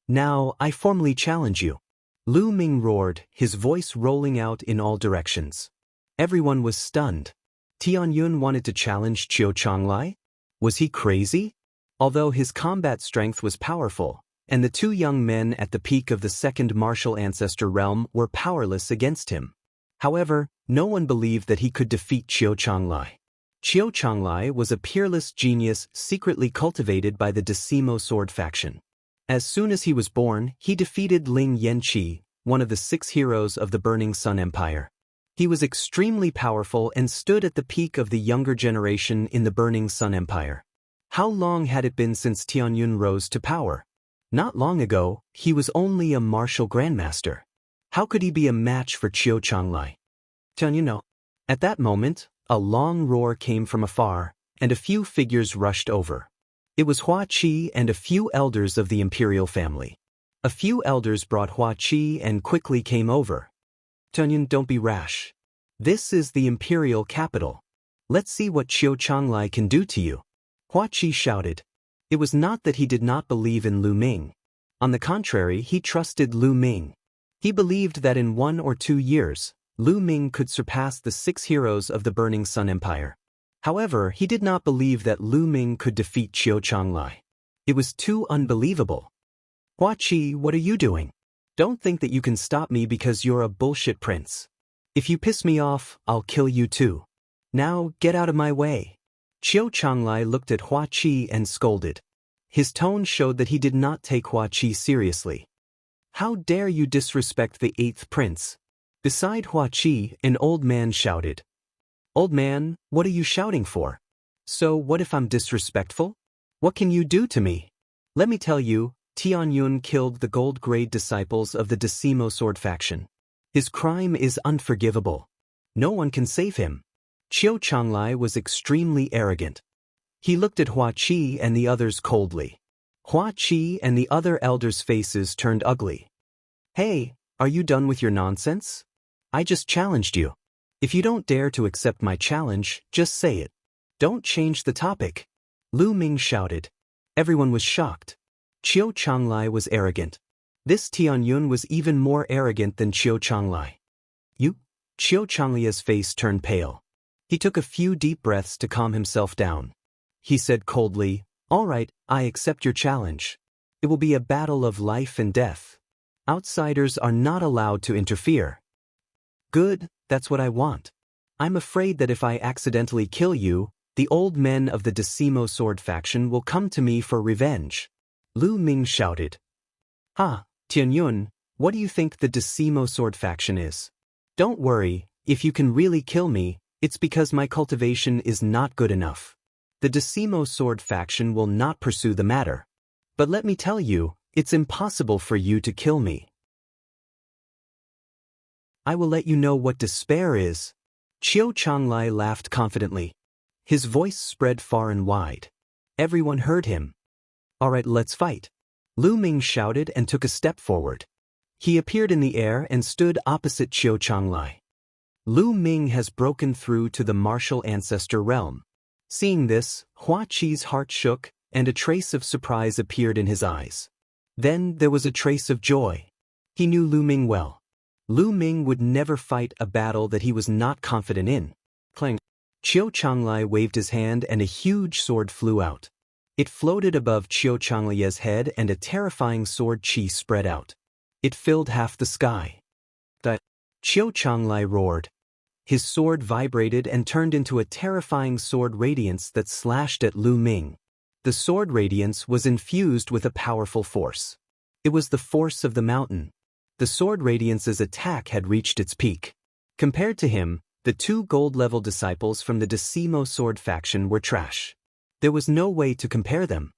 Now, I formally challenge you." Lu Ming roared, his voice rolling out in all directions. Everyone was stunned. Tianyun wanted to challenge Qiu Changlai? Was he crazy? Although his combat strength was powerful, and the 2 young men at the peak of the 2nd martial ancestor realm were powerless against him. However, no one believed that he could defeat Qiu Changlai. Qiu Changlai was a peerless genius secretly cultivated by the Decimo sword faction. As soon as he was born, he defeated Ling Yanqi, one of the 6 heroes of the Burning Sun Empire. He was extremely powerful and stood at the peak of the younger generation in the Burning Sun Empire. How long had it been since Tianyun rose to power? Not long ago, he was only a martial grandmaster. How could he be a match for Qiu Changlai? Tianyun no. At that moment, a long roar came from afar, and a few figures rushed over. It was Hua Qi and a few elders of the imperial family. A few elders brought Hua Qi and quickly came over. "Tianyun, don't be rash. This is the imperial capital. Let's see what Qiu Changlai can do to you." Hua Qi shouted. It was not that he did not believe in Lu Ming. On the contrary, he trusted Lu Ming. He believed that in 1 or 2 years, Lu Ming could surpass the 6 heroes of the Burning Sun Empire. However, he did not believe that Lu Ming could defeat Qiu Changlai. It was too unbelievable. "Hua Qi, what are you doing? Don't think that you can stop me because you're a bullshit prince. If you piss me off, I'll kill you too. Now, get out of my way." Qiu Changlai looked at Hua Qi and scolded. His tone showed that he did not take Hua Qi seriously. "How dare you disrespect the 8th prince?" Beside Hua Qi, an old man shouted. "Old man, what are you shouting for? So what if I'm disrespectful? What can you do to me? Let me tell you, Tianyun killed the gold-grade disciples of the Decimo sword faction. His crime is unforgivable. No one can save him." Qiu Changlai was extremely arrogant. He looked at Hua Qi and the others coldly. Hua Qi and the other elders' faces turned ugly. "Hey, are you done with your nonsense? I just challenged you. If you don't dare to accept my challenge, just say it. Don't change the topic." Lu Ming shouted. Everyone was shocked. Qiu Changlai was arrogant. This Tianyun was even more arrogant than Qiu Changlai. "You?" Qiu Changlia's face turned pale. He took a few deep breaths to calm himself down. He said coldly, "All right, I accept your challenge. It will be a battle of life and death. Outsiders are not allowed to interfere." "Good, that's what I want. I'm afraid that if I accidentally kill you, the old men of the Decimo sword faction will come to me for revenge." Lu Ming shouted. "Ha, Tianyun, what do you think the Decimo sword faction is? Don't worry, if you can really kill me, it's because my cultivation is not good enough. The Decimo sword faction will not pursue the matter. But let me tell you, it's impossible for you to kill me. I will let you know what despair is." Qiu Changlai laughed confidently. His voice spread far and wide. Everyone heard him. "All right, let's fight." Lu Ming shouted and took a step forward. He appeared in the air and stood opposite Qiu Changlai. Lu Ming has broken through to the martial ancestor realm. Seeing this, Hua Qi's heart shook, and a trace of surprise appeared in his eyes. Then there was a trace of joy. He knew Lu Ming well. Lu Ming would never fight a battle that he was not confident in. Clang. Qiu Changlai waved his hand and a huge sword flew out. It floated above Qiu Changlai's head and a terrifying sword chi spread out. It filled half the sky. Qiu Changlai roared. His sword vibrated and turned into a terrifying sword radiance that slashed at Lu Ming. The sword radiance was infused with a powerful force. It was the force of the mountain. The sword radiance's attack had reached its peak. Compared to him, the two gold-level disciples from the Decimo sword faction were trash. There was no way to compare them.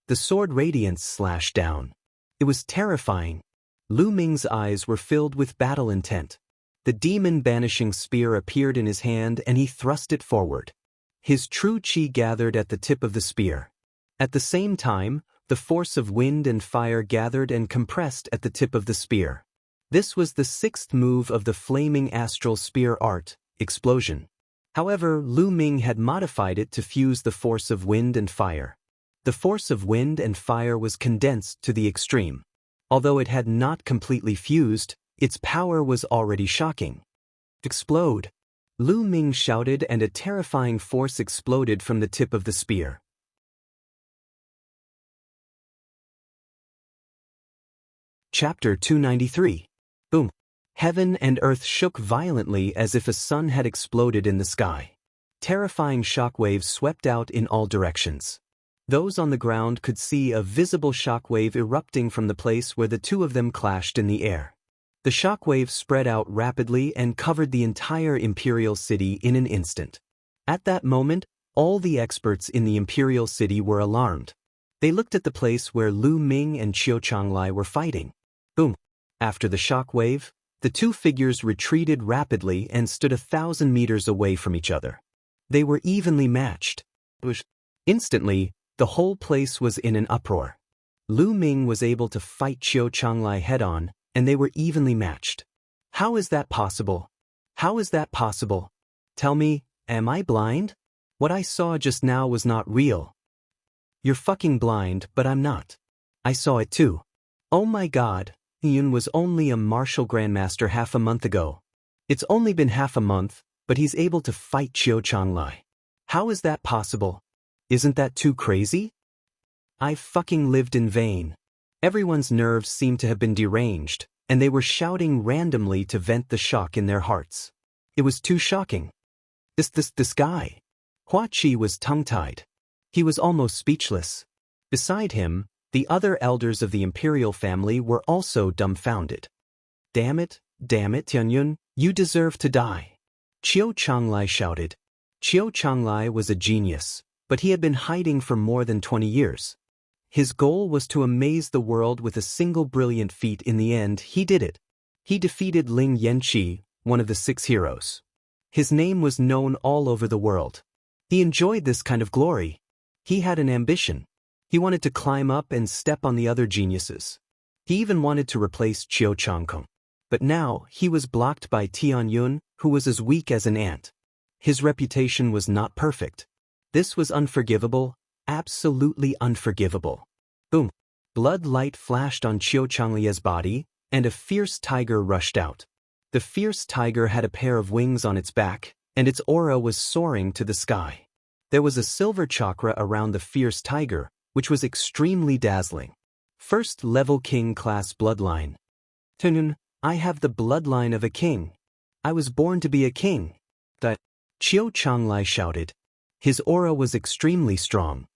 The sword radiance slashed down. It was terrifying. Lu Ming's eyes were filled with battle intent. The demon-banishing spear appeared in his hand and he thrust it forward. His true chi gathered at the tip of the spear. At the same time, the force of wind and fire gathered and compressed at the tip of the spear. This was the sixth move of the flaming astral spear art, explosion. However, Lu Ming had modified it to fuse the force of wind and fire. The force of wind and fire was condensed to the extreme. Although it had not completely fused, its power was already shocking. Explode! Lu Ming shouted and a terrifying force exploded from the tip of the spear. Chapter 293. Boom! Heaven and earth shook violently as if a sun had exploded in the sky. Terrifying shockwaves swept out in all directions. Those on the ground could see a visible shockwave erupting from the place where the two of them clashed in the air. The shockwave spread out rapidly and covered the entire imperial city in an instant. At that moment, all the experts in the imperial city were alarmed. They looked at the place where Lu Ming and Qiu Changlai were fighting. Boom! After the shockwave, the two figures retreated rapidly and stood 1,000 meters away from each other. They were evenly matched. Instantly, the whole place was in an uproar. Lu Ming was able to fight Qiu Changlai head-on, and they were evenly matched. How is that possible? How is that possible? Tell me, am I blind? What I saw just now was not real. You're fucking blind, but I'm not. I saw it too. Oh my god, Yun was only a martial grandmaster half a month ago. It's only been half a month, but he's able to fight Qiu Changlai. How is that possible? Isn't that too crazy? I've fucking lived in vain. Everyone's nerves seemed to have been deranged, and they were shouting randomly to vent the shock in their hearts. It was too shocking. This guy. Hua Qi was tongue-tied. He was almost speechless. Beside him, the other elders of the imperial family were also dumbfounded. Damn it, Tianyun, you deserve to die. Qiu Changlai shouted. Qiu Changlai was a genius, but he had been hiding for more than 20 years. His goal was to amaze the world with a single brilliant feat. In the end, he did it. He defeated Ling Yanqi, one of the 6 heroes. His name was known all over the world. He enjoyed this kind of glory. He had an ambition. He wanted to climb up and step on the other geniuses. He even wanted to replace Qiu Changkong. But now, he was blocked by Tianyun, who was as weak as an ant. His reputation was not perfect. This was unforgivable. Absolutely unforgivable. Boom! Blood light flashed on Qiu Changlai's body, and a fierce tiger rushed out. The fierce tiger had a pair of wings on its back, and its aura was soaring to the sky. There was a silver chakra around the fierce tiger, which was extremely dazzling. First-level king class bloodline. Tunun, I have the bloodline of a king. I was born to be a king. That Qiu Changlai shouted. His aura was extremely strong.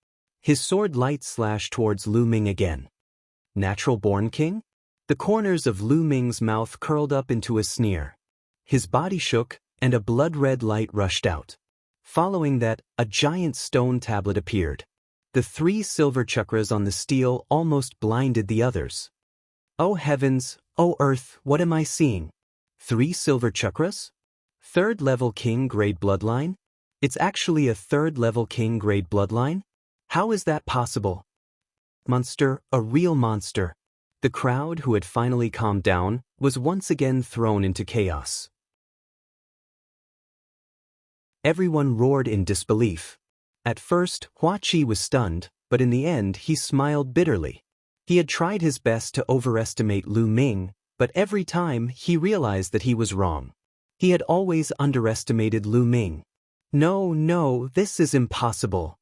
His sword light slashed towards Lu Ming again. Natural-born king? The corners of Lu Ming's mouth curled up into a sneer. His body shook, and a blood-red light rushed out. Following that, a giant stone tablet appeared. The 3 silver chakras on the steel almost blinded the others. Oh heavens, oh earth, what am I seeing? 3 silver chakras? 3rd-level king-grade bloodline? It's actually a 3rd-level king-grade bloodline? How is that possible? Monster, a real monster. The crowd, who had finally calmed down, was once again thrown into chaos. Everyone roared in disbelief. At first, Hua Qi was stunned, but in the end he smiled bitterly. He had tried his best to overestimate Lu Ming, But every time, he realized that he was wrong. He had always underestimated Lu Ming. No, this is impossible.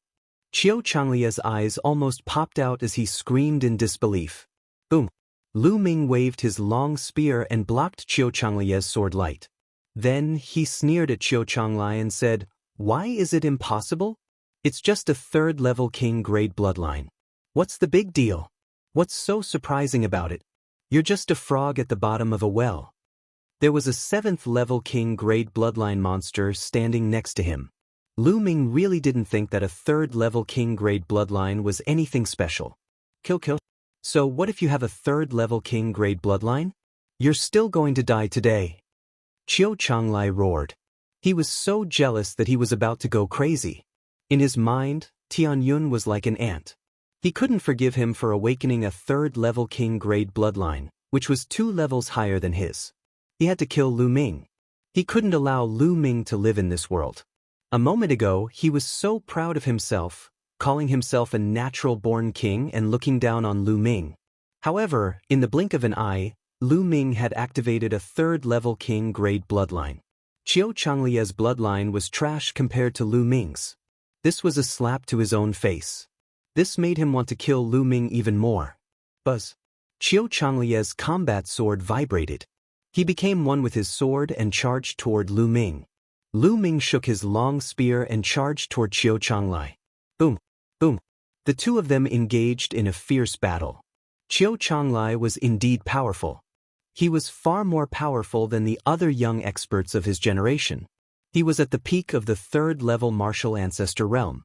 Qiu Changlia's eyes almost popped out as he screamed in disbelief. Boom! Lu Ming waved his long spear and blocked Qiu Changlia's sword light. Then he sneered at Qiu Changli and said, "Why is it impossible? It's just a third-level king-grade bloodline. What's the big deal? What's so surprising about it? You're just a frog at the bottom of a well." There was a 7th-level king-grade bloodline monster standing next to him. Lu Ming really didn't think that a 3rd-level king-grade bloodline was anything special. Kill. So what if you have a 3rd-level king-grade bloodline? You're still going to die today. Qiu Changlai roared. He was so jealous that he was about to go crazy. In his mind, Tianyun was like an ant. He couldn't forgive him for awakening a 3rd-level king-grade bloodline, which was 2 levels higher than his. He had to kill Lu Ming. He couldn't allow Lu Ming to live in this world. A moment ago, he was so proud of himself, calling himself a natural-born king and looking down on Lu Ming. However, in the blink of an eye, Lu Ming had activated a 3rd-level king-grade bloodline. Qiu Changlia's bloodline was trash compared to Lu Ming's. This was a slap to his own face. This made him want to kill Lu Ming even more. Buzz! Qiu Changlia's combat sword vibrated. He became one with his sword and charged toward Lu Ming. Lu Ming shook his long spear and charged toward Qiu Changlai. Boom! Boom! The two of them engaged in a fierce battle. Qiu Changlai was indeed powerful. He was far more powerful than the other young experts of his generation. He was at the peak of the 3rd-level martial ancestor realm.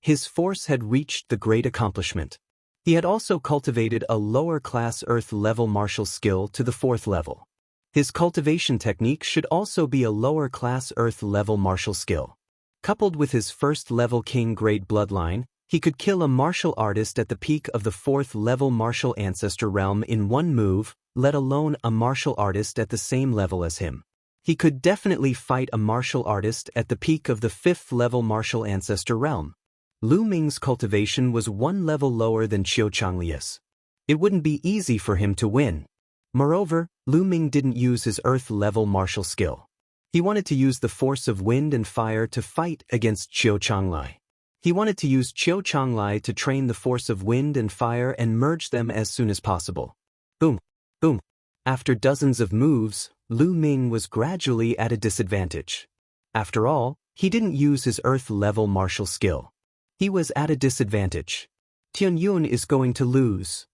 His force had reached the great accomplishment. He had also cultivated a lower-class Earth-level martial skill to the 4th level. His cultivation technique should also be a lower-class Earth-level martial skill. Coupled with his 1st-level king-grade bloodline, he could kill a martial artist at the peak of the 4th-level martial ancestor realm in one move, let alone a martial artist at the same level as him. He could definitely fight a martial artist at the peak of the 5th-level martial ancestor realm. Lu Ming's cultivation was 1 level lower than Qiu Changlia's. It wouldn't be easy for him to win. Moreover, Lu Ming didn't use his Earth-level martial skill. He wanted to use the force of wind and fire to fight against Qiu Changlai. He wanted to use Qiu Changlai to train the force of wind and fire and merge them as soon as possible. Boom! Boom! After dozens of moves, Lu Ming was gradually at a disadvantage. After all, he didn't use his Earth-level martial skill. He was at a disadvantage. Tianyun is going to lose.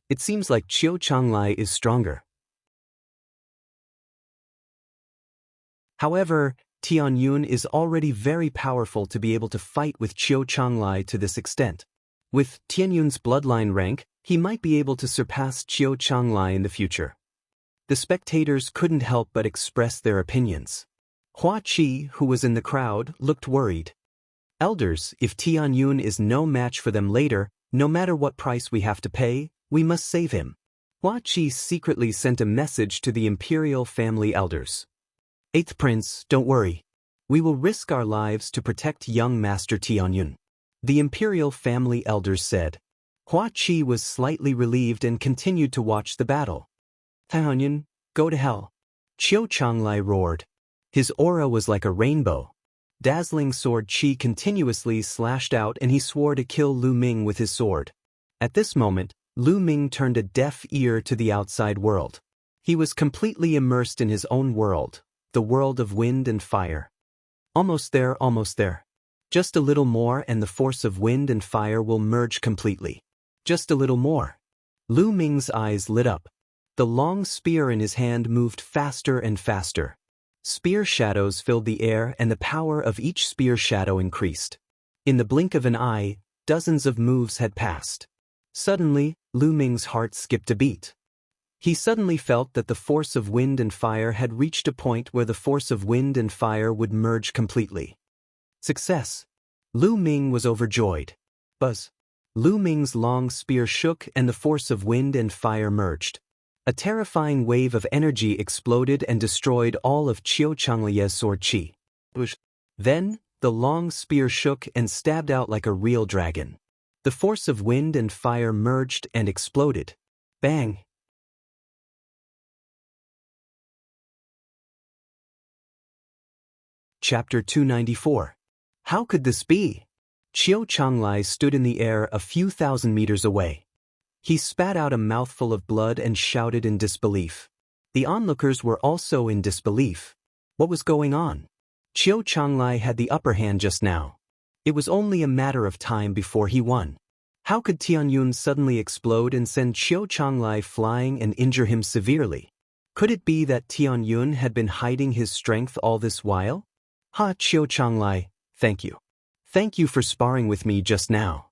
It seems like Qiu Changlai is stronger. However, Tianyun is already very powerful to be able to fight with Qiu Changlai to this extent. With Tianyun's bloodline rank, he might be able to surpass Qiu Changlai in the future. The spectators couldn't help but express their opinions. Hua Qi, who was in the crowd, looked worried. "Elders, if Tianyun is no match for them later, no matter what price we have to pay, we must save him." Hua Qi secretly sent a message to the imperial family elders. "8th Prince, don't worry. We will risk our lives to protect young Master Tianyun," the imperial family elders said. Hua Qi was slightly relieved and continued to watch the battle. "Tianyun, go to hell." Qiu Changlai roared. His aura was like a rainbow. Dazzling sword qi continuously slashed out and he swore to kill Lu Ming with his sword. At this moment, Lu Ming turned a deaf ear to the outside world. He was completely immersed in his own world, the world of wind and fire. Almost there, almost there. Just a little more and the force of wind and fire will merge completely. Just a little more. Lu Ming's eyes lit up. The long spear in his hand moved faster and faster. Spear shadows filled the air and the power of each spear shadow increased. In the blink of an eye, dozens of moves had passed. Suddenly, Lu Ming's heart skipped a beat. He suddenly felt that the force of wind and fire had reached a point where the force of wind and fire would merge completely. Success! Lu Ming was overjoyed. Buzz! Lu Ming's long spear shook and the force of wind and fire merged. A terrifying wave of energy exploded and destroyed all of Qiu Changlia's sword qi. Then, the long spear shook and stabbed out like a real dragon. The force of wind and fire merged and exploded. Bang! Chapter 294. How could this be? Qiu Changlai stood in the air a few thousand meters away. He spat out a mouthful of blood and shouted in disbelief. The onlookers were also in disbelief. What was going on? Qiu Changlai had the upper hand just now. It was only a matter of time before he won. How could Tianyun suddenly explode and send Qiu Changlai flying and injure him severely? Could it be that Tianyun had been hiding his strength all this while? Qiu Changlai, thank you. Thank you for sparring with me just now.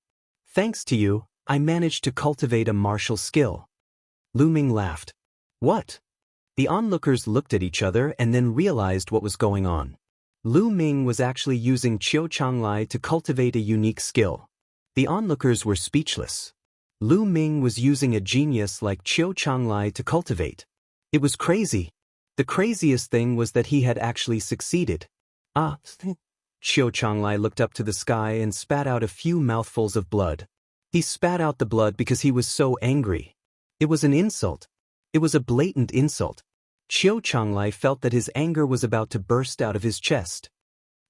Thanks to you, I managed to cultivate a martial skill. Lu Ming laughed. What? The onlookers looked at each other and then realized what was going on. Lu Ming was actually using Qiu Changlai to cultivate a unique skill. The onlookers were speechless. Lu Ming was using a genius like Qiu Changlai to cultivate. It was crazy. The craziest thing was that he had actually succeeded. Qiu Changlai looked up to the sky and spat out a few mouthfuls of blood. He spat out the blood because he was so angry. It was an insult. It was a blatant insult. Qiu Changlai felt that his anger was about to burst out of his chest.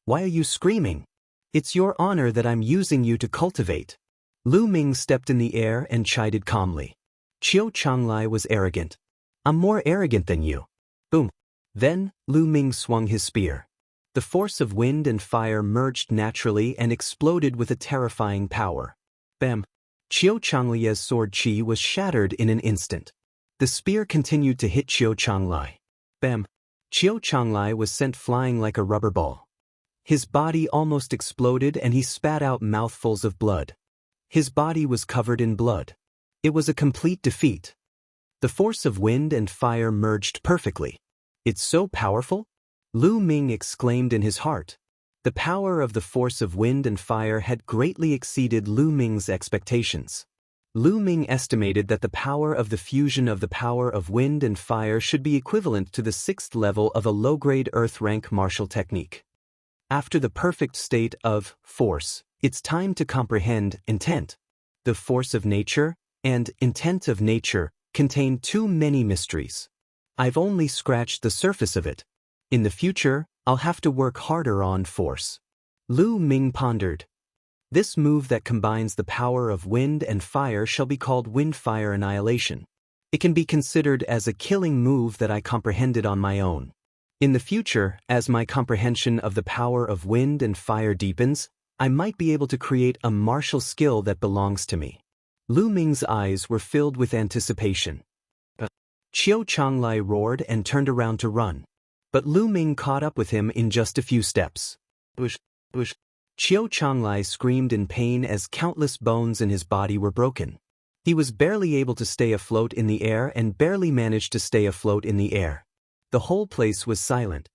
Why are you screaming? It's your honor that I'm using you to cultivate. Lu Ming stepped in the air and chided calmly. Qiu Changlai was arrogant. I'm more arrogant than you. Boom. Then, Lu Ming swung his spear. The force of wind and fire merged naturally and exploded with a terrifying power. Bam! Qiu Changlai's sword chi was shattered in an instant. The spear continued to hit Qiu Changlai. Bam! Qiu Changlai was sent flying like a rubber ball. His body almost exploded and he spat out mouthfuls of blood. His body was covered in blood. It was a complete defeat. The force of wind and fire merged perfectly. It's so powerful? Lu Ming exclaimed in his heart. The power of the force of wind and fire had greatly exceeded Lu Ming's expectations. Lu Ming estimated that the power of the fusion of the power of wind and fire should be equivalent to the 6th level of a low-grade Earth rank martial technique. After the perfect state of force, it's time to comprehend intent. The force of nature and intent of nature contain too many mysteries. I've only scratched the surface of it. In the future, I'll have to work harder on force. Lu Ming pondered. This move that combines the power of wind and fire shall be called Wind-Fire Annihilation. It can be considered as a killing move that I comprehended on my own. In the future, as my comprehension of the power of wind and fire deepens, I might be able to create a martial skill that belongs to me. Lu Ming's eyes were filled with anticipation. Qiu Changlai roared and turned around to run. But Lu Ming caught up with him in just a few steps. Qiu Changlai screamed in pain as countless bones in his body were broken. He was barely able to stay afloat in the air and barely managed to stay afloat in the air. The whole place was silent.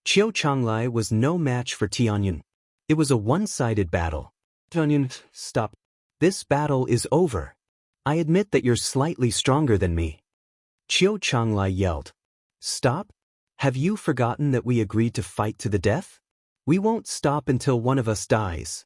Qiu Changlai was no match for Tianyun. It was a one-sided battle. Tianyun, stop. This battle is over. I admit that you're slightly stronger than me. Qiu Changlai yelled. Stop? Have you forgotten that we agreed to fight to the death? We won't stop until one of us dies.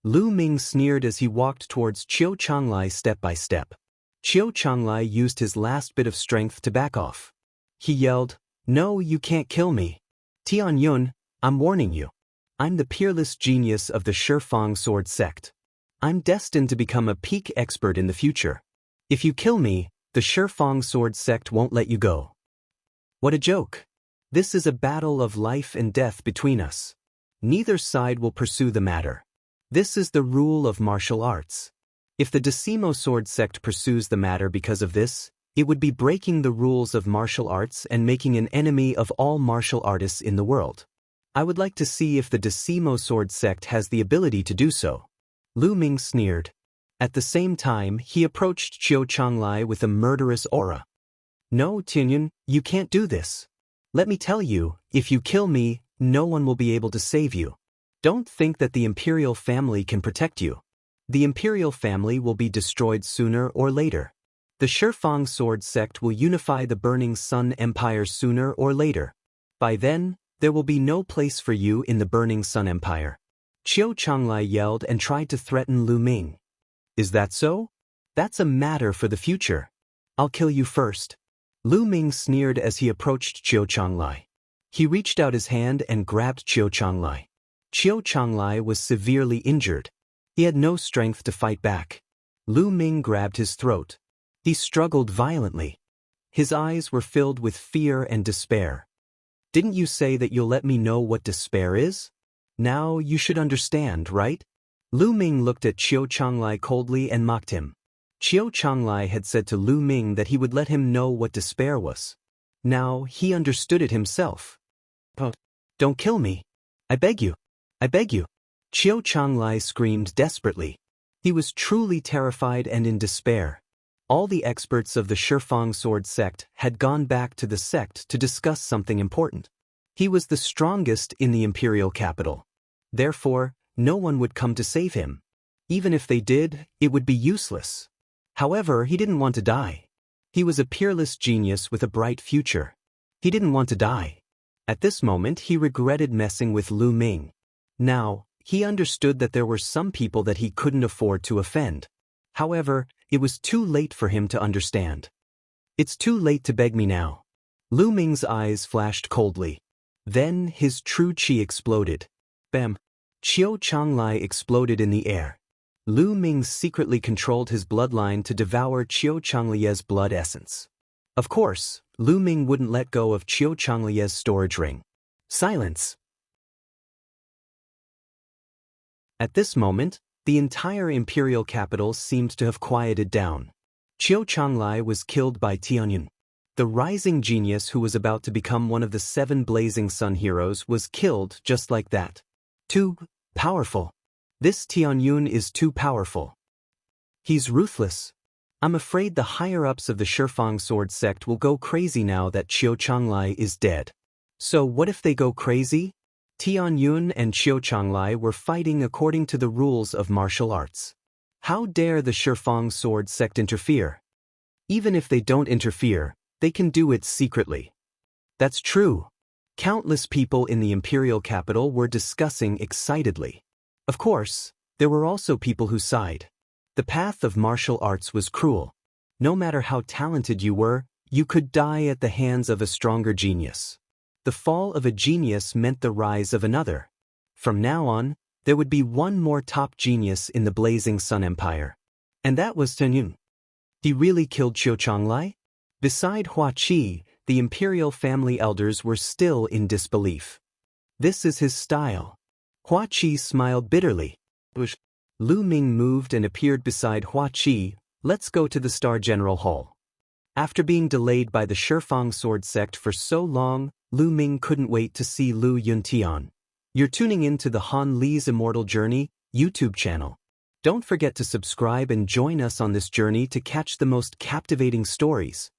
Lu Ming sneered as he walked towards Qiu Changlai step by step. Qiu Changlai used his last bit of strength to back off. He yelled, No, you can't kill me. Tianyun, I'm warning you. I'm the peerless genius of the Shifang sword sect. I'm destined to become a peak expert in the future. If you kill me, the Shifang sword sect won't let you go. What a joke. This is a battle of life and death between us. Neither side will pursue the matter. This is the rule of martial arts. If the Decimo sword sect pursues the matter because of this, it would be breaking the rules of martial arts and making an enemy of all martial artists in the world. I would like to see if the Decimo sword sect has the ability to do so. Lu Ming sneered. At the same time, he approached Qiu Changlai with a murderous aura. No, Tianyun, you can't do this. Let me tell you, if you kill me, no one will be able to save you. Don't think that the imperial family can protect you. The imperial family will be destroyed sooner or later. The Shifang sword sect will unify the Burning Sun Empire sooner or later. By then, there will be no place for you in the Burning Sun Empire. Qiu Changlai yelled and tried to threaten Lu Ming. Is that so? That's a matter for the future. I'll kill you first. Lu Ming sneered as he approached Chiu Changlai. He reached out his hand and grabbed Chiu Changlai. Chiu Changlai was severely injured. He had no strength to fight back. Lu Ming grabbed his throat. He struggled violently. His eyes were filled with fear and despair. "Didn't you say that you'll let me know what despair is? Now you should understand, right?" Lu Ming looked at Chiu Changlai coldly and mocked him. Chiu Changlai had said to Lu Ming that he would let him know what despair was. Now he understood it himself. "Oh, don't kill me. I beg you. I beg you." Chiu Changlai screamed desperately. He was truly terrified and in despair. All the experts of the Shifang sword sect had gone back to the sect to discuss something important. He was the strongest in the imperial capital. Therefore, no one would come to save him. Even if they did, it would be useless. However, he didn't want to die. He was a peerless genius with a bright future. He didn't want to die. At this moment, he regretted messing with Lu Ming. Now, he understood that there were some people that he couldn't afford to offend. However, it was too late for him to understand. "It's too late to beg me now." Lu Ming's eyes flashed coldly. Then his true chi exploded. Bam! Chiu Changlai exploded in the air. Lu Ming secretly controlled his bloodline to devour Chiu Changlai's blood essence. Of course, Lu Ming wouldn't let go of Chiu Changlai's storage ring. Silence! At this moment, the entire imperial capital seemed to have quieted down. Chiu Changlai was killed by Tianyun. The rising genius who was about to become one of the 7 blazing sun heroes was killed just like that. Too powerful. This Tianyun is too powerful. He's ruthless. I'm afraid the higher-ups of the Shifang sword sect will go crazy now that Chiu Changlai is dead. So what if they go crazy? Tianyun and Chiu Changlai were fighting according to the rules of martial arts. How dare the Shifang sword sect interfere? Even if they don't interfere, they can do it secretly. That's true. Countless people in the imperial capital were discussing excitedly. Of course, there were also people who sighed. The path of martial arts was cruel. No matter how talented you were, you could die at the hands of a stronger genius. The fall of a genius meant the rise of another. From now on, there would be one more top genius in the Blazing Sun Empire. And that was Tianyun. He really killed Chiu Changlai? Beside Hua Qi, the imperial family elders were still in disbelief. This is his style. Hua Qi smiled bitterly. Lu Ming moved and appeared beside Hua Qi. "Let's go to the Star General Hall." After being delayed by the Shifang sword sect for so long, Lu Ming couldn't wait to see Lu Yuntian. You're tuning in to the Han Li's Immortal Journey YouTube channel. Don't forget to subscribe and join us on this journey to catch the most captivating stories.